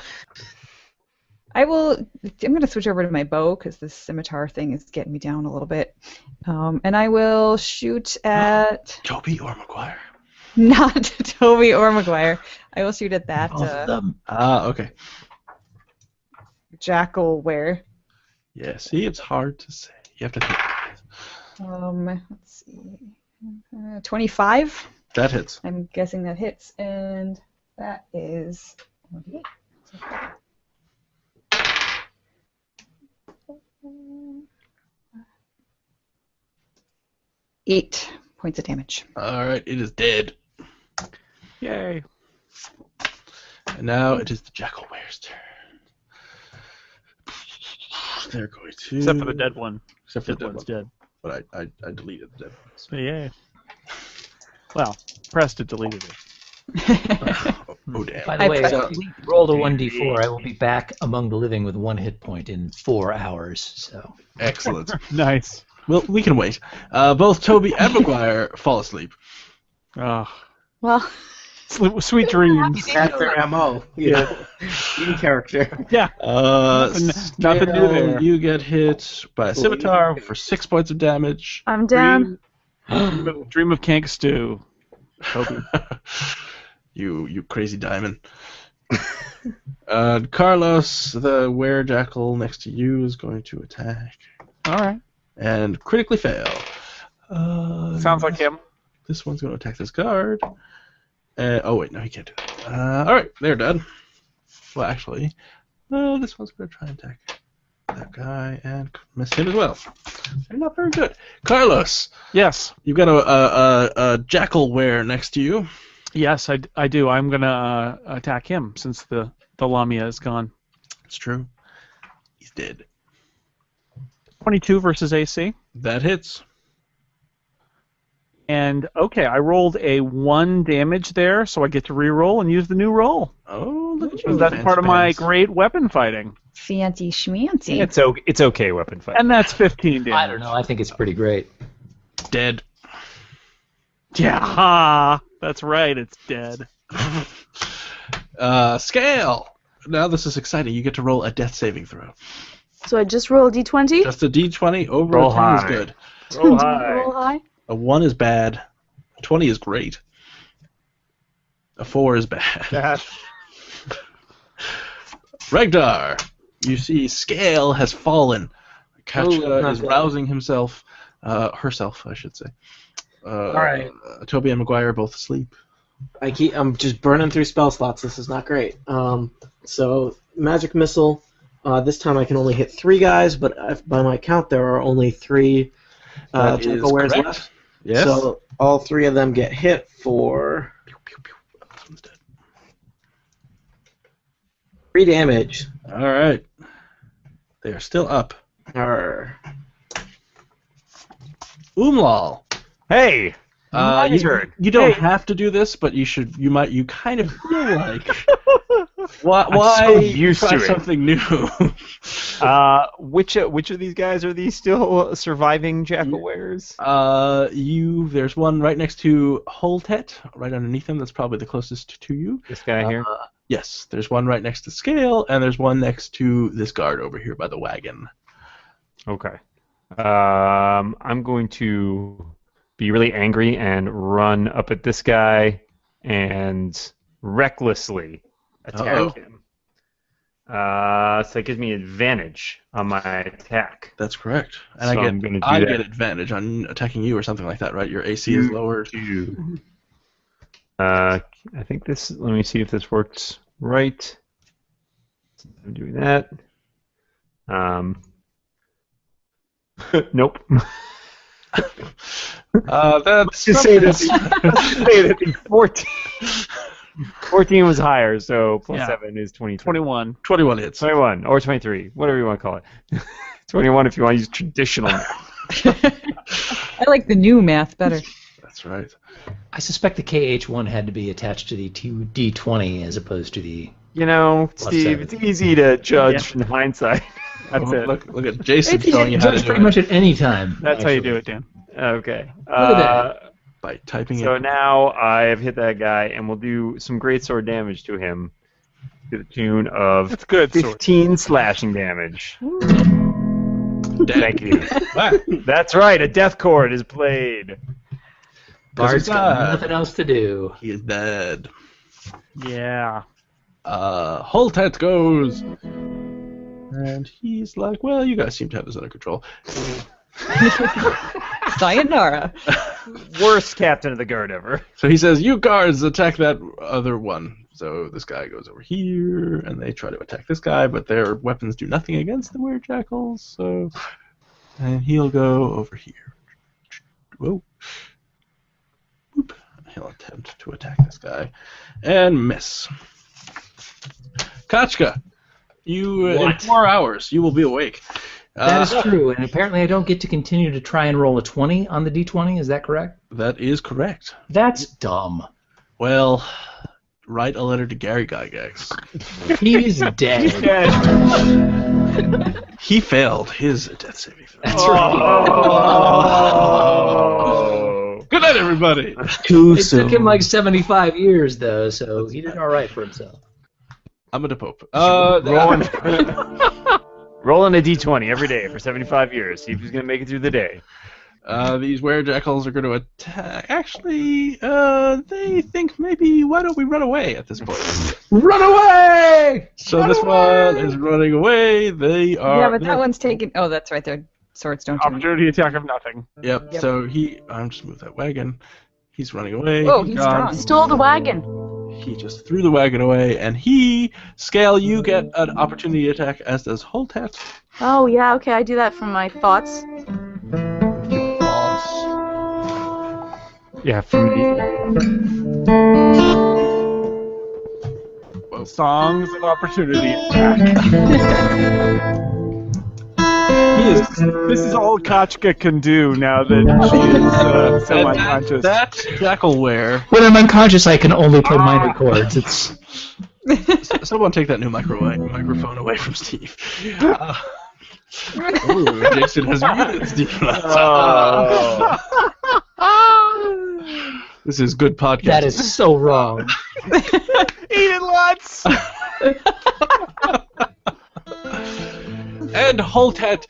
I'm going to switch over to my bow because this scimitar thing is getting me down a little bit. And I will shoot at Toby or Maguire? not Toby or Maguire. I will shoot at that Both of them. Okay. jackal ware. Yeah, see, it's hard to say. You have to think. Let's see. 25. That hits. I'm guessing that hits, and that is 1d8. 8 points of damage. Alright, it is dead. Yay. And now it is the jackal ware's turn. They're going to... Except for the dead one. Except for Dead the dead one's one. dead. But I deleted the dead ones. So yay. Well, Presta deleted it. Oh, damn. By the I way, pressed we rolled a 1d4. I will be back among the living with 1 hit point in 4 hours. So Excellent. Nice. Well, we can wait. Both Toby and Maguire fall asleep. Oh, Well, sweet dreams. That's their MO. Yeah. In character. Yeah. Nothing new there. You get hit by a scimitar for 6 points of damage. I'm down. Dream of Kank Stew. Toby. You crazy diamond. Carlos, the were-jackal next to you, is going to attack All right. and critically fail. Sounds like him. This one's going to attack this guard. Oh, wait, no, he can't do that. Alright, they're dead. Well, actually, this one's going to try and attack that guy and miss him as well. They're not very good. Carlos, Yes. you've got a jackal were next to you. Yes, I do. I'm going to attack him since the Lamia is gone. It's true. He's dead. 22 versus AC. That hits. And, okay, I rolled a 1 damage there, so I get to re-roll and use the new roll. Oh, look at you. Because that's fancy part of my pants. great weapon fighting. Fancy schmancy. It's okay, weapon fight. And that's 15 damage. I don't know. I think it's pretty great. Dead. Yeah, ha! That's right, it's dead. Scale. Now this is exciting. You get to roll a death saving throw. So I just roll a d20. Just a d20 over Roll a 10 is high. good. Roll high. Roll high. A 1 is bad. A 20 is great. A 4 is bad. Regdar, you see Scale has fallen. Katja not is good. rousing himself. Herself, I should say. All right. Toby and Maguire are both asleep. I'm just burning through spell slots. This is not great. So magic missile. This time I can only hit 3 guys, but by my count there are only 3 That is jackal wares correct. left. Yes. So all 3 of them get hit for Pew, pew, pew. This one's dead. 3 damage. All right. They are still up. Arr. Hey! You, turn. you don't Hey. have to do this, but you should. You kind of feel like why so used try to it. something new? Which of these guys are these still surviving jackal wearers? There's one right next to Holtet, right underneath him. That's probably the closest to you. This guy here? Yes, there's one right next to Scale, and there's one next to this guard over here by the wagon. Okay. I'm going to be really angry and run up at this guy and recklessly attack him. So that gives me advantage on my attack. That's correct. And So I'm gonna do I that. get advantage on attacking you or something like that, right? Your AC is lowered. I think this. Let me see if this works right. I'm doing that. Nope. That's Let's just say that the 14 was higher, so plus 7 is 23. 21. 21 hits. 21 or 23, whatever you want to call it. 21 if you want to use traditional math. I like the new math better. That's right. I suspect the KH1 had to be attached to the D20 as opposed to the... You know, Plus Steve, 7. it's easy to judge in hindsight. That's it. Look at Jason It's showing you how to just do pretty it much at any time. That's how you do actually. it, Dan. Okay. at that. by typing So it. now I have hit that guy, and we'll do some greatsword damage to him to the tune of That's good, sword. 15 slashing damage. Thank you. Ah, That's right, a death chord is played. Bard's got died. nothing else to do. He is dead. Yeah. Holtet goes. And he's like, well, you guys seem to have this under control. Sayonara. Worst captain of the guard ever. So he says, you guards attack that other one. So this guy goes over here, and they try to attack this guy, but their weapons do nothing against the werejackals, so... And he'll go over here. Whoa. Boop. He'll attempt to attack this guy. And miss. Kachka, you in 4 hours, you will be awake. That is true, and apparently I don't get to continue to try and roll a 20 on the D20, is that correct? That is correct. That's dumb. Well, write a letter to Gary Gygax. He's dead. He failed his death saving throw. That's right. Oh. Good night, everybody. Too It soon. took him like 75 years, though, so he did all right for himself. I'm gonna pope. Rolling a d20 every day for 75 years. See if he's going to make it through the day. These werejackals are going to attack. Actually, they think maybe why don't we run away at this point? Run away! So this one is running away. They are. Yeah, but that one's taken. Oh, that's right. Their swords don't do anything. Opportunity attack of nothing. Yep. Yep. So I'm just move that wagon. He's running away. Whoa, he's strong. Stole the wagon. He just threw the wagon away, and Scale, you get an opportunity attack, as does Holtat. Oh, yeah, okay, I do that from my thoughts. Yeah, from Songs of opportunity attack. This is all Kachka can do now that she is semi-conscious. That's Jackalware. When I'm unconscious, I can only play minor chords. It's Someone take that new microphone away from Steve. Ooh, Jason has muted Steve. This is good podcasting. that is so wrong. Eat it lots! And Holtet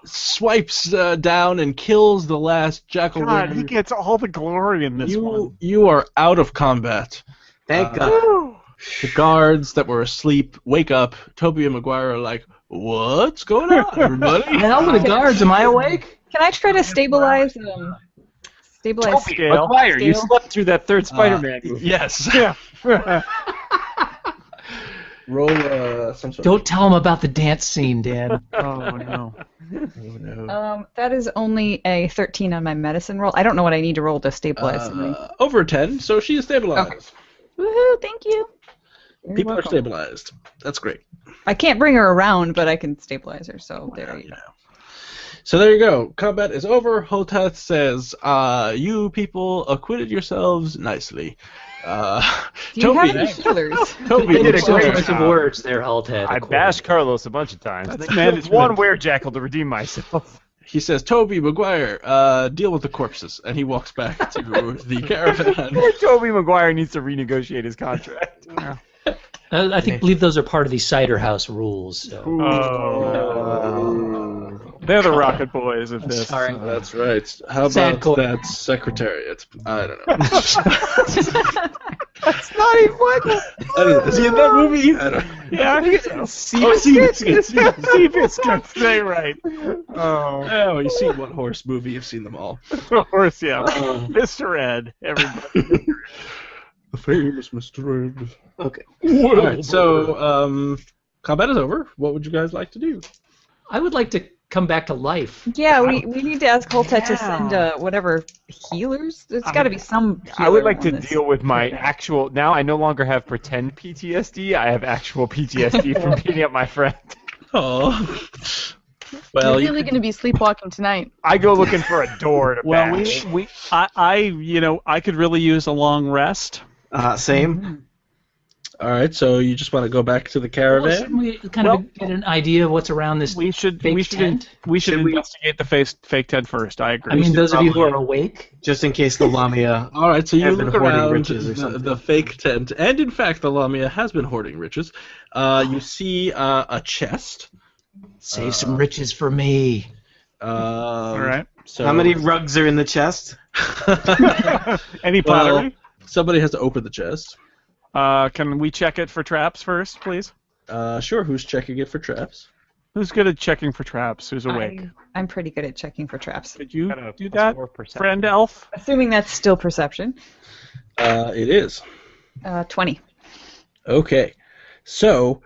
swipes down and kills the last jackal. God, he gets all the glory in this one. You are out of combat. Thank God. The guards that were asleep wake up. Toby and Maguire are like, what's going on, everybody? Hell with the guards, am I awake? Can I try to stabilize? Stabilize. Scale. McGuire, you Scale. slept through that third Spider-Man movie. Yes. Yeah. Roll some sort Don't tell him about the dance scene, Dan. Oh no. That is only a 13 on my medicine roll. I don't know what I need to roll to stabilize something. over 10, so she is stabilized. Okay. Woohoo, thank you. Very People are welcome. stabilized. That's great. I can't bring her around, but I can stabilize her. So there you go. So there you go. Combat is over. Hotath says, "You people acquitted yourselves nicely." Do you have Toby, any healers? Toby, You did a So great choice of job. words there, Halted. I bashed Carlos a bunch of times. That's I killed management. one werejackal to redeem myself. he says, "Toby Maguire, deal with the corpses," and he walks back to the caravan. Toby Maguire needs to renegotiate his contract. I believe those are part of the cider house rules. So. They're the Rocket Boys of this. Sorry. That's right. How Sad about coin. that secretariat? I don't know. That's not even Michael. Is he in that movie? I don't know. Yeah, I think it's Oh, Seabiscuit. Seabiscuit. Say right. Oh, you've seen One Horse movie. You've seen them all. Of course, yeah. Mr. Ed. Everybody. The famous Mr. Ed. Okay. All right, so combat is over. What would you guys like to do? I would like to come back to life. Yeah, we need to ask Holtet to send whatever healers. There's got to be some. I would healer like to on this. deal with my actual. Now I no longer have pretend PTSD. I have actual PTSD from beating up my friend. Oh. Well, You're really going to be sleepwalking tonight. I go looking for a door to Well, bash. I could really use a long rest. Same. all right. So you just want to go back to the Well, caravan? shouldn't we kind of get an idea of what's around this We should fake tent? Should investigate the fake tent first. I agree. I mean, those of you who probably- are awake. Just in case the Lamia. All right. So you Have been look hoarding around riches or something. the fake tent, and in fact, the Lamia has been hoarding riches. You see a chest. Save some riches for me. All right. So How many rugs are in the chest? Any Well, pottery? somebody has to open the chest. Can we check it for traps first, please? Sure. Who's checking it for traps? Who's good at checking for traps? Who's awake? I'm pretty good at checking for traps. Could you Got a do plus that, 4 perception. friend elf? Assuming that's still perception. It is. 20. Okay. So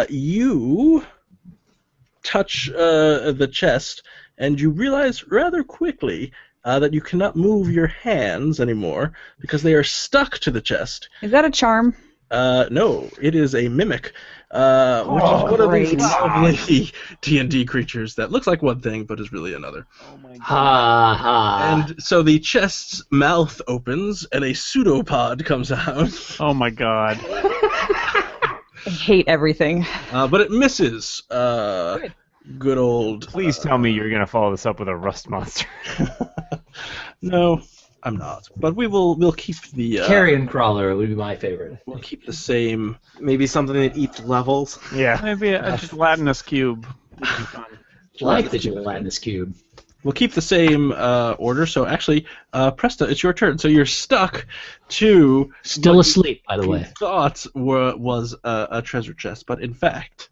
you touch the chest, and you realize rather quickly that you cannot move your hands anymore because they are stuck to the chest. Is that a charm? No, it is a mimic, which is one of these great. lovely D&D creatures that looks like one thing but is really another. Ha ha. And so the chest's mouth opens, and a pseudopod comes out, Oh my god. I hate everything. but it misses. Good old. Please tell me you're gonna follow this up with a rust monster. No, I'm not. But we'll keep the Carrion crawler would be my favorite. we'll keep the same. Maybe something that eats levels. Yeah. Maybe a gelatinous cube. Like the gelatinous cube. We'll keep the same order. So actually, Presta, it's your turn. So you're stuck to Still asleep, by the you way. thought was a treasure chest, but in fact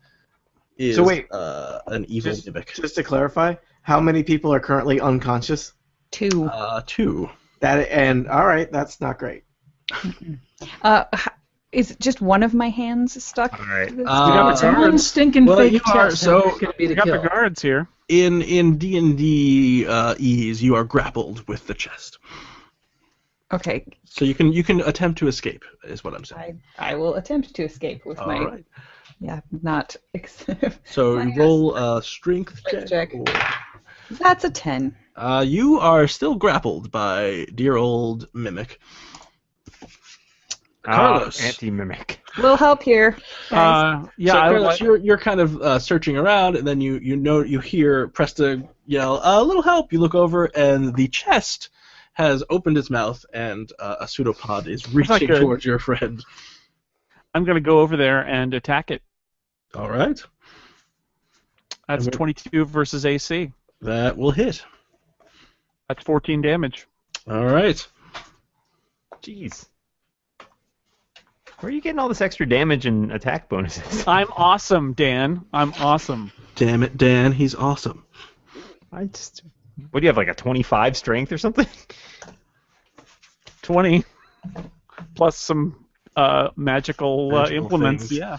is So wait. an evil mimic. Just to clarify, how many people are currently unconscious? 2. 2. All right, that's not great. Is just one of my hands stuck? All right. It's one stinking well, fake you are- chest. so- It's gonna be We the got the kill. guards here. In D&D ease, you are grappled with the chest. Okay, So you can attempt to escape, is what I'm saying. I will attempt to escape with All my right. not. So I you roll a strength Strength check. check. That's a 10. You are still grappled by dear old mimic. Carlos. Anti-mimic. Little help here. guys. Yeah, so I Carlos, like- you're kind of searching around, and then you hear Presta yell, "A little help!" You look over, and the chest has opened its mouth, and a pseudopod is not reaching good. towards your friend. I'm going to go over there and attack it. All right, That's Okay. 22 versus AC. that will hit. That's 14 damage. All right. Jeez. Where are you getting all this extra damage and attack bonuses? I'm awesome, Dan. I'm awesome. Damn it, Dan, he's awesome. I just. What do you have, like a 25 strength or something? 20 plus some magical implements. things. Yeah.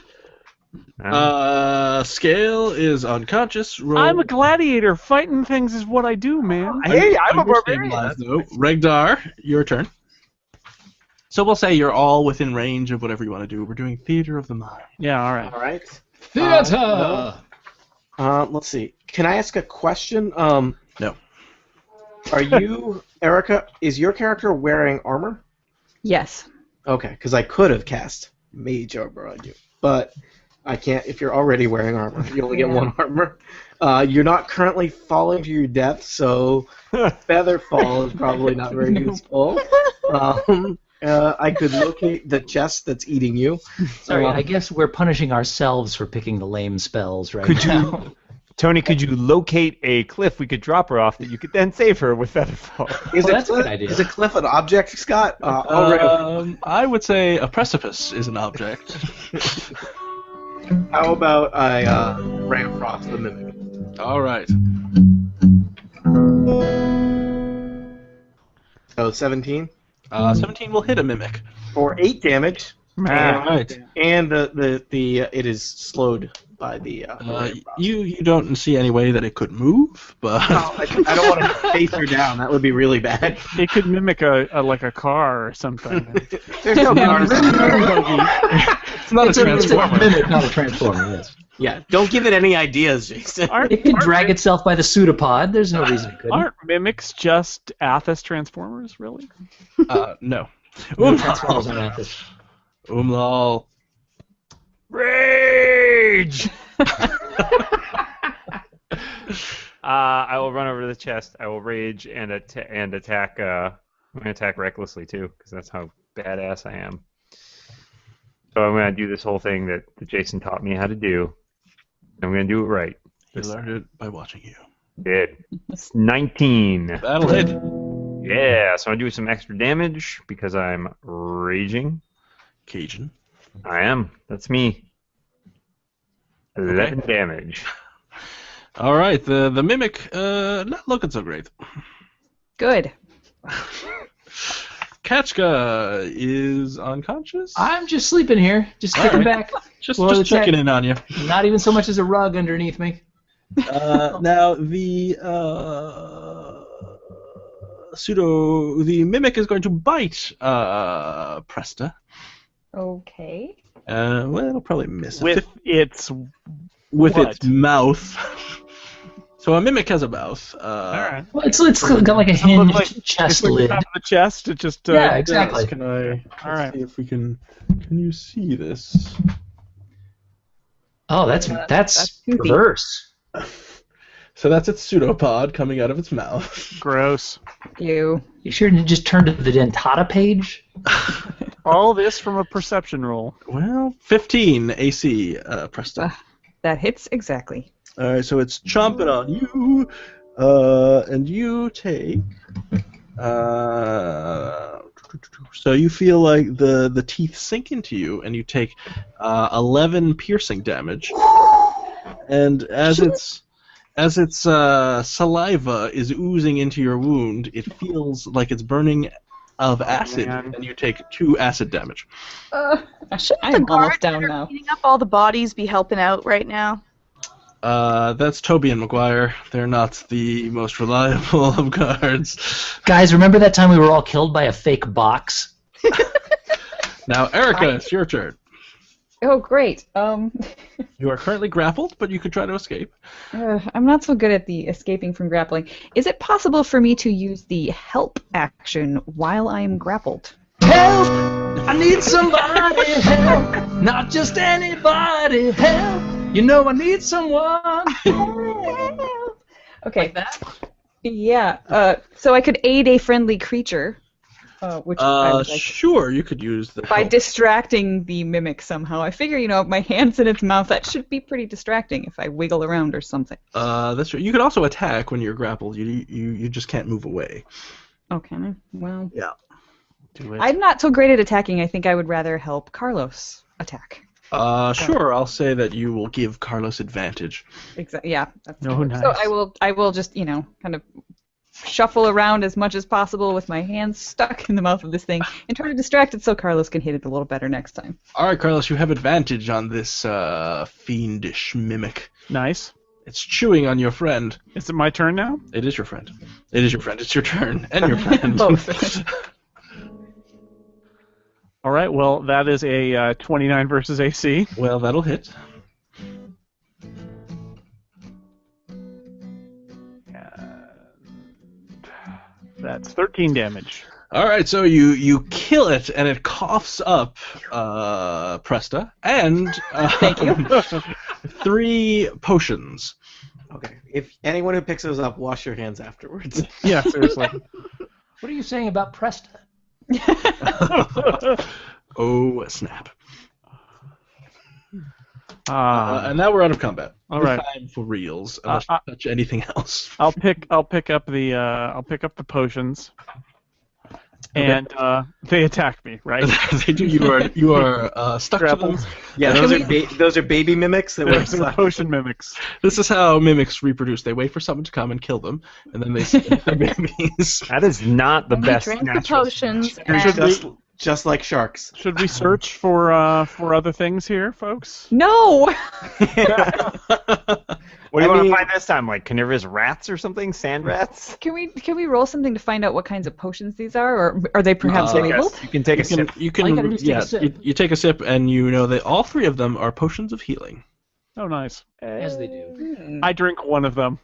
Scale is unconscious. Roll. I'm a gladiator. Fighting things is what I do, man. Hey, I'm a You're barbarian. stabilized, though. Regdar, your turn. So we'll say you're all within range of whatever you want to do. We're doing theater of the mind. Yeah, all right. All right. Theater. Let's see. Can I ask a question? No. Are you, Erica? Is your character wearing armor? Yes. Okay, because I could have cast mage armor on you, but I can't. If you're already wearing armor, you only get one armor. You're not currently falling to your death, so feather fall is probably not very useful. I could locate the chest that's eating you. Sorry, I guess we're punishing ourselves for picking the lame spells right Could now. you, Tony? Could you locate a cliff we could drop her off that you could then save her with Featherfall? That's a good idea. Is a cliff an object, Scott? I would say a precipice is an object. How about I ram frost the mimic? All right. So 17 17 will hit a mimic. for 8 damage, All right. and the it is slowed by the. Ram frost. You don't see any way that it could move, but I don't want to face her down. That would be really bad. It could mimic like a car or something. There's no cars. it's not a It's a transformer. mimic, not a transformer. Yes. Yeah, don't give it any ideas, Jason. It can drag itself by the pseudopod. There's no reason it couldn't. Aren't mimics just Athas transformers, really? No. No transformers on Athas. Umlal. Rage! I will run over to the chest. I will rage and attack. I'm gonna attack recklessly too, because that's how badass I am. So I'm gonna do this whole thing that Jason taught me how to do. I'm gonna do it right. He learned it by watching you. Did. It's 19. That'll hit. Yeah, so I do some extra damage because I'm raging. Cajun. I am. That's me. 11 damage. All right. The mimic not looking so great. Good. Kachka is unconscious. I'm just sleeping here, just All kicking right. back. Just Well, checking in on you. Not even so much as a rug underneath me. Now the the mimic is going to bite Presta. Okay. Well, it'll probably miss it. With its with what? its mouth. So a mimic has a mouth. all right. Well, it's got like a hinged chest It's like lid. top of the chest. It just Yeah, exactly. Can I? All right. See if we can. Can you see this? Oh, that's creepy. perverse. So that's its pseudopod coming out of its mouth. gross. You. You sure didn't just turn to the dentata page? All this from a perception roll. Well, 15 AC, Presta. That hits exactly. All right, so it's chomping on you, and you take. So you feel like the teeth sink into you, and you take 11 piercing damage. And as its saliva is oozing into your wound, it feels like it's burning of acid, man. and you take 2 acid damage. Should I the am guards almost down that are now. cleaning up all the bodies be helping out right now? That's Toby and Maguire. They're not the most reliable of guards. Guys, remember that time we were all killed by a fake box? Now, Erica, it's your turn. Oh, great. You are currently grappled, but you could try to escape. I'm not so good at the escaping from grappling. Is it possible for me to use the help action while I'm grappled? Help! I need somebody help! Not just anybody help! You know I need someone! Okay. Like that? Yeah. So I could aid a friendly creature, which I would like Sure, you could use the by help. distracting the mimic somehow. I figure, my hand's in its mouth. That should be pretty distracting if I wiggle around or something. That's right. You could also attack when you're grappled. You just can't move away. Okay. Well, Yeah. Do it. I'm not so great at attacking. I think I would rather help Carlos attack. Sure. I'll say that you will give Carlos advantage. Exactly. Yeah. That's Oh, nice. So I will just kind of shuffle around as much as possible with my hands stuck in the mouth of this thing and try to distract it so Carlos can hit it a little better next time. All right, Carlos, you have advantage on this fiendish mimic. Nice. It's chewing on your friend. Is it my turn now? It is your friend. It is your friend. It's your turn and your friend. Both. All right. Well, that is a 29 versus AC. Well, that'll hit. That's 13 damage. All right, so you kill it, and it coughs up Presta, and Thank you. 3 potions. Okay. If anyone who picks those up, wash your hands afterwards. Yeah, seriously. What are you saying about Presta? Oh, snap. And And now we're out of combat. all No right. time for reels, unless you touch anything else. I'll pick up the potions. And they attack me, right? They do. You are stuck to them. Grappled. Yeah, those are baby mimics that They're were potion mimics. This is how mimics reproduce. They wait for someone to come and kill them, and then they spit their babies. That is not the And best drink the natural potions. selection. just like sharks. Should we search for other things here, folks? No. What do you I want to mean- find this time? Like carnivorous rats or something? Sand rats? Can we roll something to find out what kinds of potions these are, or are they perhaps Take a- labeled? You can take a You can, sip. you All you gotta can, do is take a yeah. sip. You take a sip, and you know that all 3 of them are potions of healing. Oh, nice. As they do. I drink one of them.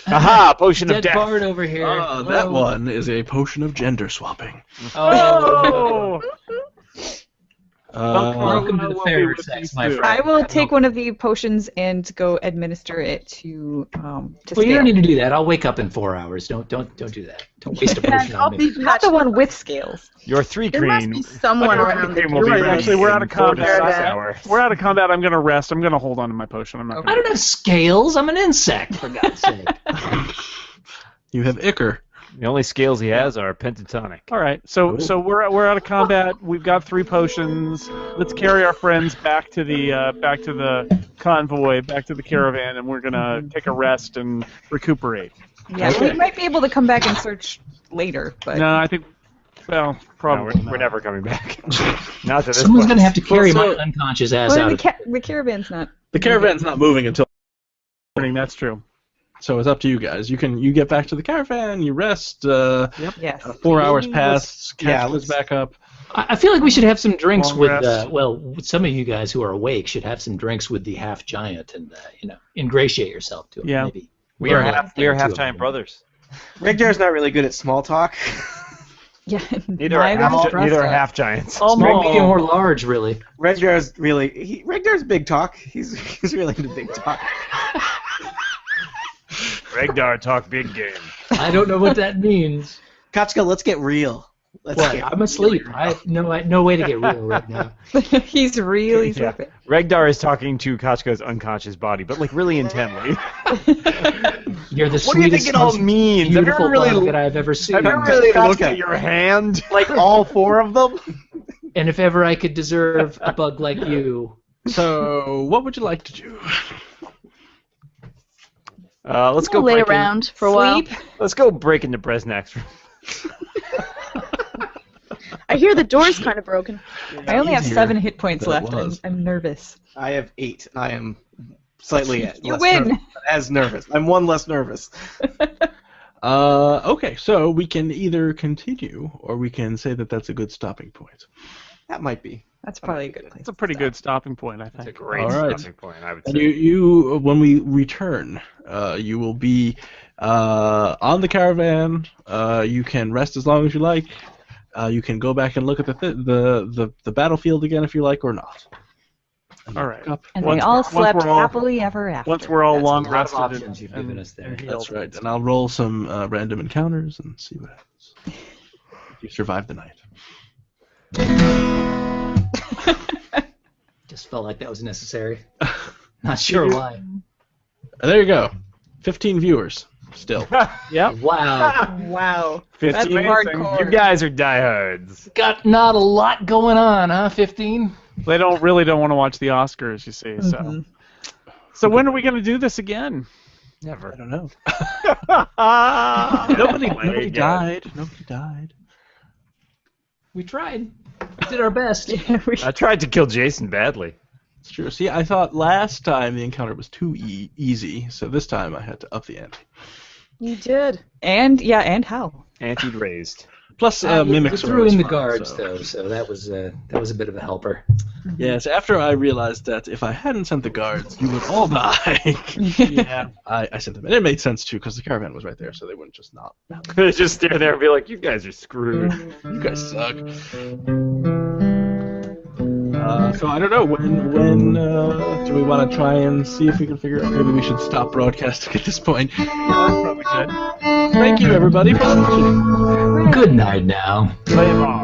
Aha! Potion of Dead death. bard over here. That one is a potion of gender swapping. Oh. Welcome to the What fairer we would sex, do. my friend. I will take one of the potions and go administer it to Well, you Scale. don't need to do that. I'll wake up in 4 hours. Don't do that. Don't waste a potion I'll on me. be Not the one with scales. Your 3 There must green. be someone around the Green will be You're right, ready actually, we're out of in 4 to combat. 6 hours. We're out of combat. I'm gonna rest. I'm gonna hold on to my potion. I'm not. I Gonna... don't have scales. I'm an insect, for God's sake. You have ichor. The only scales he has are pentatonic. All right. So we're out of combat. We've got 3 potions. Let's carry our friends back to the convoy, back to the caravan, and we're gonna take a rest and recuperate. Yeah, we might be able to come back and search later, but No, I think. Well, No, probably. we're never coming back. Not to this Someone's place. going to have to carry Well, so- my unconscious ass well, out the, of the caravan's not. The caravan's not moving until. That's true. So it's up to you guys. You get back to the caravan. You rest. Yes. 4 hours pass. yeah, Catch let's- back up. I feel like we should have some drinks Long with, rest. some of you guys who are awake should have some drinks with the half giant and, ingratiate yourself to him. Yeah. Maybe. We are Learn a half thing or two giant about him. brothers. Regdar's not really good at small talk. Yeah. Neither are half giants. Small, medium, or large, really. Regdar's big talk. He's really into big talk. Regdar talk big game. I don't know what that means. Kachka, let's get real. I'm asleep. I have no way to get real right now. He's really Yeah. sleeping. Regdar is talking to Kachka's unconscious body, but like really intently. You're the What do you think sweetest, it all most means? Have you beautiful really, bug that I've ever seen. have you really looked Kachka. at your hand? Like all 4 of them? And if ever I could deserve a bug like you, So what would you like to do? Let's go lay break in- around for a while. Sleep. Let's go break into Bresnak's room. I hear the door's kind of broken. I only have easier 7 hit points than it left. was. I'm nervous. I have 8. I am slightly You less win. nervous, but as nervous. I'm 1 less nervous. Okay, so we can either continue, or we can say that that's a good stopping point. That might be. That's probably a good place. It's a pretty good stopping point, I That's a think. great All right. stopping point, I would And say. you, when we return, you will be on the caravan. You can rest as long as you like. You can go back and look at the battlefield again if you like, or not. And All right. up. And Once they all we're- once slept we're all- happily ever after. Once we're all That's a long lot of rested options you've and given us there. and healed. That's right. And I'll roll some random encounters and see what happens. If you survive the night. just felt like that was necessary. Not sure why. And there you go. 15 viewers. Still. Yep. Wow. Wow. 15. That's hardcore. You guys are diehards. Got not a lot going on, huh? 15. They don't want to watch the Oscars, you see. So, Mhm. so when are we going to do this again? I Never. don't know. Nobody Nobody died. Nobody died. We tried. We did our best. Yeah, we- I tried to kill Jason badly. It's true. See, I thought last time the encounter was too easy, so this time I had to up the ante. You did. and how? Ante raised. Plus, You mimics are threw always in the fun, guards, so. though, so that was a bit of a helper. Yes, after I realized that if I hadn't sent the guards, you would all die. Yeah. I sent them, and it made sense too, because the caravan was right there, so they wouldn't just not. They just stand there and be like, "You guys are screwed." You guys suck. So I don't know, when do we want to try and see if we can figure out, maybe we should stop broadcasting at this point. Probably good. Thank you everybody for watching. Good night now. Play them all.